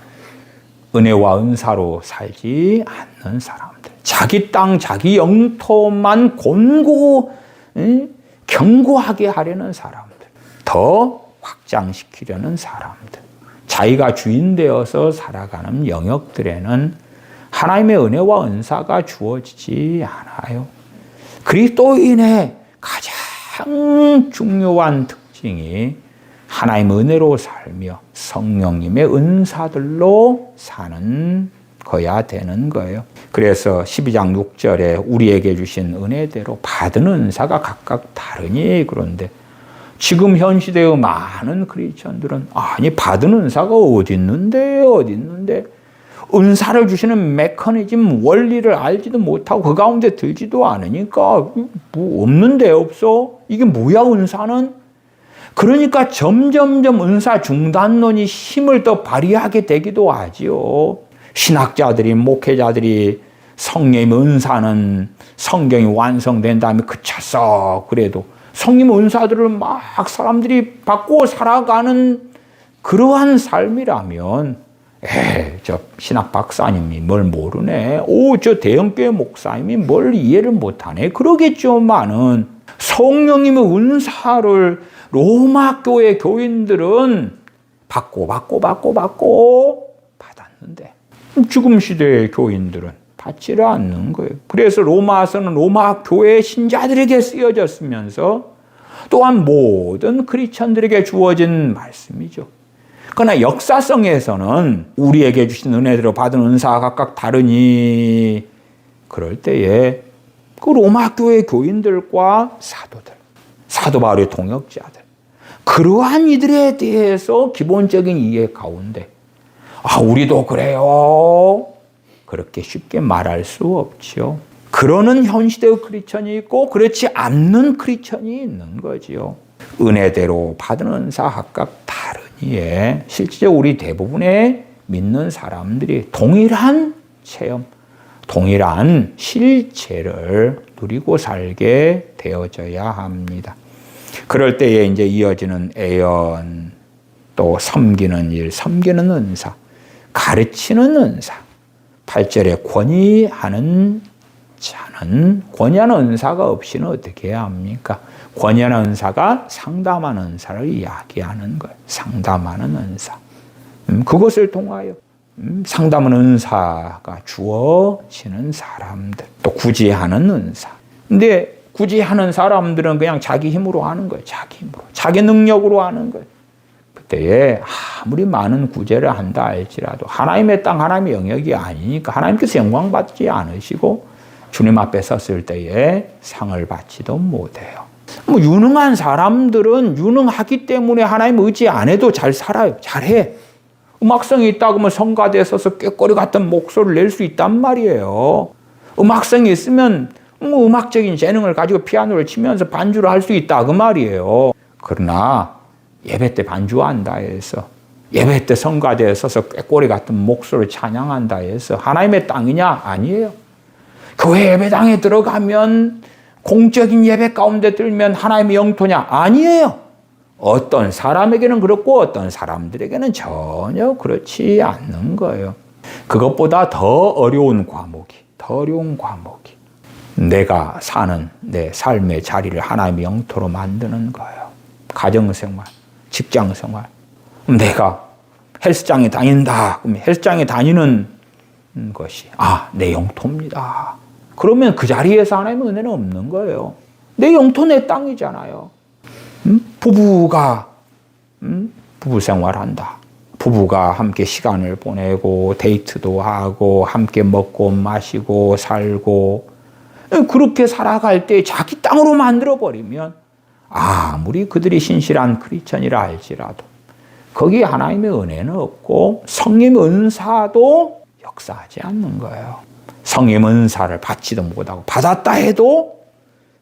은혜와 은사로 살지 않는 사람들, 자기 땅, 자기 영토만 견고하게 하려는 사람들, 더 확장시키려는 사람들, 자기가 주인 되어서 살아가는 영역들에는 하나님의 은혜와 은사가 주어지지 않아요. 그리스도인의 가장 중요한 특징이 하나님의 은혜로 살며 성령님의 은사들로 사는 거야 되는 거예요. 그래서 12장 6절에 우리에게 주신 은혜대로 받은 은사가 각각 다르니, 그런데 지금 현 시대의 많은 크리스천들은 아니 받은 은사가 어디 있는데 은사를 주시는 메커니즘 원리를 알지도 못하고 그 가운데 들지도 않으니까 뭐 없는데 없어? 이게 뭐야 은사는? 그러니까 점점점 은사 중단론이 힘을 더 발휘하게 되기도 하지요. 신학자들이, 목회자들이 성령의 은사는 성경이 완성된 다음에 그쳤어 그래도 성령 은사들을 막 사람들이 받고 살아가는 그러한 삶이라면 저 신학 박사님이 뭘 모르네, 저 대형교회 목사님이 뭘 이해를 못하네 그러겠죠만은, 성령님의 은사를 로마 교회 교인들은 받고 받았는데 지금 시대의 교인들은 받지를 않는 거예요. 그래서 로마서는 로마 교회 신자들에게 쓰여졌으면서 또한 모든 크리스천들에게 주어진 말씀이죠. 그러나 역사성에서는 우리에게 주신 은혜대로 받은 은사가 각각 다르니, 그럴 때에 그 로마 교회 교인들과 사도들, 사도 바울의 동역자들, 그러한 이들에 대해서 기본적인 이해 가운데 우리도 그래요, 그렇게 쉽게 말할 수 없죠. 그러는 현 시대의 크리스천이 있고 그렇지 않는 크리스천이 있는 거지요. 은혜대로 받은 은사 각각 다르니에 실제로 우리 대부분의 믿는 사람들이 동일한 체험, 동일한 실체를 누리고 살게 되어져야 합니다. 그럴 때에 이제 이어지는 애연, 또 섬기는 일, 섬기는 은사, 가르치는 은사, 8절에 권위하는 자는, 권위하는 은사가 없이는 어떻게 해야 합니까? 권위하는 은사가 상담하는 은사를 이야기하는 거예요. 상담하는 은사. 그것을 통하여 상담하는 은사가 주어지는 사람들, 또 구제하는 은사. 근데 구제하는 사람들은 그냥 자기 힘으로 하는 거예요. 자기 힘으로, 자기 능력으로 하는 거예요. 그때에 아무리 많은 구제를 한다 할지라도 하나님의 땅, 하나님의 영역이 아니니까 하나님께서 영광 받지 않으시고 주님 앞에 섰을 때에 상을 받지도 못해요. 유능한 사람들은 유능하기 때문에 하나님 의지 안 해도 잘 살아요. 잘해. 음악성이 있다 그러면 성가대에 서서 꾀꼬리 같은 목소리를 낼 수 있단 말이에요. 음악성이 있으면 음악적인 재능을 가지고 피아노를 치면서 반주를 할 수 있다 그 말이에요. 그러나 예배 때 반주한다 해서, 예배 때 성가대에 서서 꾀꼬리 같은 목소리를 찬양한다 해서 하나님의 땅이냐? 아니에요. 교회 예배당에 들어가면 공적인 예배 가운데 들면 하나님의 영토냐? 아니에요. 어떤 사람에게는 그렇고 어떤 사람들에게는 전혀 그렇지 않는 거예요. 그것보다 더 어려운 과목이 내가 사는 내 삶의 자리를 하나님의 영토로 만드는 거예요. 가정생활, 직장생활. 내가 헬스장에 다닌다. 그럼 헬스장에 다니는 것이 내 영토입니다. 그러면 그 자리에서 하나님의 은혜는 없는 거예요. 내 영토, 내 땅이잖아요. 부부가 부부생활한다. 부부가 함께 시간을 보내고 데이트도 하고 함께 먹고 마시고 살고 그렇게 살아갈 때 자기 땅으로 만들어버리면 아무리 그들이 신실한 크리스천이라 할지라도 거기에 하나님의 은혜는 없고 성령의 은사도 역사하지 않는 거예요. 성령 은사를 받지도 못하고 받았다 해도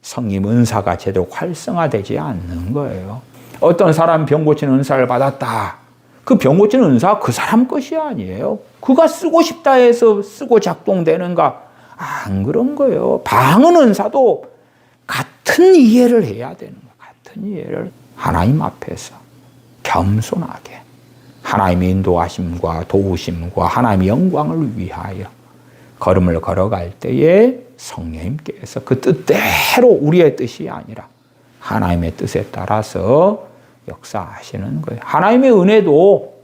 성령 은사가 제대로 활성화되지 않는 거예요. 어떤 사람 병 고치는 은사를 받았다. 그 병 고치는 은사가 그 사람 것이 아니에요. 그가 쓰고 싶다 해서 쓰고 작동되는가? 안 그런 거예요. 방언 은사도 같은 이해를 해야 되는 거예요. 같은 이해를 하나님 앞에서 겸손하게 하나님의 인도하심과 도우심과 하나님의 영광을 위하여 걸음을 걸어갈 때에 성령님께서 그 뜻대로 우리의 뜻이 아니라 하나님의 뜻에 따라서 역사하시는 거예요. 하나님의 은혜도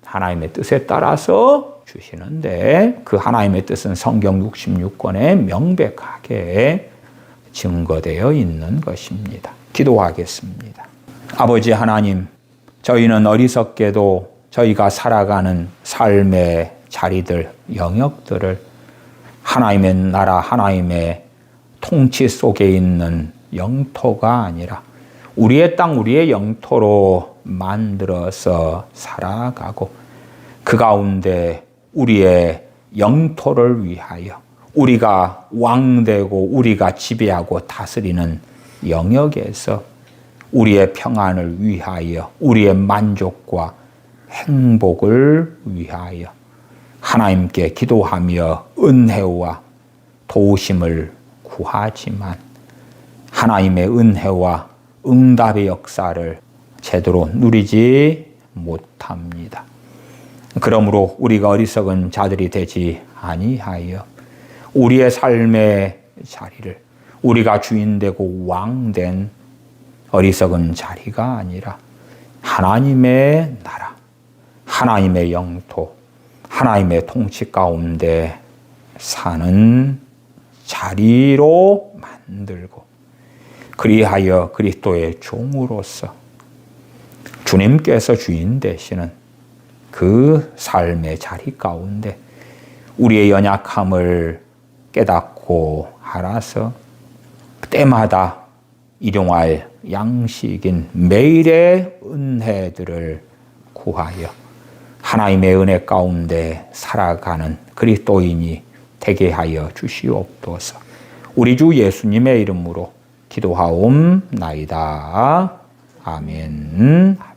하나님의 뜻에 따라서 주시는데 그 하나님의 뜻은 성경 66권에 명백하게 증거되어 있는 것입니다. 기도하겠습니다. 아버지 하나님, 저희는 어리석게도 저희가 살아가는 삶의 자리들, 영역들을 하나님의 나라, 하나님의 통치 속에 있는 영토가 아니라 우리의 땅, 우리의 영토로 만들어서 살아가고 그 가운데 우리의 영토를 위하여 우리가 왕되고 우리가 지배하고 다스리는 영역에서 우리의 평안을 위하여 우리의 만족과 행복을 위하여 하나님께 기도하며 은혜와 도우심을 구하지만 하나님의 은혜와 응답의 역사를 제대로 누리지 못합니다. 그러므로 우리가 어리석은 자들이 되지 아니하여 우리의 삶의 자리를 우리가 주인되고 왕된 어리석은 자리가 아니라 하나님의 나라, 하나님의 영토, 하나님의 통치 가운데 사는 자리로 만들고 그리하여 그리스도의 종으로서 주님께서 주인 되시는 그 삶의 자리 가운데 우리의 연약함을 깨닫고 알아서 때마다 일용할 양식인 매일의 은혜들을 구하여 하나님의 은혜 가운데 살아가는 그리스도인이 되게 하여 주시옵소서. 우리 주 예수님의 이름으로 기도하옵나이다. 아멘.